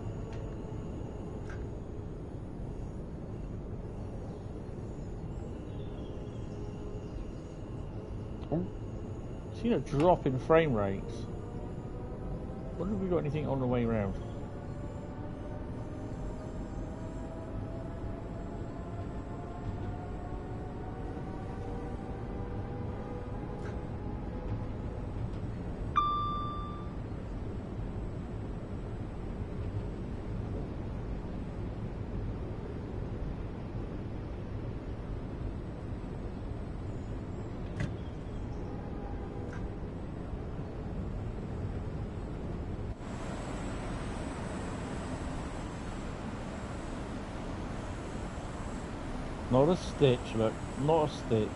Oh, seen a drop in frame rates. Wonder if we got anything on the way round. Not a stitch, look. Not a stitch.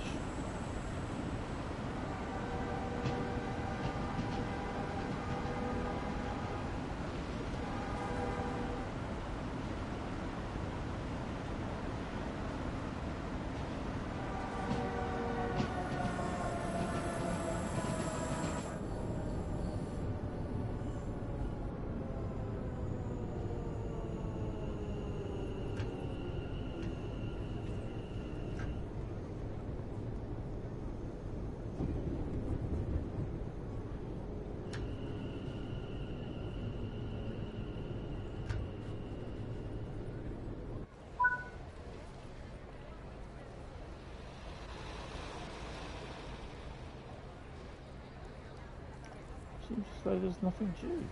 Seems as though there's nothing due.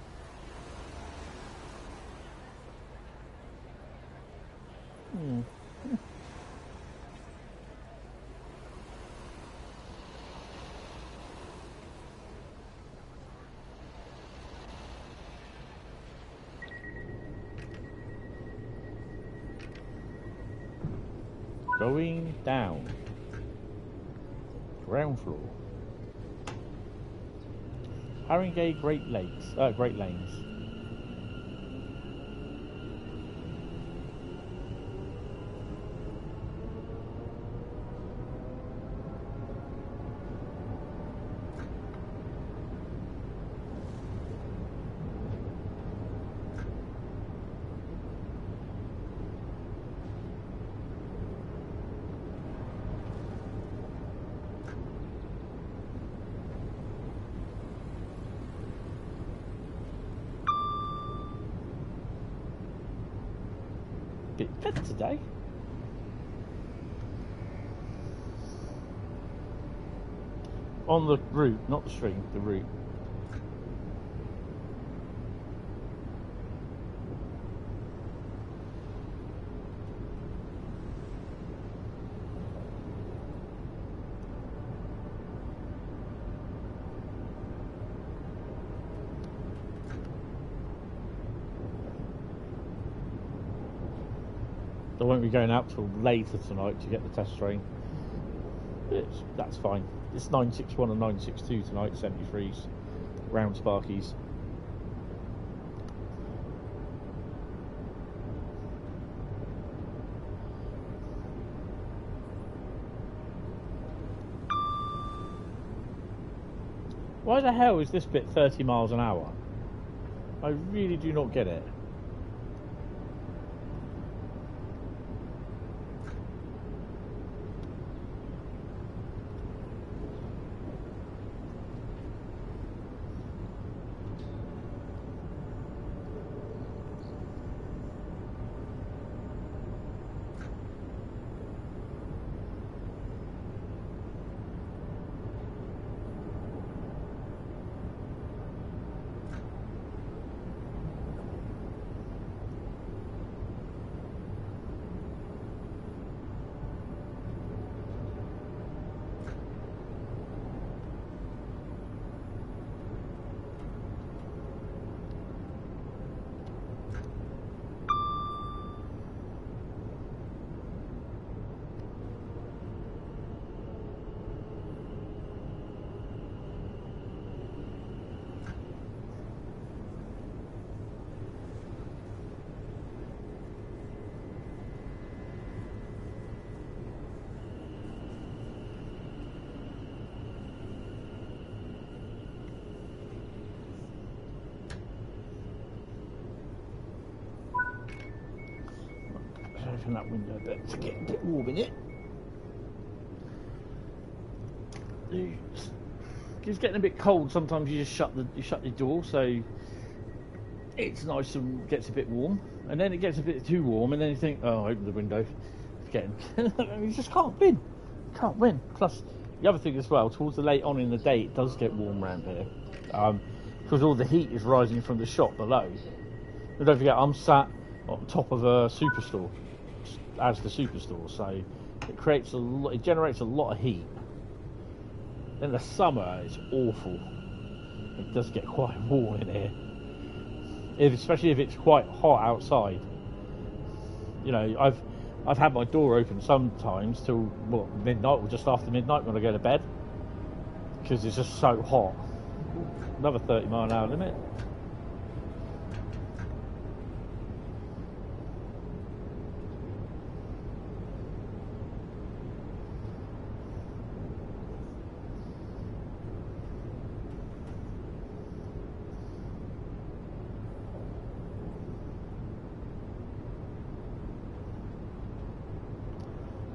Going down. Ground floor. Haringey Great Lanes. Bit fed today. On the route, not the string, the route. I won't be going out till later tonight to get the test train. That's fine. It's 961 and 962 tonight, 73s, round Sparkies. Why the hell is this bit 30 miles an hour? I really do not get it. Open that window a bit to get a bit warm in it. It's getting a bit cold. Sometimes you just shut the door, so it's nice and gets a bit warm. And then it gets a bit too warm, and then you think, oh, open the window. It's getting. You just can't win. Can't win. Plus, the other thing as well, towards the late on in the day, it does get warm around here, because all the heat is rising from the shop below. And don't forget, I'm sat on top of a superstore. As the superstore, so it generates a lot of heat. In the summer, it's awful. It does get quite warm in here, especially if it's quite hot outside. You know, I've had my door open sometimes till midnight or just after midnight when I go to bed because it's just so hot. Another 30-mile-an-hour limit.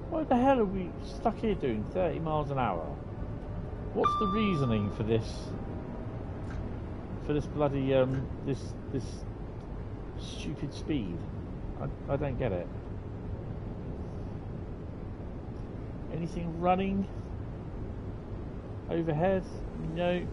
Why the hell are we stuck here doing 30 miles an hour? What's the reasoning for this? For this bloody this stupid speed? I don't get it. Anything running overhead? No.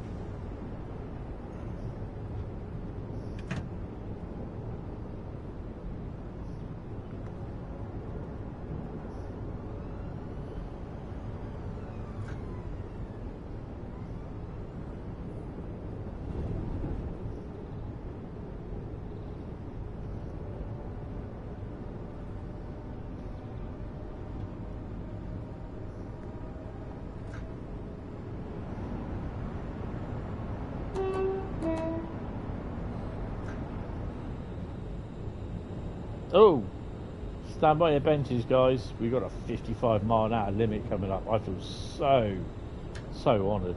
Oh, stand by your benches, guys. We've got a 55-mile-an-hour limit coming up. I feel so honoured.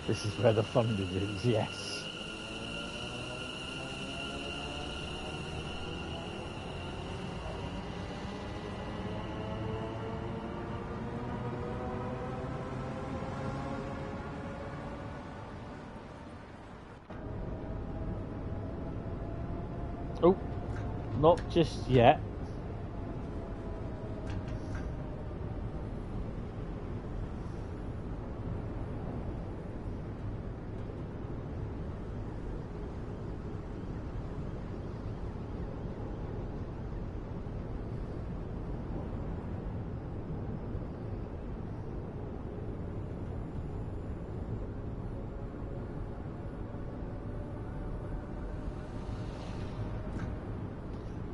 This is where the fun begins, yes. Oh, not just yet.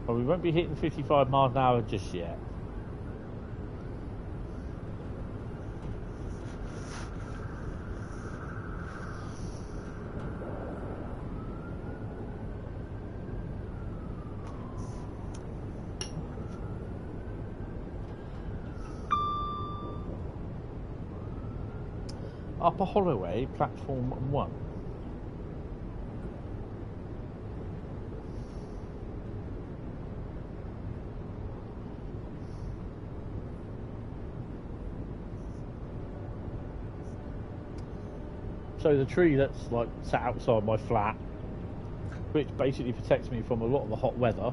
Well, we won't be hitting 55 miles an hour just yet. Upper Holloway, platform 1. So the tree that's like sat outside my flat, which basically protects me from a lot of the hot weather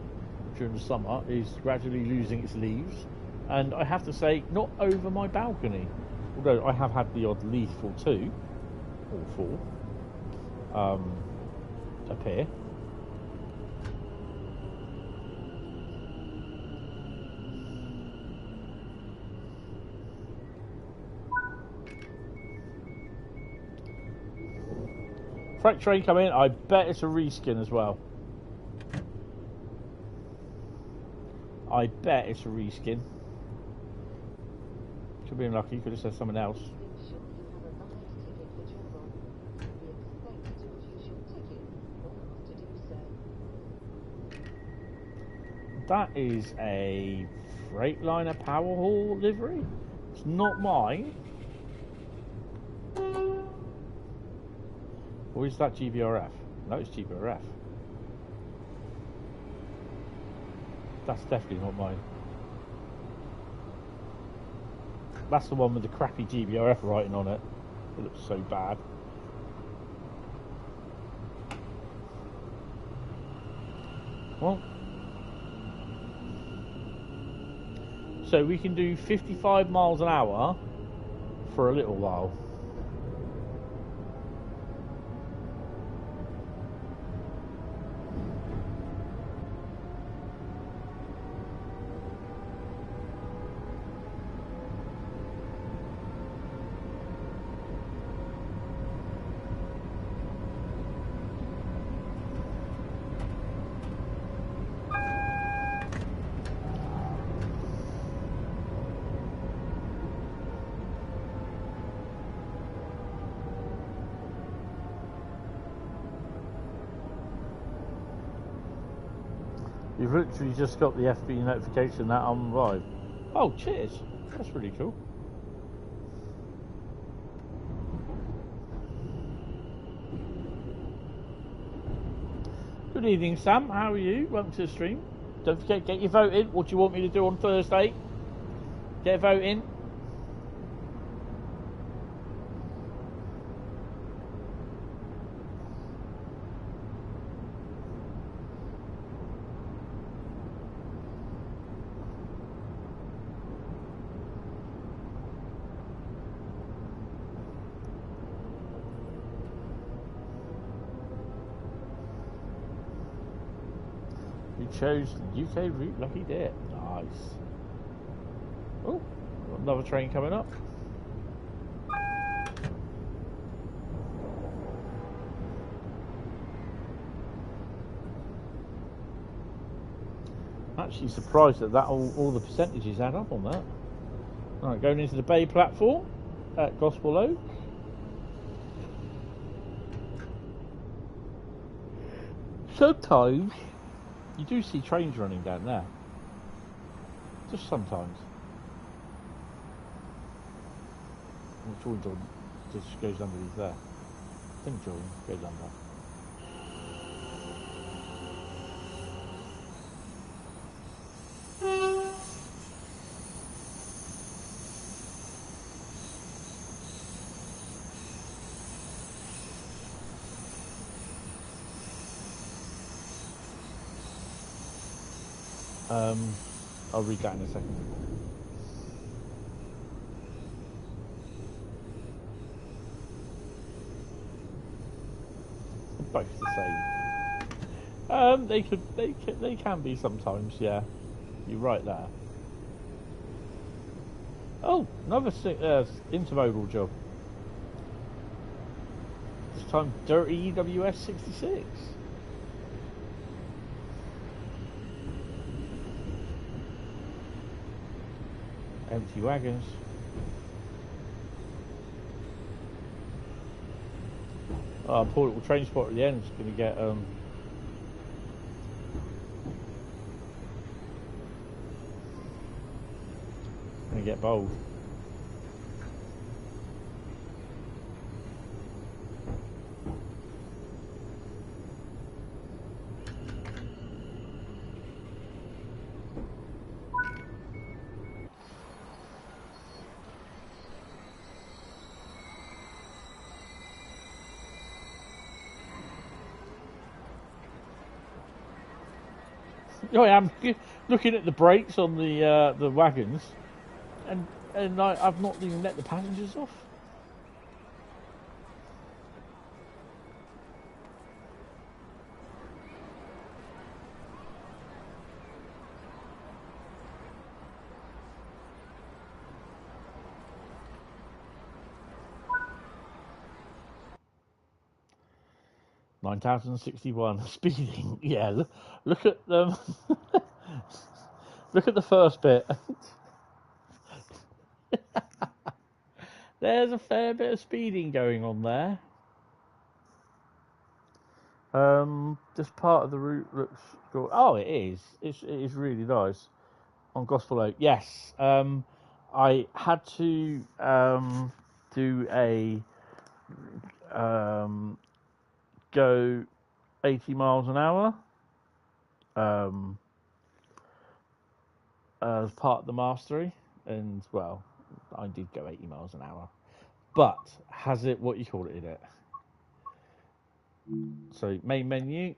during the summer, is gradually losing its leaves. And I have to say, not over my balcony. Although I have had the odd leaf or two, or four, appear. Freight train coming in. I bet it's a reskin as well. I bet it's a reskin. Could be unlucky. Could have said something else. That is a Freightliner Powerhaul livery. It's not mine. Or is that GBRF? No, it's GBRF. That's definitely not mine. That's the one with the crappy GBRF writing on it. It looks so bad. Well, so we can do 55 miles an hour for a little while. You've literally just got the FB notification that I'm live. Oh, cheers. That's really cool. Good evening, Sam. How are you? Welcome to the stream. Don't forget, get your vote in. What do you want me to do on Thursday? Get a vote in. Chose the UK route, lucky dip. Nice. Oh, got another train coming up. Actually surprised that all the percentages add up on that. Right, going into the Bay platform at Gospel Oak. Sometimes you do see trains running down there. Just sometimes. Well, Jordan just goes underneath there. I think Jordan goes under. I'll read that in a second. Both the same. They can be sometimes. Yeah, you're right there. Oh, another intermodal job. This time, dirty EWS 66. Empty wagons. Oh, portable train spot at the end is going to get bold. I am looking at the brakes on the wagons, and I've not even let the passengers off. $9,061 speeding. Yeah, look at them. Look at the first bit. There's a fair bit of speeding going on there. This part of the route looks good. Oh, it is. It is really nice on Gospel Oak. Yes. I had to do a go 80 miles an hour as part of the mastery, and well, I did go 80 miles an hour. But has it what you call it in it? So main menu.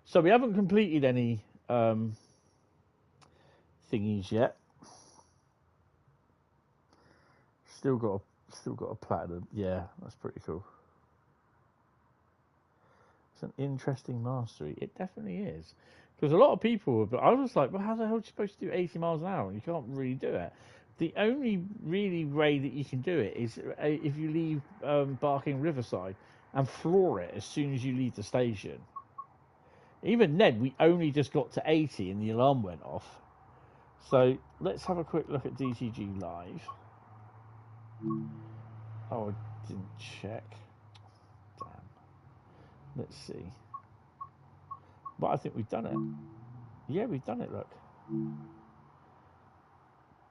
So we haven't completed any thingies yet. Still got a platinum. Yeah, that's pretty cool. It's an interesting mastery. It definitely is. Because a lot of people, I was like, well, how the hell are you supposed to do 80 miles an hour? You can't really do it. The only really way that you can do it is if you leave Barking Riverside and floor it as soon as you leave the station. Even then, we only just got to 80 and the alarm went off. So let's have a quick look at DCG Live. Oh, I didn't check. Damn. Let's see. But I think we've done it. Yeah, we've done it, look.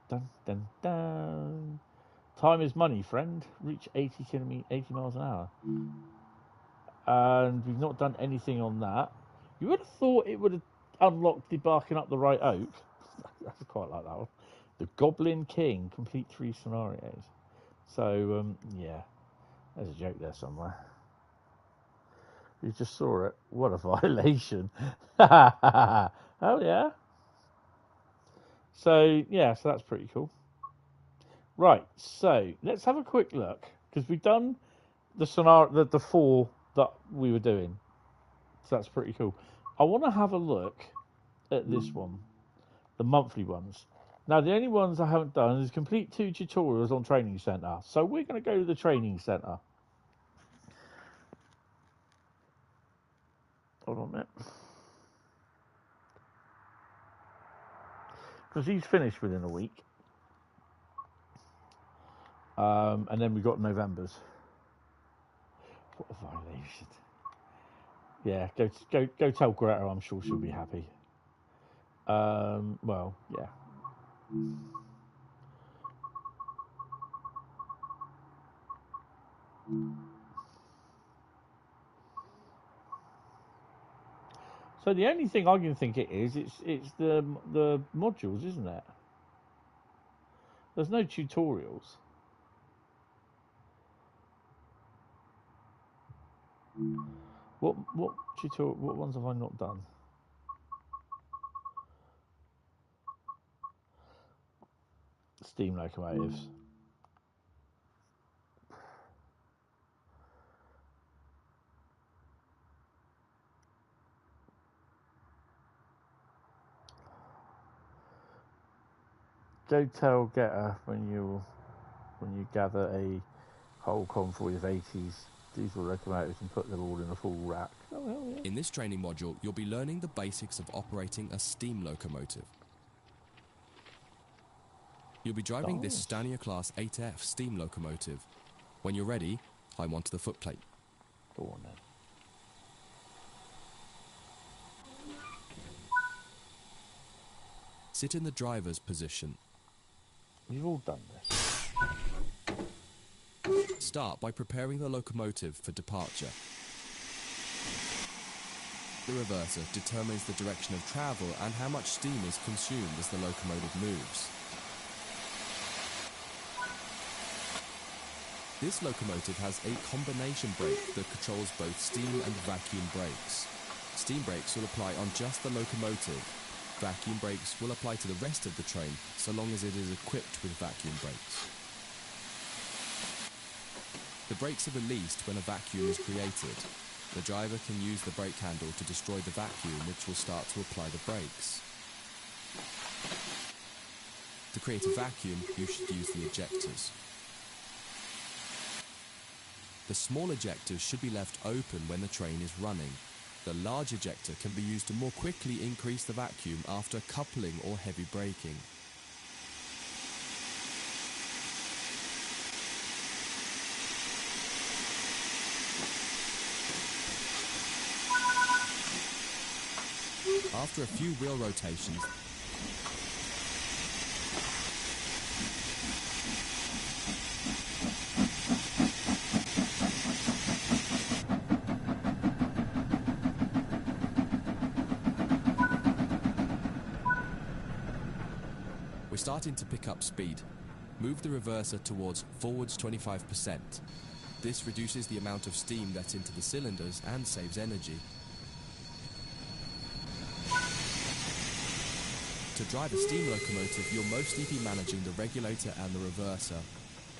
Dun, dun, dun. Time is money, friend. Reach 80 miles an hour. And we've not done anything on that. You would have thought it would have unlocked the Barking Up the Right Oak. That's quite like that one. The Goblin King, complete 3 scenarios. So, yeah, there's a joke there somewhere. You just saw it. What a violation. Oh, yeah. So, yeah, so that's pretty cool. Right, so let's have a quick look, because we've done the scenario, the 4 that we were doing. So that's pretty cool. I want to have a look at this one, the monthly ones. Now, the only ones I haven't done is complete 2 tutorials on Training Centre. So we're going to go to the Training Centre. Hold on a minute. Because he's finished within a week. And then we got November's. What a violation. Yeah, go tell Greta, I'm sure she'll be happy. Well, yeah. So the only thing I can think it is, it's the modules, isn't it? There's no tutorials. What tutorial? What ones have I not done? Steam locomotives. Go tell Getter when you gather a whole convoy of 80s diesel locomotives and put them all in a full rack. Oh, hell yeah. In this training module, you'll be learning the basics of operating a steam locomotive. You'll be driving this Stania Class 8F steam locomotive. When you're ready, climb onto the footplate. Go on then. Sit in the driver's position. We've all done this. Start by preparing the locomotive for departure. The reverser determines the direction of travel and how much steam is consumed as the locomotive moves. This locomotive has a combination brake that controls both steam and vacuum brakes. Steam brakes will apply on just the locomotive. Vacuum brakes will apply to the rest of the train, so long as it is equipped with vacuum brakes. The brakes are released when a vacuum is created. The driver can use the brake handle to destroy the vacuum, which will start to apply the brakes. To create a vacuum, you should use the ejectors. The small ejectors should be left open when the train is running. The large ejector can be used to more quickly increase the vacuum after coupling or heavy braking. After a few wheel rotations, we're starting to pick up speed. Move the reverser towards forwards 25%. This reduces the amount of steam that's into the cylinders and saves energy. To drive a steam locomotive, you'll mostly be managing the regulator and the reverser.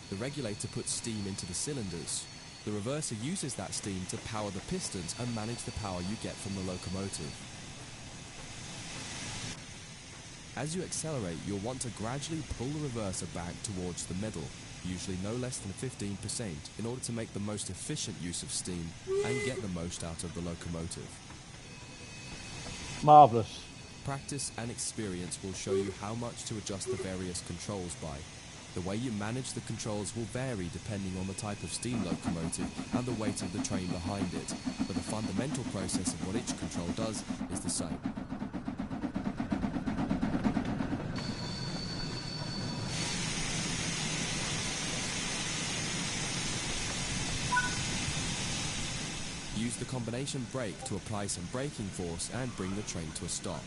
The regulator puts steam into the cylinders. The reverser uses that steam to power the pistons and manage the power you get from the locomotive. As you accelerate, you'll want to gradually pull the reverser back towards the middle, usually no less than 15%, in order to make the most efficient use of steam and get the most out of the locomotive. Marvellous. Practice and experience will show you how much to adjust the various controls by. The way you manage the controls will vary depending on the type of steam locomotive and the weight of the train behind it, but the fundamental process of what each control does is the same. Use the combination brake to apply some braking force and bring the train to a stop.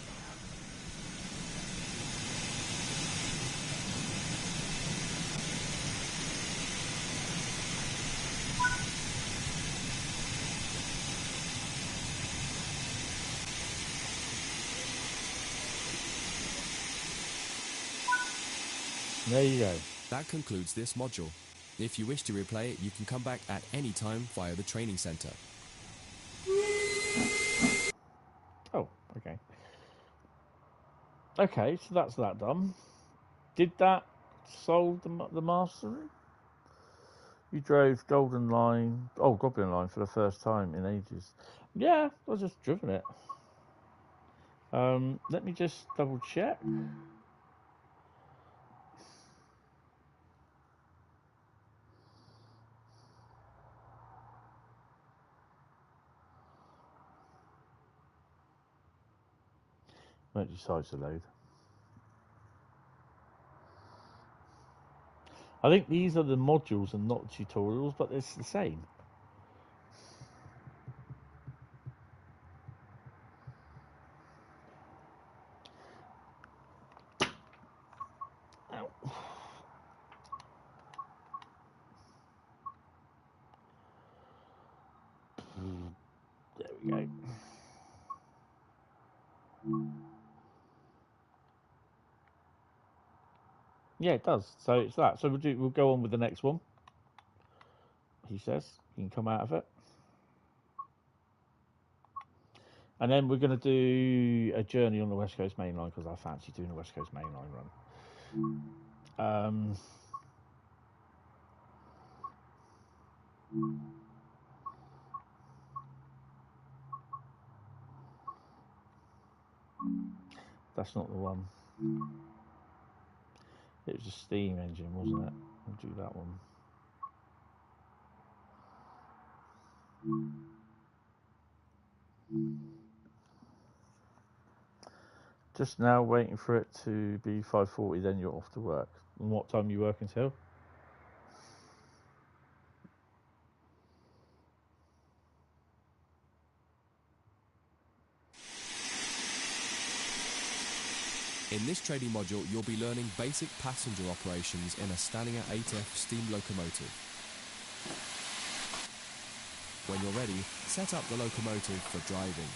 There you go. That concludes this module. If you wish to replay it, you can come back at any time via the training centre. Oh, okay. Okay, so that's that done. Did that solve the mastery? You drove Goblin Line for the first time in ages. Yeah, I've just driven it. Let me just double check. Won't decide to load. I think these are the modules and not tutorials, but it's the same. Ow. There we go. Yeah, it does. So it's that. So we'll go on with the next one. He says you can come out of it, and then we're going to do a journey on the West Coast Main Line because I fancy doing the West Coast Main Line run. That's not the one. It was a steam engine, wasn't it? We'll do that one. Just now waiting for it to be 5:40, then you're off to work. And what time are you working till? In this training module, you'll be learning basic passenger operations in a Stanier 8F steam locomotive. When you're ready, set up the locomotive for driving.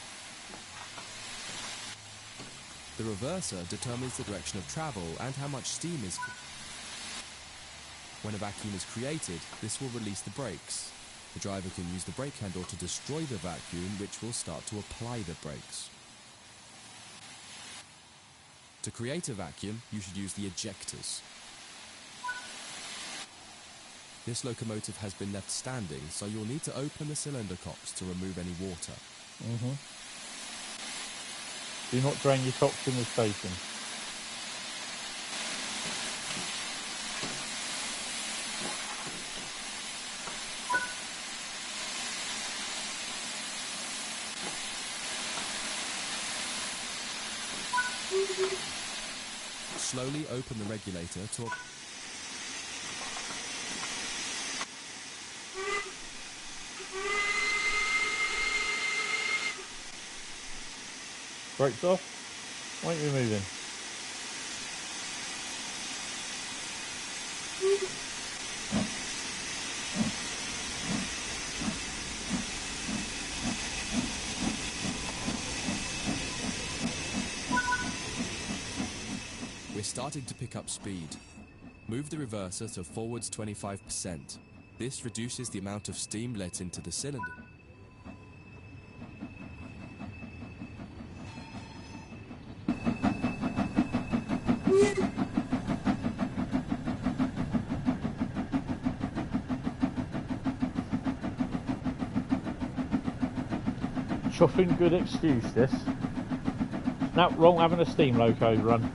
The reverser determines the direction of travel and how much steam is. When a vacuum is created, this will release the brakes. The driver can use the brake handle to destroy the vacuum, which will start to apply the brakes. To create a vacuum, you should use the ejectors. This locomotive has been left standing, so you'll need to open the cylinder cocks to remove any water. Do not drain your cocks in the station. slowly open the regulator to Brakes off. Why aren't you moving? We're starting to pick up speed. Move the reverser to forwards 25%. This reduces the amount of steam let into the cylinder. Chuffing good excuse, this. Now, wrong having a steam loco run.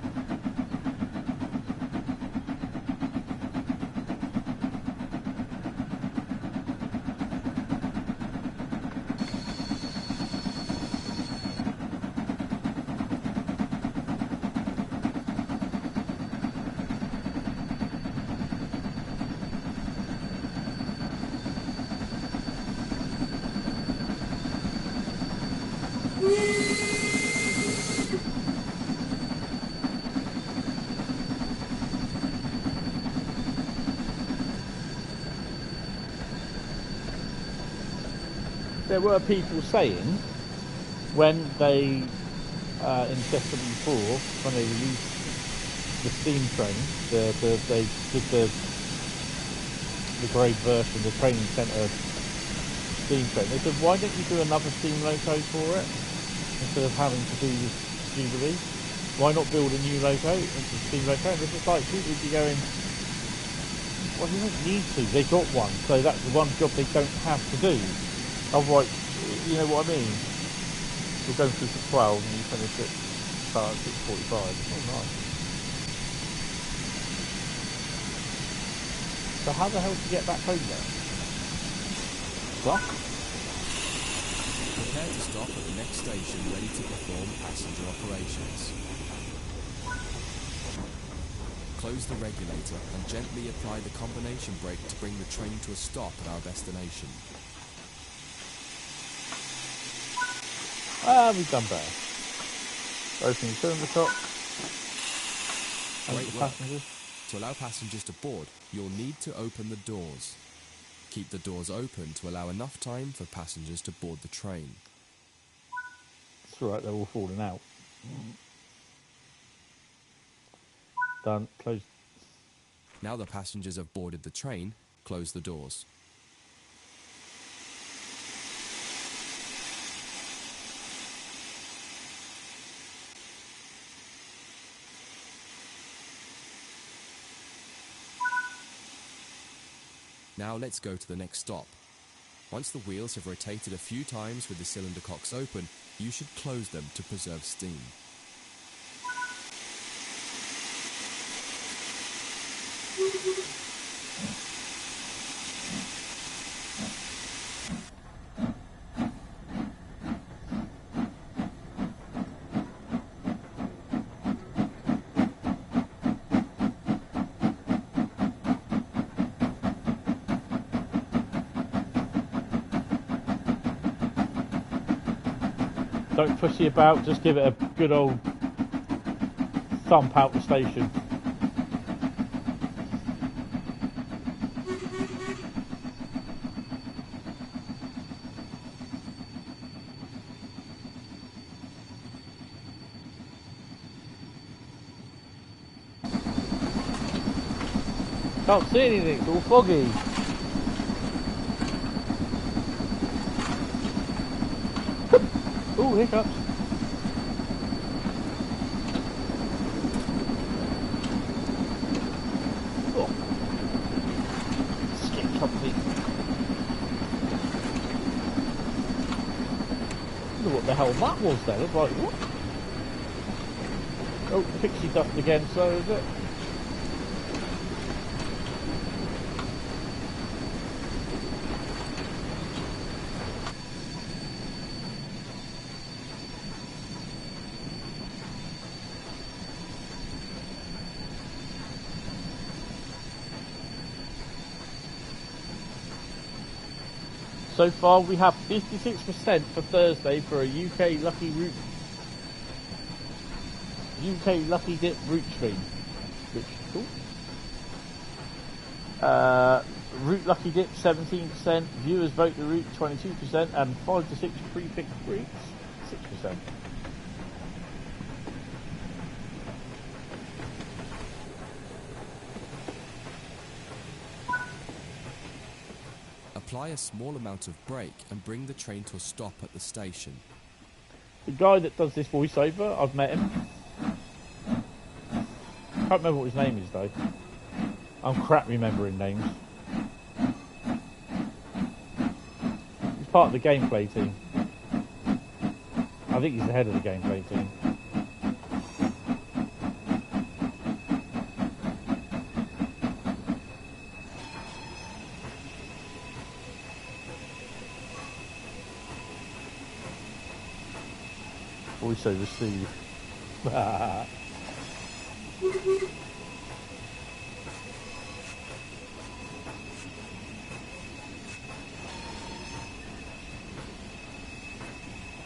There were people saying when they in 74 when they released the steam train, they did the grade version, the training centre steam train. They said, why don't you do another steam loco for it instead of having to do the Jubilee? Why not build a new loco into the steam loco? And it's just like people would be going, well, you don't need to. They got one, so that's the one job they don't have to do. Otherwise, you know what I mean? We're going through to 12 and you finish at 6:45. Oh, nice. So how the hell did you get back home then? What? Prepare to stop at the next station ready to perform passenger operations. Close the regulator and gently apply the combination brake to bring the train to a stop at our destination. We've done better. Opening the cylinder cock. Great work. To allow passengers to board, you'll need to open the doors. Keep the doors open to allow enough time for passengers to board the train. It's alright, they're all falling out. Done. Close. Now the passengers have boarded the train, close the doors. Now let's go to the next stop. Once the wheels have rotated a few times with the cylinder cocks open, you should close them to preserve steam. Don't pussy about, just give it a good old thump out the station. Can't see anything, it's all foggy. Ooh, hiccups. Oh. Skip company. I wonder what the hell that was then. I was like, what? Oh, pixie dust again, so is it? So far, we have 56% for Thursday for a UK Lucky Dip route stream. Which is cool. Route Lucky Dip 17%, viewers vote the route 22%, and 5 to 6 pre-picked routes 6%. Apply a small amount of brake and bring the train to a stop at the station. The guy that does this voiceover, I've met him. Can't remember what his name is though. I'm crap remembering names. He's part of the gameplay team. I think he's the head of the gameplay team. Voiceover Steve.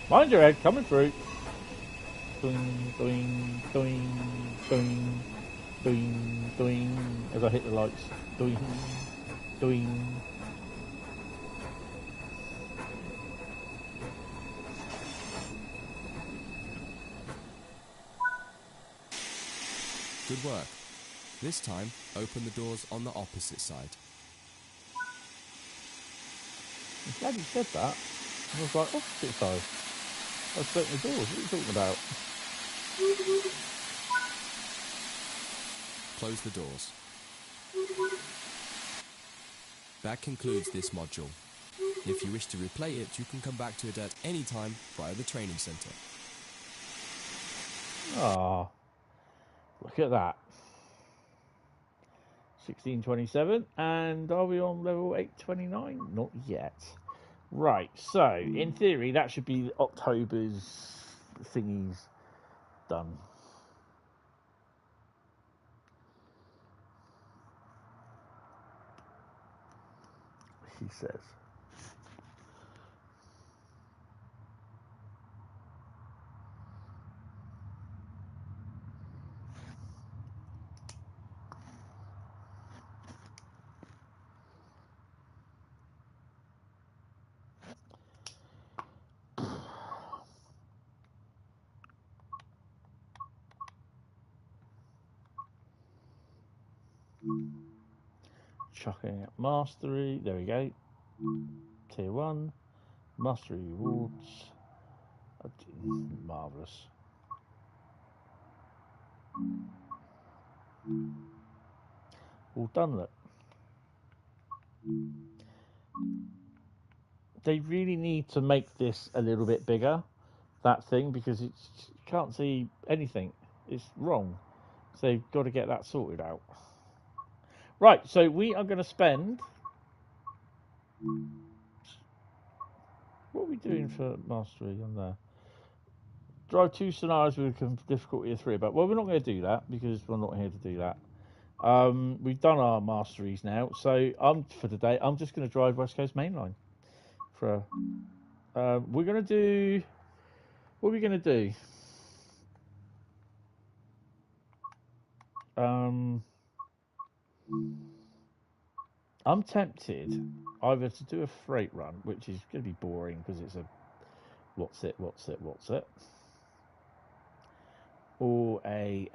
Mind your head, coming through. Doing, doing, doing, doing, doing, doing, as I hit the lights. Doing, doing. Good work. This time, open the doors on the opposite side. I'm glad you said that. I was like, opposite side. I was opening the doors. What are you talking about? Close the doors. That concludes this module. If you wish to replay it, you can come back to it at any time via the training centre. Ah, look at that. 1627, and are we on level 829? Not yet. Right, so in theory that should be October's thingies done. He says. Chucking out mastery, there we go. Tier 1, mastery rewards. Marvellous. All done, look. They really need to make this a little bit bigger, that thing, because it's, you can't see anything. It's wrong. So they've got to get that sorted out. Right, so we are going to spend... What are we doing for mastery on there? Drive 2 scenarios with a difficulty of 3. But well, we're not going to do that because we're not here to do that. We've done our masteries now, so for today I'm just going to drive West Coast Mainline. For we're going to do. What are we going to do? I'm tempted either to do a freight run, which is going to be boring because it's a what's it, or a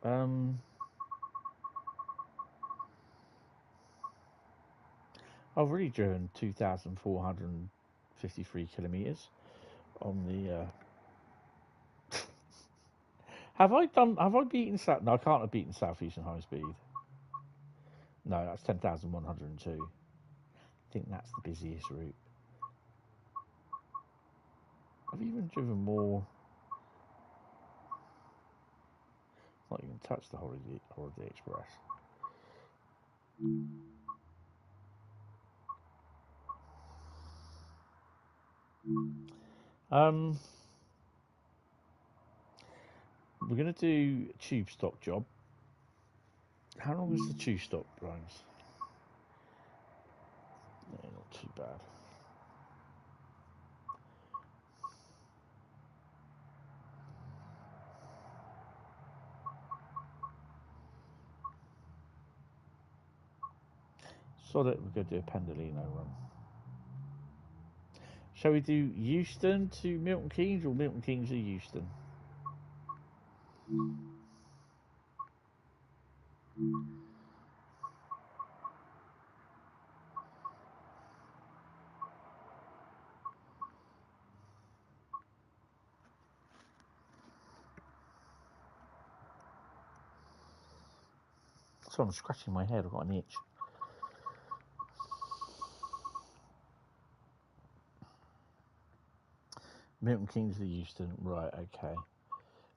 I've already driven 2,453 kilometers on the. Have I beaten South? No, I can't have beaten Southeastern Highspeed. No, that's 10,102. I think that's the busiest route. I've even driven more. Not even touched the Holiday Express. We're going to do tube stock job. How long is the tube stop, Grimes? Yeah, not too bad. So that we're going to do a Pendolino run. Shall we do Euston to Milton Keynes or Milton Keynes to Euston? So I'm scratching my head, I've got an itch. Milton Keynes to Euston, right, okay.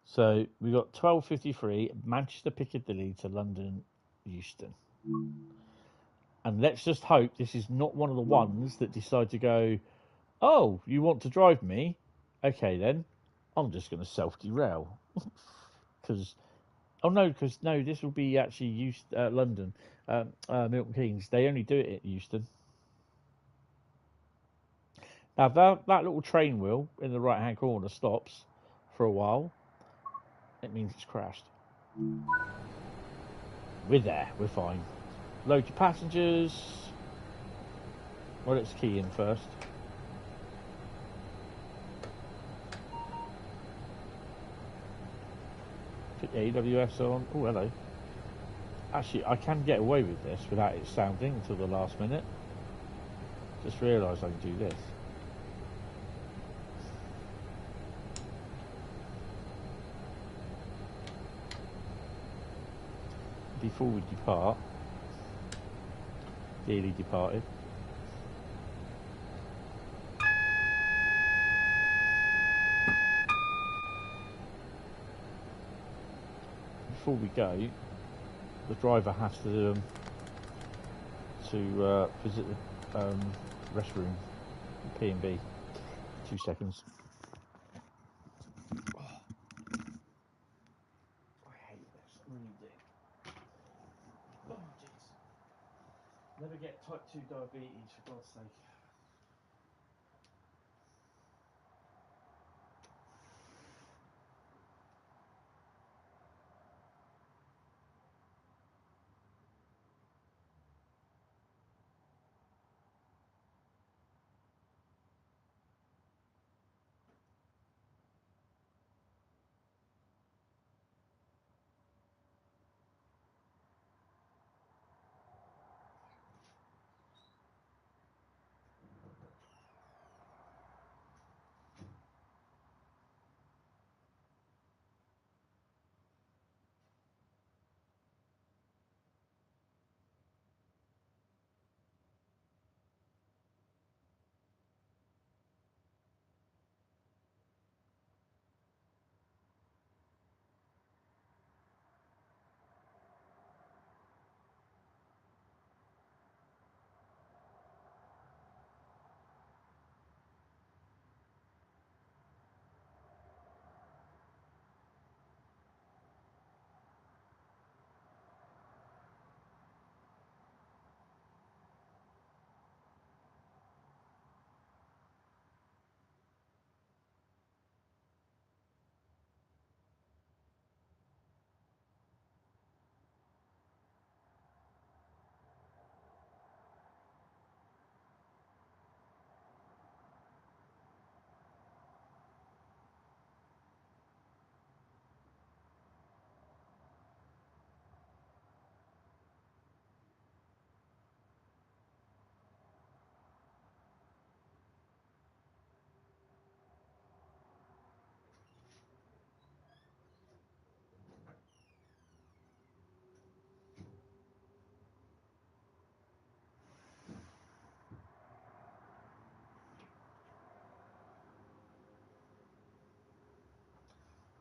So we got 12:53, Manchester Piccadilly to London Euston. And let's just hope this is not one of the ones that decide to go, oh, you want to drive me? Okay then, I'm just going to self-derail. Because, this will be actually London, Milton Keynes. They only do it at Euston. Now, that little train wheel in the right-hand corner stops for a while. It means it's crashed. We're there. We're fine. Load your passengers. Well, let's key in first. Put the AWS on. Oh, hello. Actually, I can get away with this without it sounding until the last minute. Just realised I can do this. Before we depart, dearly departed. Before we go, the driver has to visit the restroom, P&B. 2 seconds. Never get type 2 diabetes, for God's sake.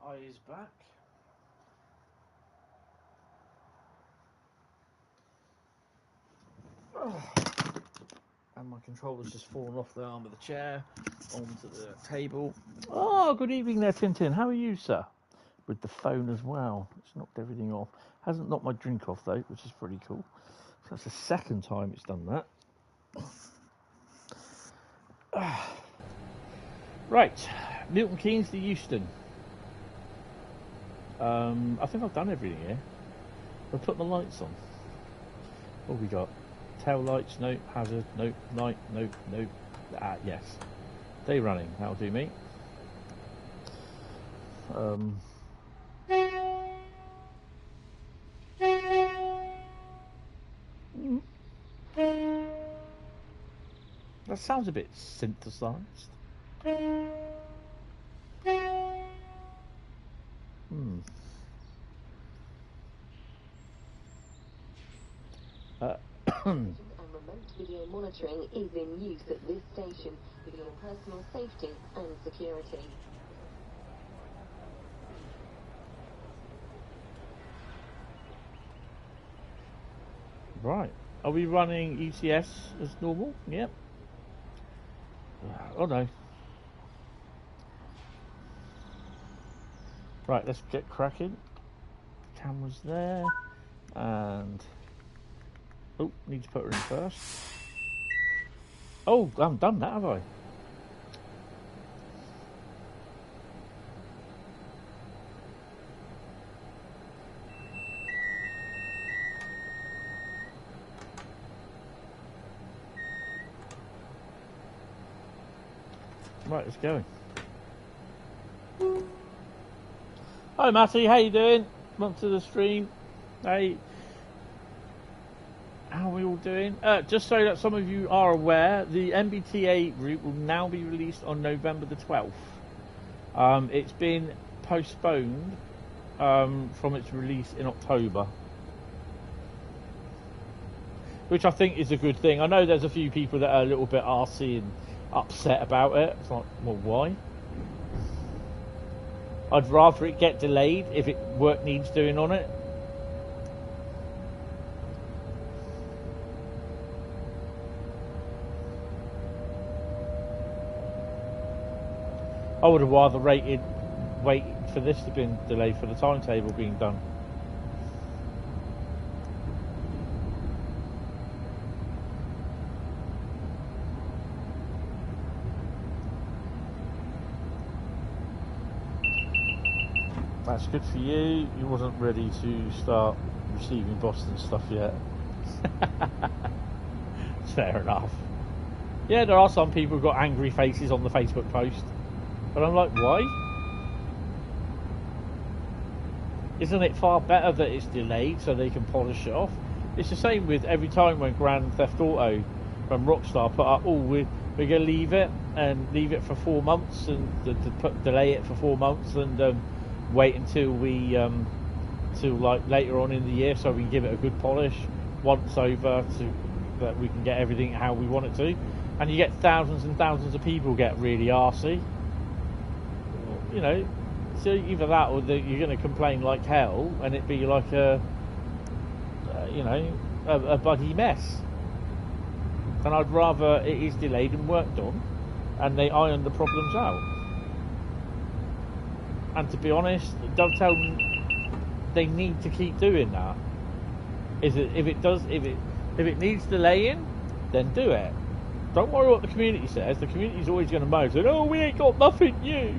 Eyes back. Oh. And my controller's just fallen off the arm of the chair onto the table. Oh, good evening there, Tintin. How are you, sir? With the phone as well. It's knocked everything off. Hasn't knocked my drink off though, which is pretty cool. So that's the second time it's done that. Right, Milton Keynes to Euston. I think I've done everything here. I've put my lights on. What have we got? Tail lights, nope. Hazard, nope. Night, nope, nope. Yes. Day running, that'll do me. That sounds a bit synthesized. And remote video monitoring is in use at this station for your personal safety and security. Right. Are we running ETS as normal? Yep. Oh no. Right, let's get cracking. Camera's there. And... oh, need to put her in first. Oh, I haven't done that, have I? Right, let's go. Hi Matty, how you doing? Welcome to the stream. Hey. How are we all doing? Just so that some of you are aware, the MBTA route will now be released on November the 12th. It's been postponed from its release in October, which I think is a good thing. I know there's a few people that are a little bit arsey and upset about it. It's like, well, why? I'd rather it get delayed if work needs doing on it. I would have rather waited for this to be delayed for the timetable being done. That's good for you. You wasn't ready to start receiving Boston stuff yet. Fair enough. Yeah, there are some people who've got angry faces on the Facebook post. But I'm like, why? Isn't it far better that it's delayed so they can polish it off? It's the same with every time when Grand Theft Auto from Rockstar put up, oh, we're going to leave it for 4 months and delay it for 4 months and wait until we till like later on in the year so we can give it a good polish once over so that we can get everything how we want it to. And you get thousands and thousands of people get really arsey. You know, so either that or you're going to complain like hell and it be like a buggy mess. And I'd rather it is delayed and worked on and they iron the problems out. And to be honest, Dovetail, they need to keep doing that. If it needs delaying, then do it. Don't worry what the community says. The community's always going to moan, saying, "Oh, we ain't got nothing new."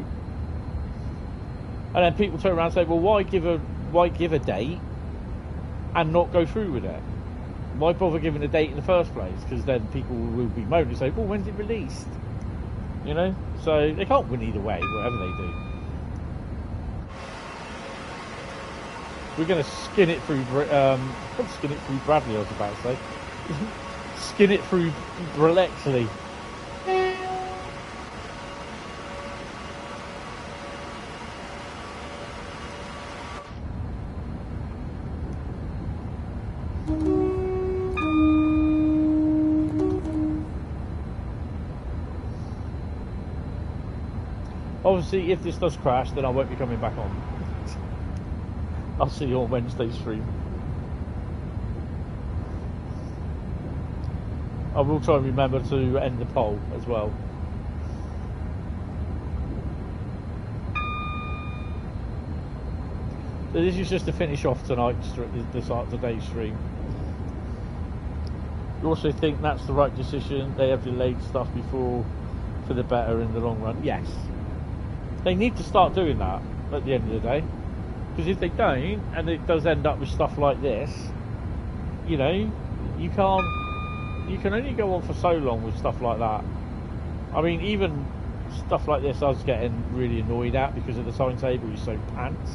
And then people turn around and say, well, why give a date and not go through with it? Why bother giving a date in the first place? Because then people will be moaning and say, well, when's it released? You know? So they can't win either way, whatever they do. We're going to skin it through Bradley, I was about to say. Skin it through Brelexley. Obviously, if this does crash, then I won't be coming back on. I'll see you on Wednesday's stream. I will try and remember to end the poll as well. So this is just to finish off today's stream. You also think that's the right decision? They have delayed stuff before for the better in the long run? Yes. They need to start doing that at the end of the day. Because if they don't, and it does end up with stuff like this, you know, you can only go on for so long with stuff like that. I mean, even stuff like this I was getting really annoyed at because of the timetable is so pants.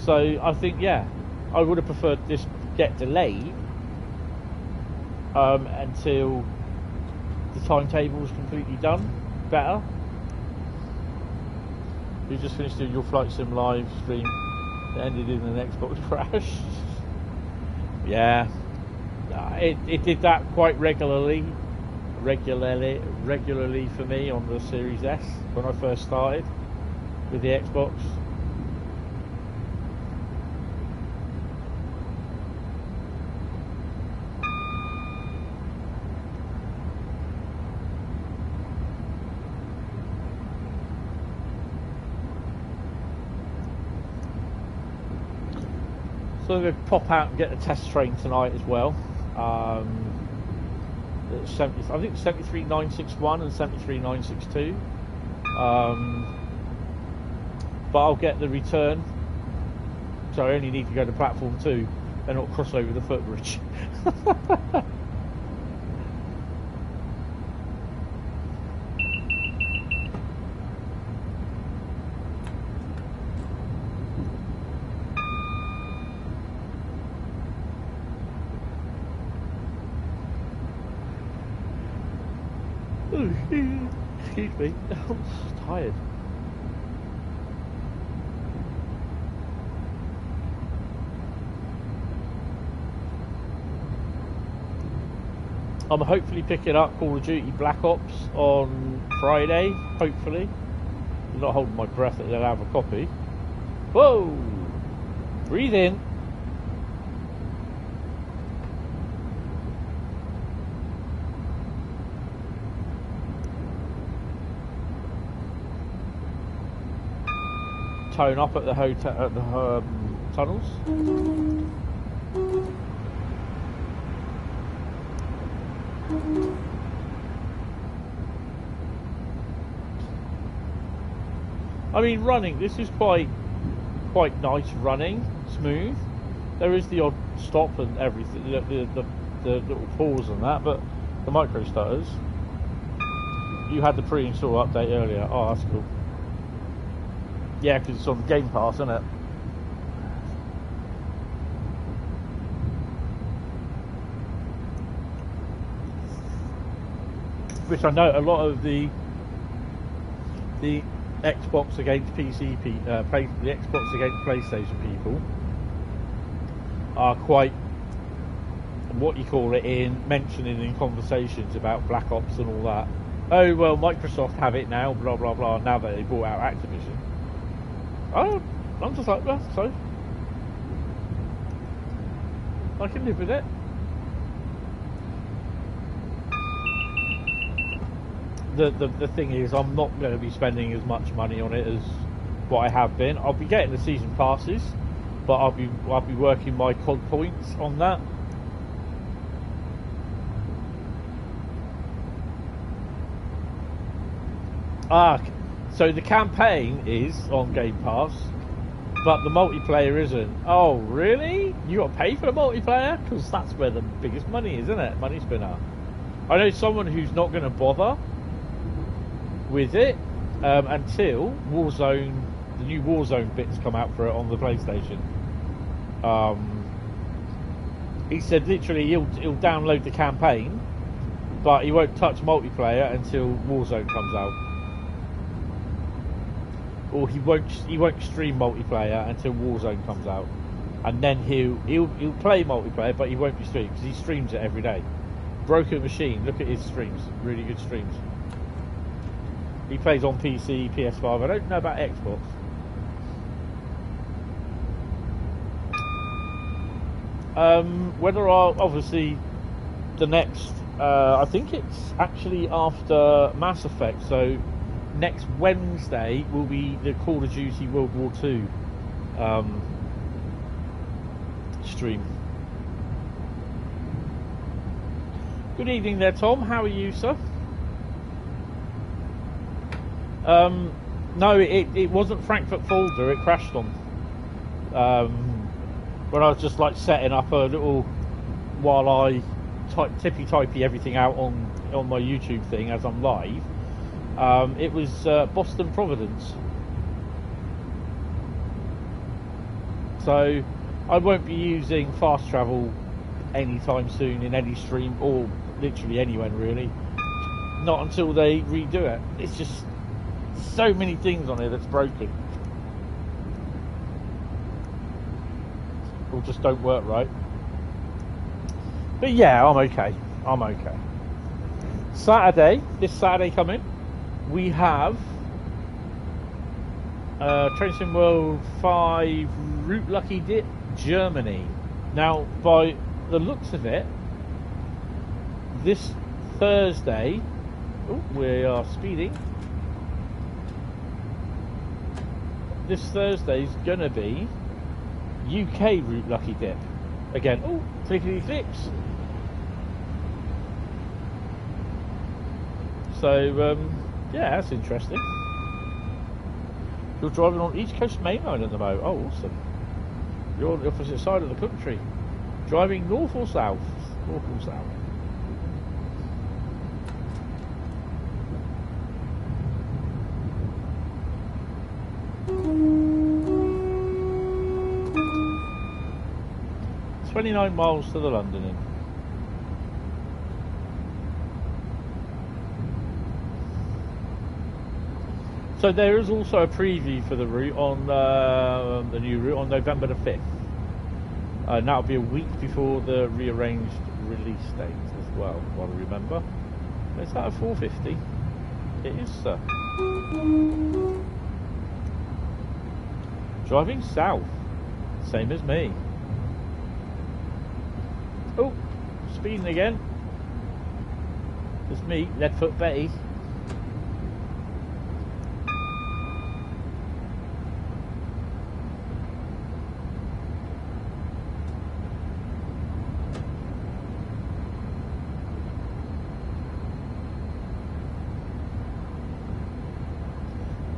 So I think, yeah, I would have preferred this get delayed until the timetable was completely done. Better. You just finished doing your Flight Sim live stream. It ended in an Xbox crash. Yeah, it did that quite regularly for me on the Series S when I first started with the Xbox. So I'm going to pop out and get the test train tonight as well. I think 73961 and 73962. But I'll get the return. So I only need to go to platform 2 and not cross over the footbridge. Excuse me, I'm tired. I'm hopefully picking up Call of Duty Black Ops on Friday, hopefully. I'm not holding my breath that they'll have a copy. Whoa! Breathe in. Tone up at the hotel, at the tunnels. I mean, running. This is quite nice running, smooth. There is the odd stop and everything, the little pause and that, but the micro stutters. You had the pre-install update earlier. Oh, that's cool. Yeah, because it's on Game Pass, isn't it? Which I know a lot of the Xbox against PC, the Xbox against PlayStation people are quite, what you call it, in mentioning in conversations about Black Ops and all that. Oh well, Microsoft have it now, blah blah blah. Now that they bought out Activision. Oh, I'm just like, well, so I can live with it. The thing is, I'm not going to be spending as much money on it as what I have been. I'll be getting the season passes, but I'll be working my COD points on that. So the campaign is on Game Pass, but the multiplayer isn't. Oh, really? You got to pay for the multiplayer? Because that's where the biggest money is, isn't it? Money spinner. I know someone who's not going to bother with it until Warzone, the new Warzone bits come out for it on the PlayStation. He said literally he'll download the campaign, but he won't touch multiplayer until Warzone comes out. Or he won't stream multiplayer until Warzone comes out, and then he'll play multiplayer, but he won't be streaming because he streams it every day. Broken Machine, look at his streams, really good streams. He plays on PC, PS5. I don't know about Xbox. Whether obviously the next, I think it's actually after Mass Effect, so next Wednesday will be the Call of Duty World War II stream. Good evening there, Tom. How are you, sir? No, it wasn't Frankfurt folder. It crashed on. When I was just like setting up a little, while I tippy everything out on my YouTube thing as I'm live. It was Boston Providence. So I won't be using fast travel anytime soon in any stream, or literally anywhere really. Not until they redo it. It's just so many things on here that's broken, or just don't work right. But yeah, I'm okay. This Saturday coming, we have Train Sim World 5 Route Lucky Dip Germany. Now, by the looks of it, this Thursday, we are speeding. This Thursday is going to be UK Route Lucky Dip. Again, clickety clicks. So, yeah, that's interesting. You're driving on East Coast Mainline at the moment. Oh, awesome. You're on the opposite side of the country. Driving north or south? North or south. $29 miles to the London Inn. So there is also a preview for the route on the new route on November the 5th. And that'll be a week before the rearranged release date as well, what I remember. Is that a 450? It is, sir. Driving south. Same as me. Oh, speeding again. It's me, Leadfoot Betty.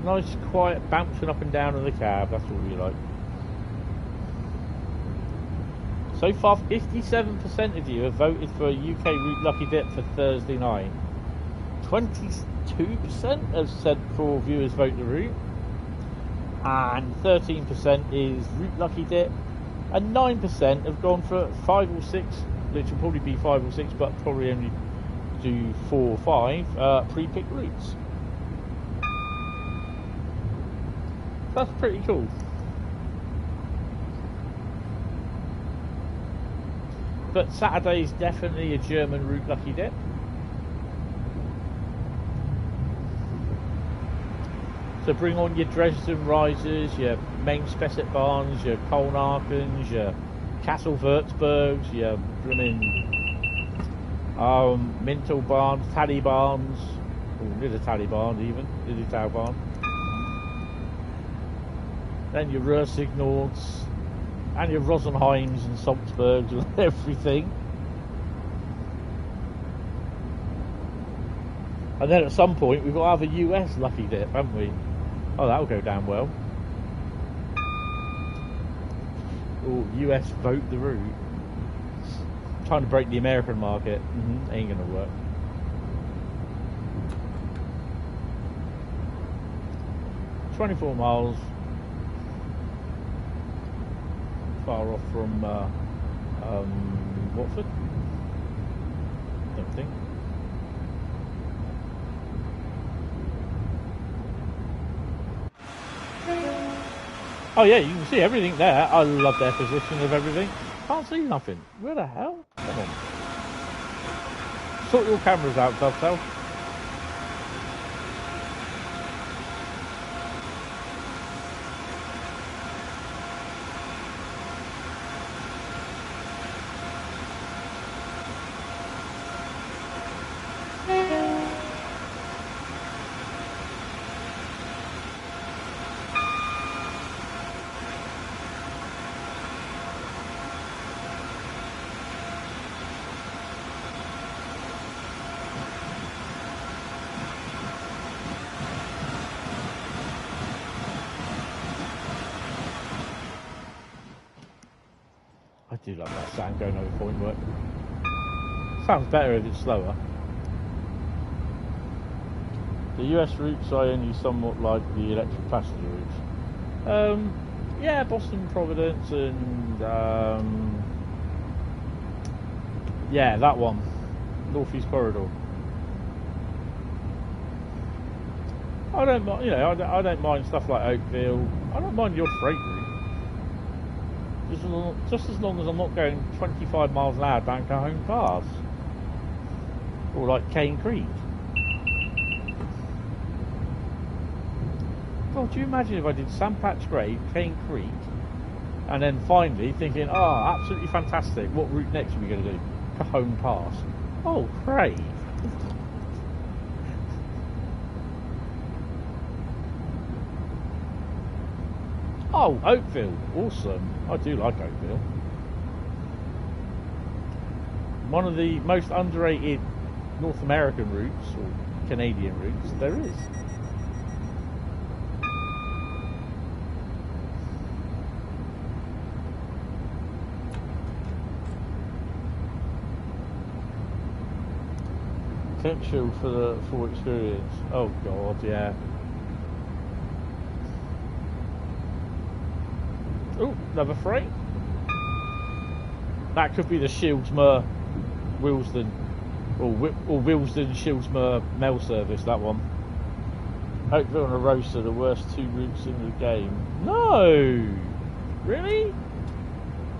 Nice, quiet, bouncing up and down in the cab. That's what we like. So far, 57% of you have voted for a UK Route Lucky Dip for Thursday night. 22% have said for viewers vote the route. And 13% is Route Lucky Dip. And 9% have gone for 5 or 6, which will probably be 5 or 6, but probably only do 4 or 5 pre-picked routes. That's pretty cool. But Saturday is definitely a German Route Lucky Dip. So bring on your Dresden Risers, your main Spessart Bahns, your Kolnakens, your Castle Würzburgs, your blooming Mintel Bahns, Tally Bahns, or Little Tally Bahn even, Little Tally Bahn. Then your Ruhr Signals, and your Rosenheims and Salzburgs and everything. And then at some point we've got to have a US Lucky Dip, haven't we? Oh, that'll go down well. Oh, US vote the route. Trying to break the American market. Ain't gonna work. $24 miles. Far off from Watford? Don't think. Oh yeah, you can see everything there. I love their position of everything. Can't see nothing. Where the hell? Come on. Sort your cameras out, Dovetail. I do love that sound going over point work. Sounds better if it's slower. The US routes I only somewhat like the electric passenger routes. Yeah, Boston, Providence, and yeah, that one, Northeast Corridor. I don't mind, you know, I don't mind stuff like Oakville. I don't mind your freight route. Just as long as I'm not going 25 miles an hour down Cajon Pass. Or like Cane Creek. God, do you imagine if I did Sandpatch Grave, Cane Creek, and then finally thinking, oh, absolutely fantastic, what route next are we going to do? Cajon Pass. Oh, great. Oh, Oakville, awesome. I do like Oakville. One of the most underrated North American routes, or Canadian routes, there is. Potential for the full experience. Oh God, yeah. Oh, another freight. That could be the Shieldsmer, Willesden, or Willesden Shieldsmer mail service. That one. Oakville and Arosa, the worst two routes in the game. No, really?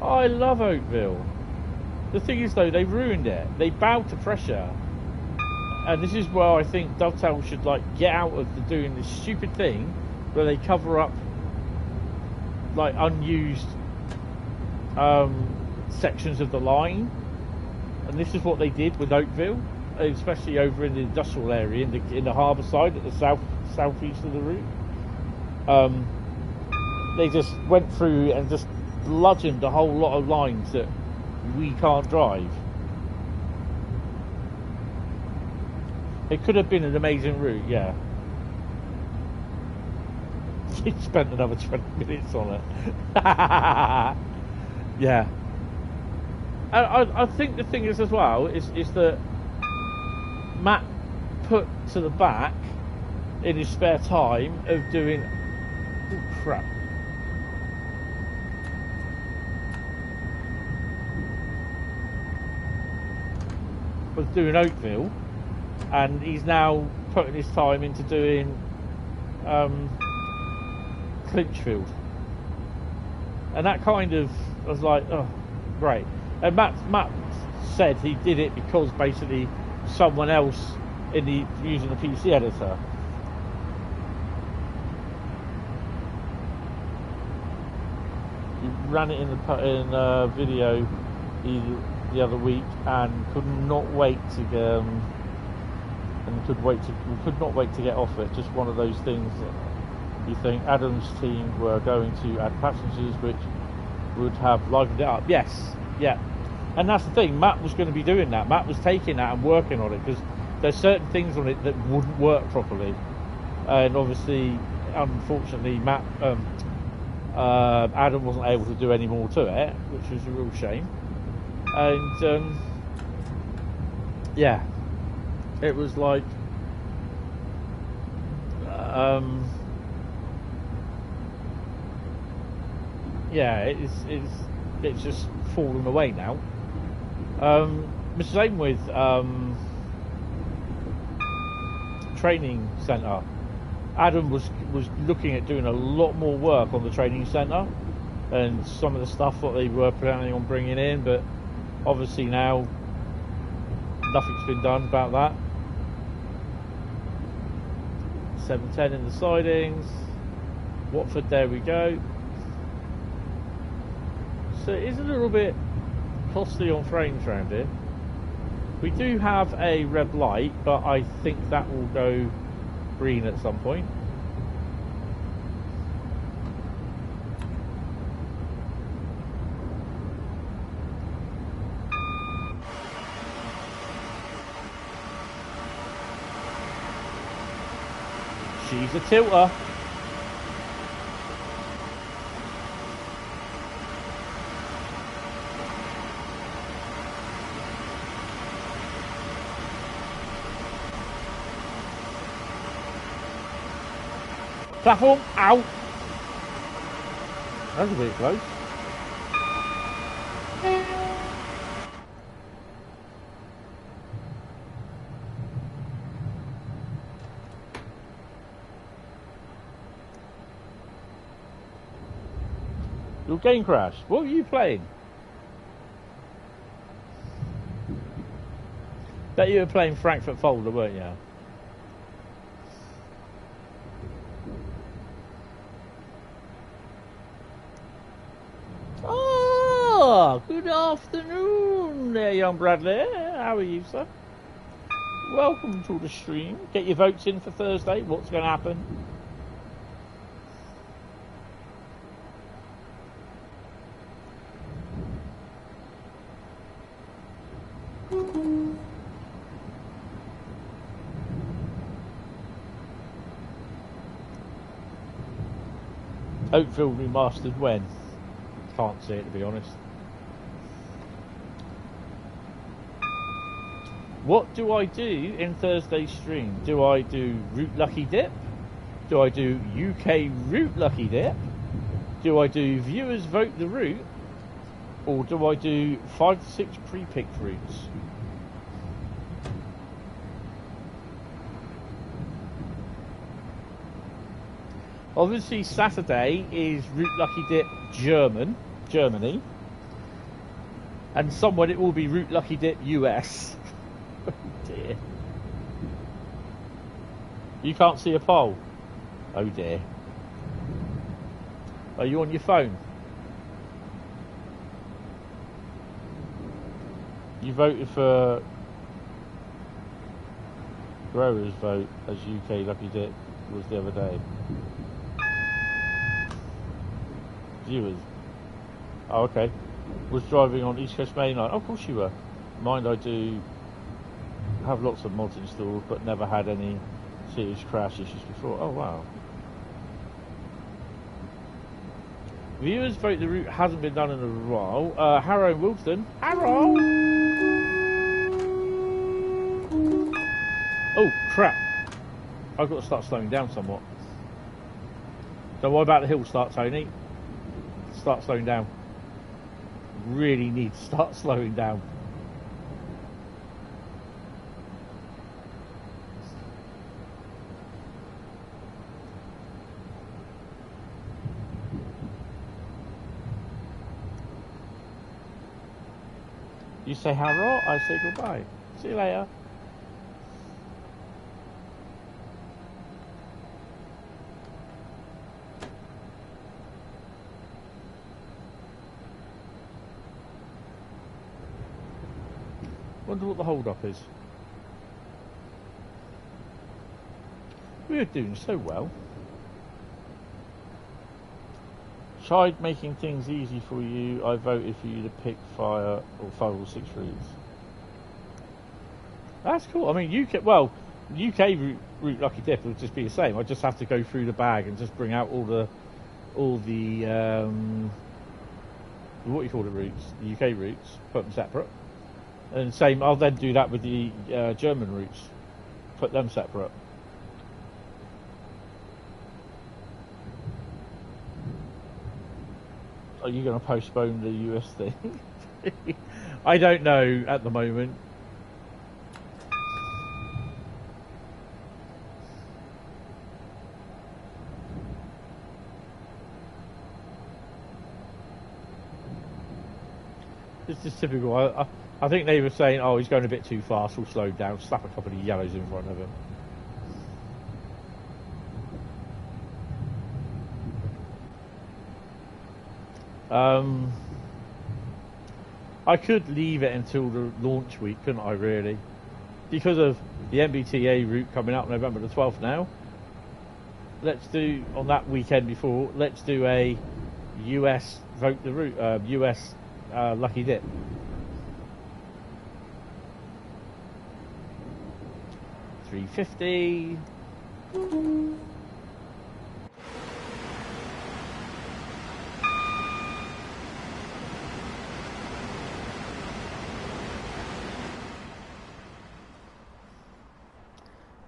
I love Oakville. The thing is, though, they ruined it. They bowed to pressure, and this is where I think Dovetail should like get out of doing this stupid thing where they cover up like unused sections of the line, and this is what they did with Oakville, especially over in the industrial area in the harbour side at the southeast of the route. They just went through and just bludgeoned a whole lot of lines that we can't drive. It could have been an amazing route, yeah. He spent another 20 minutes on it. Yeah. I think the thing is as well is that Matt put to the back in his spare time of doing crap. Was doing Oakville, and he's now putting his time into doing Clinchfield, and that kind of was like, oh, great. And Matt said he did it because basically someone else using the PC editor. He ran it in the video the other week and could not wait to could not wait to get off it. Just one of those things that you think Adam's team were going to add passengers which would have livened it up. Yes, yeah. And that's the thing, Matt was going to be doing that. Matt was taking that and working on it because there's certain things on it that wouldn't work properly. And obviously, unfortunately, Adam wasn't able to do any more to it, which was a real shame. And yeah, it was like yeah, it's just fallen away now. Same with training centre. Adam was looking at doing a lot more work on the training centre and some of the stuff that they were planning on bringing in, but obviously now nothing's been done about that. 710 in the sidings. Watford, there we go. So it is a little bit costly on frames around here. We do have a red light, but I think that will go green at some point. She's a tilter. Platform, out. That's a bit close. Your game crashed. What were you playing? Bet you were playing Frankfurt Folder, weren't you? Oh, good afternoon there, young Bradley. How are you, sir? Welcome to the stream. Get your votes in for Thursday. What's going to happen? Oakville remastered when? Can't see it, to be honest. What do I do in Thursday's stream? Do I do Route Lucky Dip? Do I do UK Route Lucky Dip? Do I do Viewers Vote the Route? Or do I do 5 to 6 pre-picked routes? Obviously Saturday is Route Lucky Dip Germany. And somewhere it will be Route Lucky Dip US. Oh dear. You can't see a poll? Oh dear. Are you on your phone? You voted for Grower's vote as UK Lucky Dip was the other day. Viewers. Oh, okay. Was driving on East Coast Mainline. Oh, of course you were. Mind, I do have lots of mods installed, but never had any serious crash issues before. Oh, wow. Viewers Vote the Route hasn't been done in a while. Harrow and Wilston. Harrow! Oh, crap. I've got to start slowing down somewhat. Don't worry about the hill start, Tony. Start slowing down. Really need to start slowing down. You say hello, I say goodbye. See you later. Wonder what the hold up is. We're doing so well. Tried making things easy for you. I voted for you to pick 5 or 6 routes. That's cool. I mean, UK route Lucky Dip will just be the same. I just have to go through the bag and just bring out all the what do you call it, routes, the UK routes, put them separate. And same, I'll then do that with the German routes, put them separate. Are you going to postpone the US thing? I don't know at the moment. It's just typical. I think they were saying, oh, he's going a bit too fast, we'll slow down, slap a couple of yellows in front of him. I could leave it until the launch week, couldn't I, really? Because of the MBTA route coming out November the 12th now. Let's do, on that weekend before, let's do a US Vote the Route, US Lucky Dip. $3.50.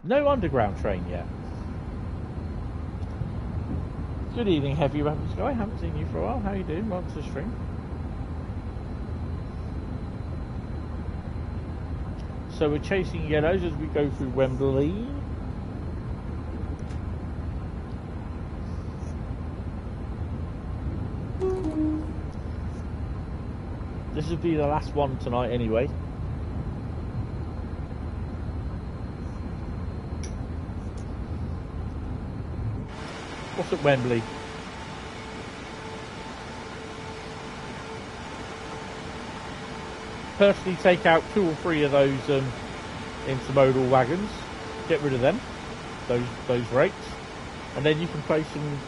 No underground train yet. Good evening, Heavy Weapons Guy. Haven't seen you for a while. How you doing? Welcome to the stream. So we're chasing yellows as we go through Wembley. This will be the last one tonight anyway. What's at Wembley? Personally take out 2 or 3 of those intermodal wagons, get rid of them, those rates, and then you can place some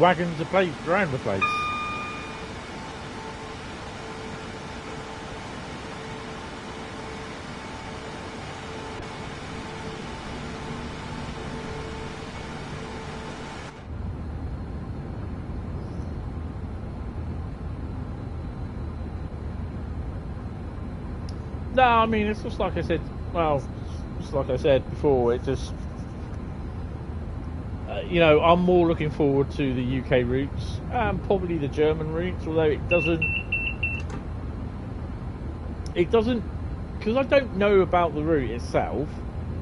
wagons around the place. No, I mean, it's just like I said, well, just like I said before, it just, you know, I'm more looking forward to the UK routes, and probably the German routes, although it doesn't, because I don't know about the route itself,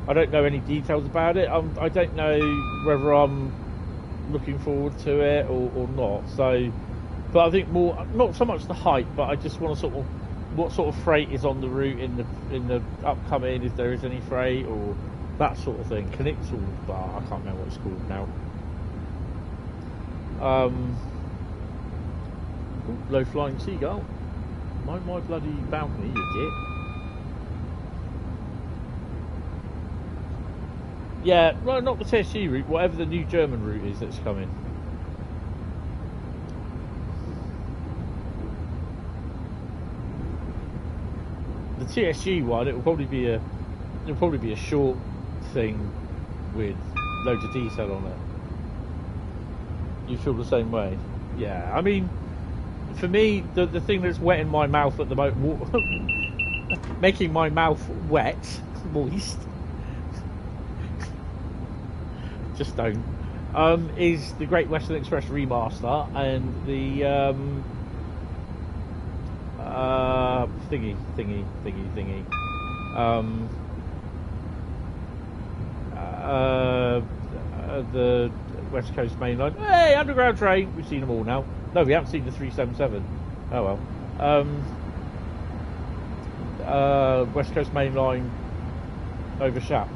I don't know any details about it, I don't know whether I'm looking forward to it or not, so, but I think more, not so much the height, but I just want to sort of, what sort of freight is on the route in the upcoming, if there is any freight or that sort of thing. Knitzel bar, I can't remember what it's called now. Ooh, low flying seagull. Mind my bloody balcony, you git. Yeah, well, not the TSG route, whatever the new German route is that's coming. The TSG one, it'll probably be a short thing with loads of detail on it. You feel the same way? Yeah, I mean, for me, the thing that's wetting my mouth at the moment, making my mouth wet, moist, just don't, is the Great Western Express remaster and the thingy. The West Coast Mainline. Hey, underground train. We've seen them all now. No, we haven't seen the 377. Oh well. West Coast Mainline over Shap.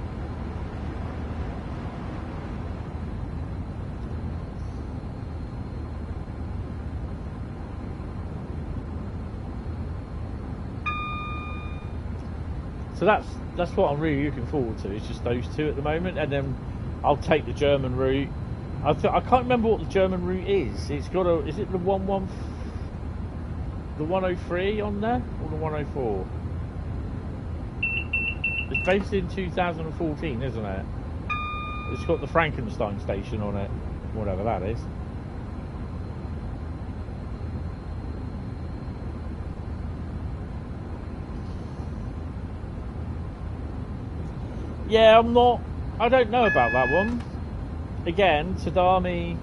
So that's what I'm really looking forward to. It's just those 2 at the moment, and then I'll take the German route. I can't remember what the German route is. It's got a, is it the 103 on there or the 104? It's based in 2014, isn't it? It's got the Frankenstein station on it, whatever that is. Yeah, I don't know about that one. Again, Tadami,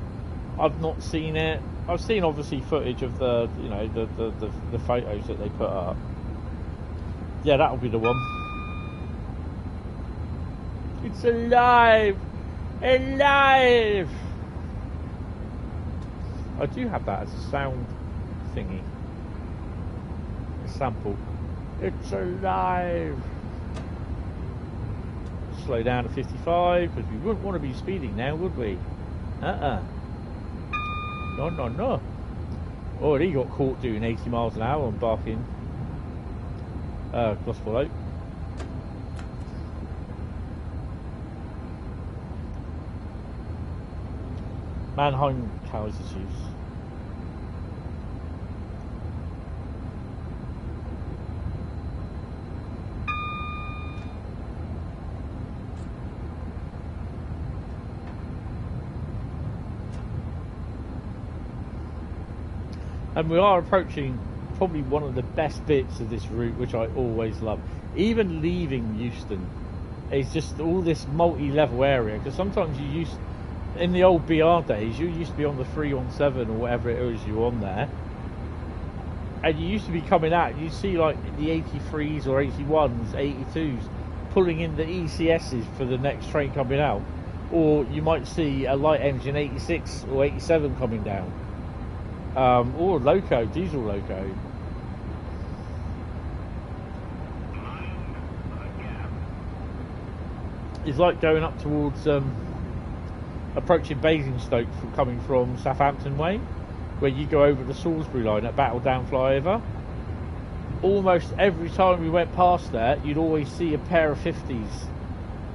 I've not seen it. I've seen obviously footage of the, you know, the photos that they put up. Yeah, that'll be the one. It's alive! Alive! I do have that as a sound thingy. A sample. It's alive! Slow down to 55 because we wouldn't want to be speeding now, would we? No. Already got caught doing 80 miles an hour on Barking Gospel Oak. Mannheim Kaiser Chiefs. And we are approaching probably one of the best bits of this route, which I always love. Even leaving Euston, it's just all this multi-level area, because sometimes in the old BR days, you used to be on the 317 or whatever it was you were on there, and you used to be coming out, and you'd see like the 83s or 81s, 82s, pulling in the ECSs for the next train coming out. Or you might see a light engine 86 or 87 coming down. Or a loco, diesel loco. It's like going up towards approaching Basingstoke from coming from Southampton way, where you go over the Salisbury line at Battledown flyover. Almost every time we went past there, you'd always see a pair of 50s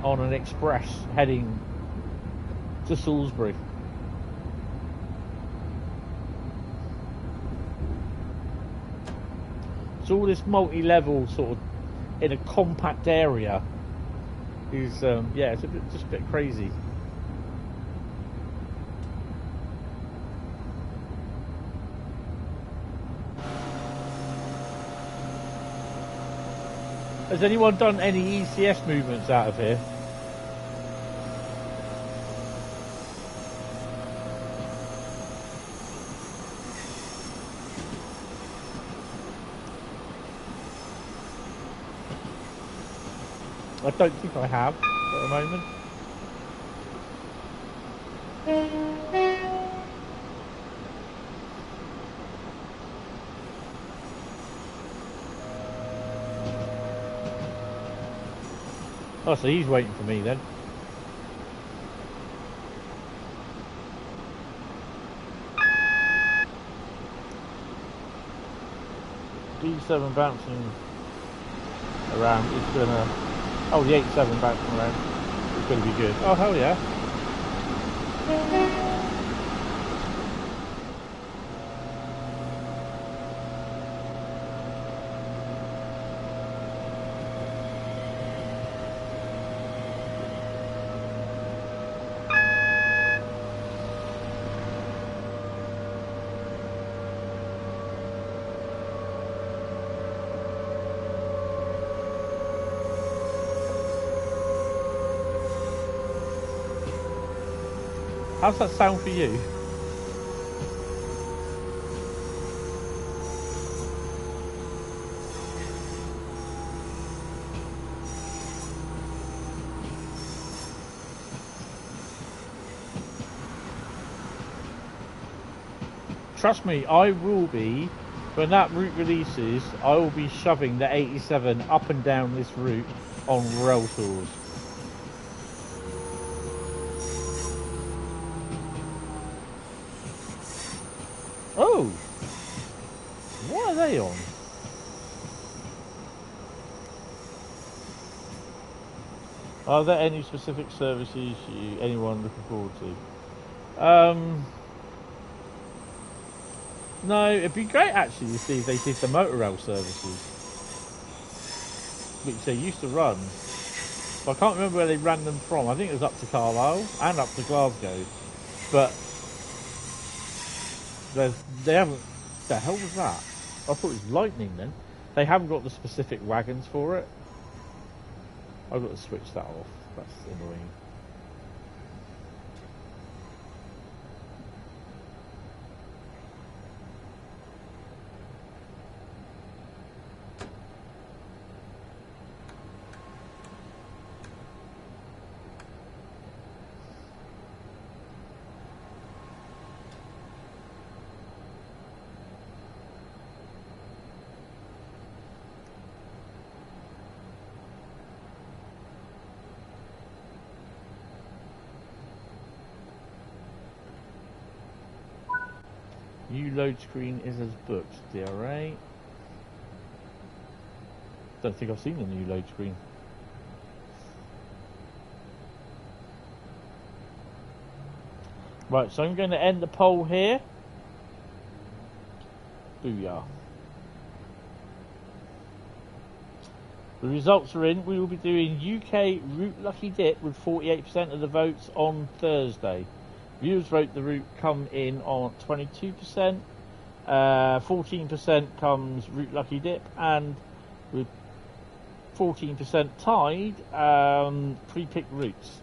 on an express heading to Salisbury. So all this multi-level sort of in a compact area is yeah, it's just a bit crazy. Has anyone done any ECS movements out of here? I don't think I have at the moment. Oh, so he's waiting for me then. D7 bouncing around is gonna... Oh, the 87 bouncing around is gonna be good. Oh, hell yeah. How's that sound for you? Trust me, I will be, when that route releases, I will be shoving the 87 up and down this route on rail tours. Oh! What are they on? Are there any specific services anyone looking forward to? No, it'd be great actually to see if they did the motor rail services, which they used to run. But I can't remember where they ran them from. I think it was up to Carlisle and up to Glasgow. But they haven't... The hell was that? I thought it was lightning then. They haven't got the specific wagons for it. I've got to switch that off. That's annoying. New load screen is as booked. DRA. Don't think I've seen the new load screen. Right, so I'm going to end the poll here. Booyah. The results are in. We will be doing UK Route Lucky Dip with 48% of the votes on Thursday. Viewers vote the route come in on 22%, 14% comes Route Lucky Dip, and with 14% tied, pre-picked routes.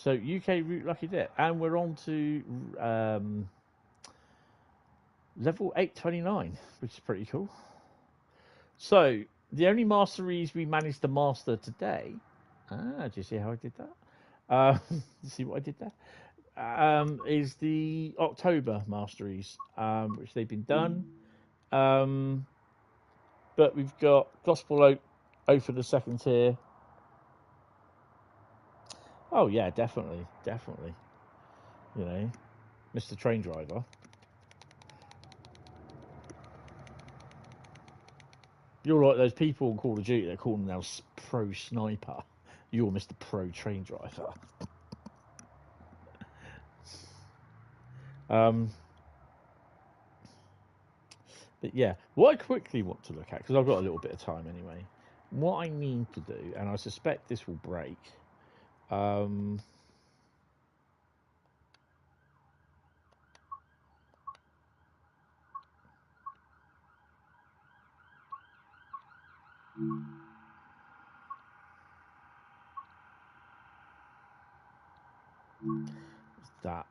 So UK route lucky dip, and we're on to level 829, which is pretty cool. So the only masteries we managed to master today. Do you see how I did that? You see what I did there? Is the October masteries, which they've been done. But we've got Gospel Oak for the second tier. Oh yeah, definitely. You know, Mr. Train Driver. You're like those people on Call of Duty. They're calling now Pro Sniper. You're Mr. Pro Train Driver. But yeah, what I quickly want to look at, because I've got a little bit of time anyway, what I need to do, and I suspect this will break, that.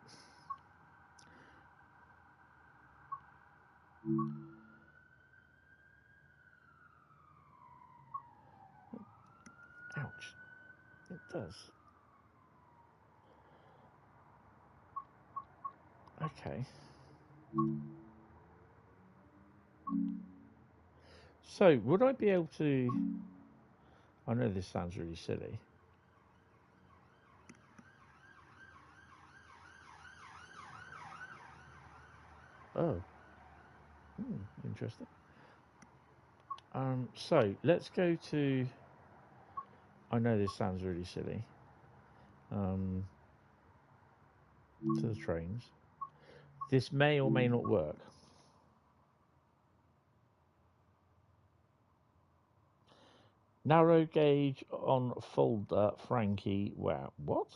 Ouch. It does. Okay. So, would I be able to... I know this sounds really silly. Oh. Interesting. So, let's go to... I know this sounds really silly. To the trains. This may or may not work. Narrow gauge on folder, Frankie. Wow. What?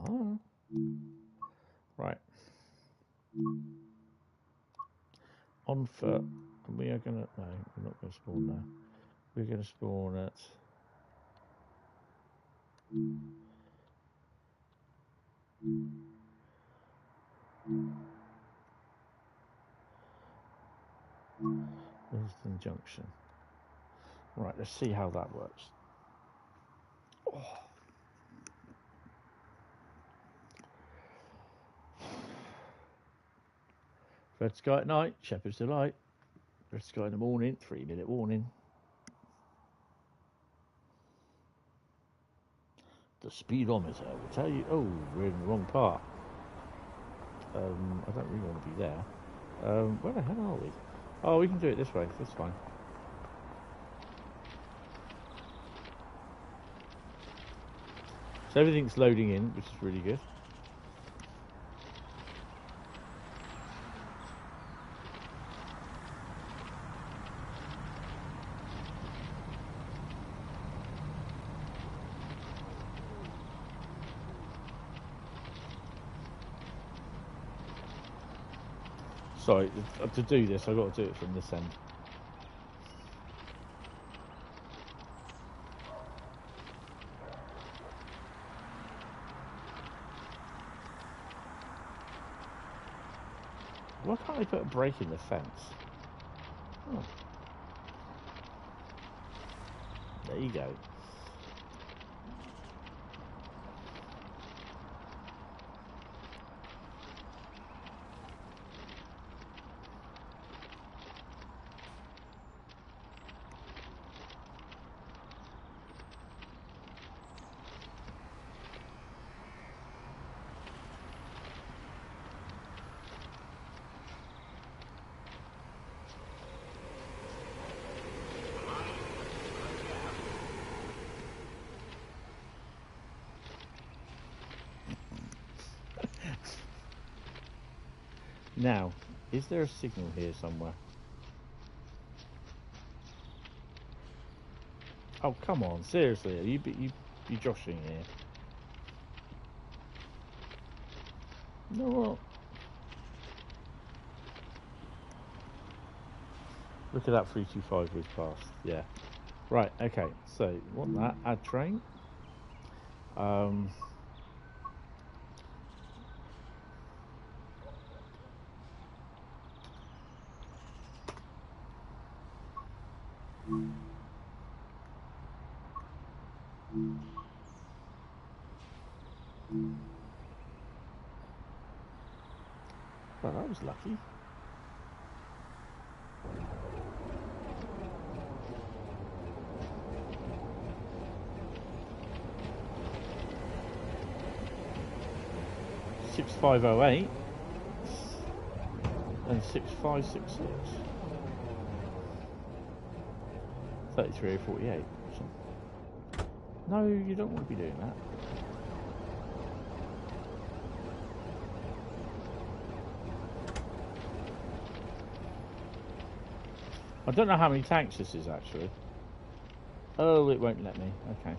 Oh. Right. On foot. We are going to... No, we're not going to spawn there. We're going to spawn at... Wilson Junction. Right, let's see how that works. Oh. Red sky at night, Shepherd's Delight. Red sky in the morning, 3-minute warning. The speedometer will tell you, oh, we're in the wrong part. I don't really want to be there. Where the hell are we? Oh, we can do it this way, that's fine. So everything's loading in, which is really good. Sorry, to do this, I've got to do it from this end. Why can't I put a break in the fence? Oh. There you go. Now, is there a signal here somewhere? Oh, come on, seriously, are you joshing here? No, what? Look at that 325 we've passed, yeah. Right, okay, so want that, add train. Well, that was lucky. $6508 and 6566. 33.48. No, you don't want to be doing that. I don't know how many tanks this is actually. Oh, it won't let me. Okay.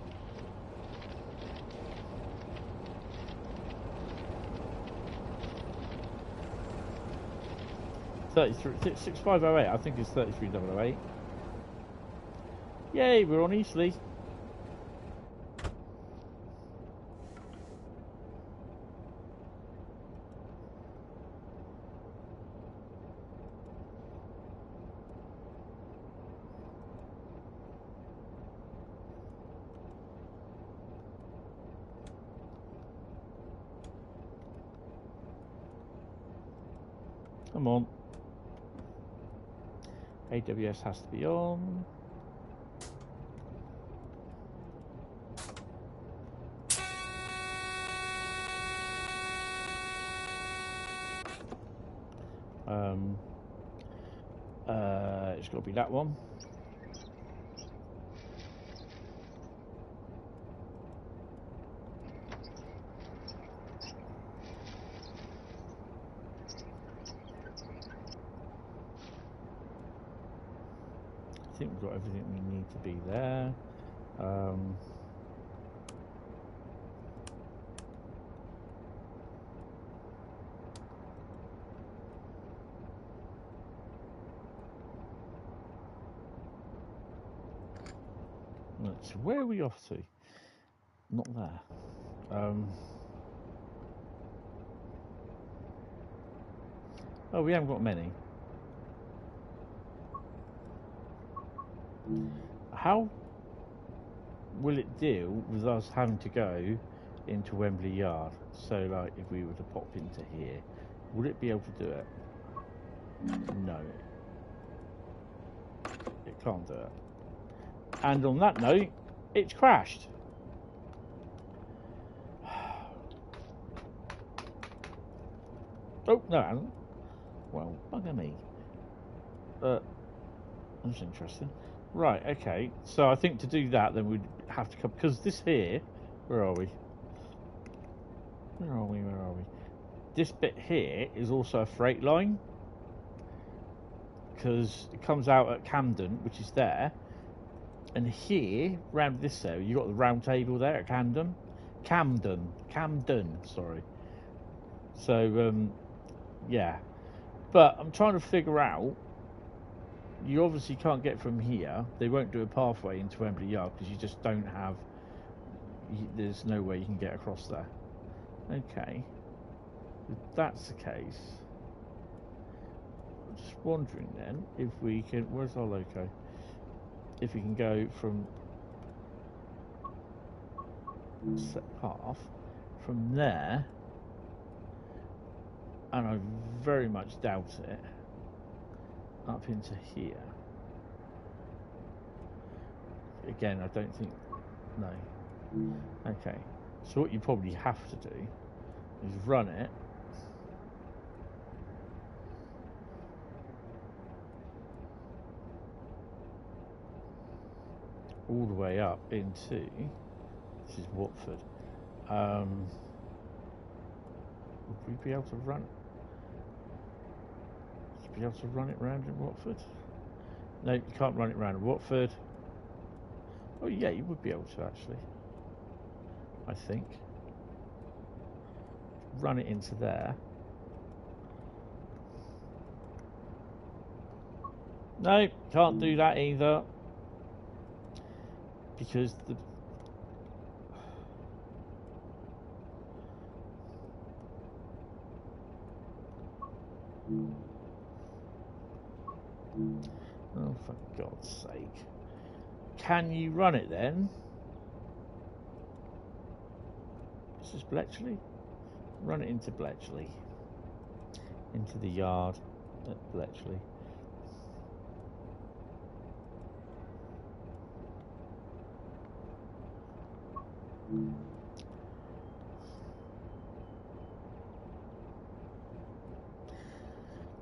$6508. I think it's 33.008. Yay, we're on Eastleigh. Come on. AWS has to be on. It's got to be that one. I think we've got everything we need to be there. So where are we off to? Not there. Oh, we haven't got many. How will it deal with us having to go into Wembley Yard? So, like, if we were to pop into here, would it be able to do it? No. It can't do it. And on that note, it's crashed. Oh, no, it hasn't. Well, bugger me. That's interesting. Right, okay. So I think to do that, then we'd have to come... Because this here... Where are we? Where are we? Where are we? This bit here is also a freight line. Because it comes out at Camden, which is there. And here, round this area, you've got the round table there at Camden. Camden, sorry. So, yeah. But I'm trying to figure out, you obviously can't get from here. They won't do a pathway into Wembley Yard because you just don't have, there's no way you can get across there. Okay. If that's the case, I'm just wondering then if we can, where's our loco? If we can go from set path from there, and I very much doubt it, up into here. Again, I don't think, no. Okay, so what you probably have to do is run it all the way up into, this is Watford. Would we be able to run it? Be able to run it round in Watford? No, you can't run it round in Watford. Oh yeah, you would be able to actually. I think. Run it into there. No, can't do that either. Because the... Oh, for God's sake. Can you run it then? Is this Bletchley? Run it into Bletchley. Into the yard at Bletchley.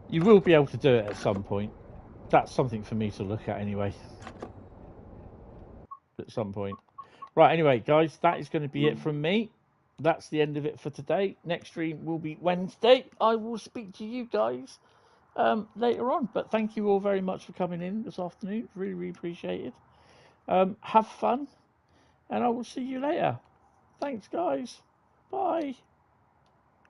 You will be able to do it at some point. That's something for me to look at anyway. At some point. Right, anyway, guys, that is going to be it from me. That's the end of it for today. Next stream will be Wednesday. I will speak to you guys later on. But thank you all very much for coming in this afternoon. Really, really appreciate it. Have fun. And I will see you later. Thanks, guys. Bye.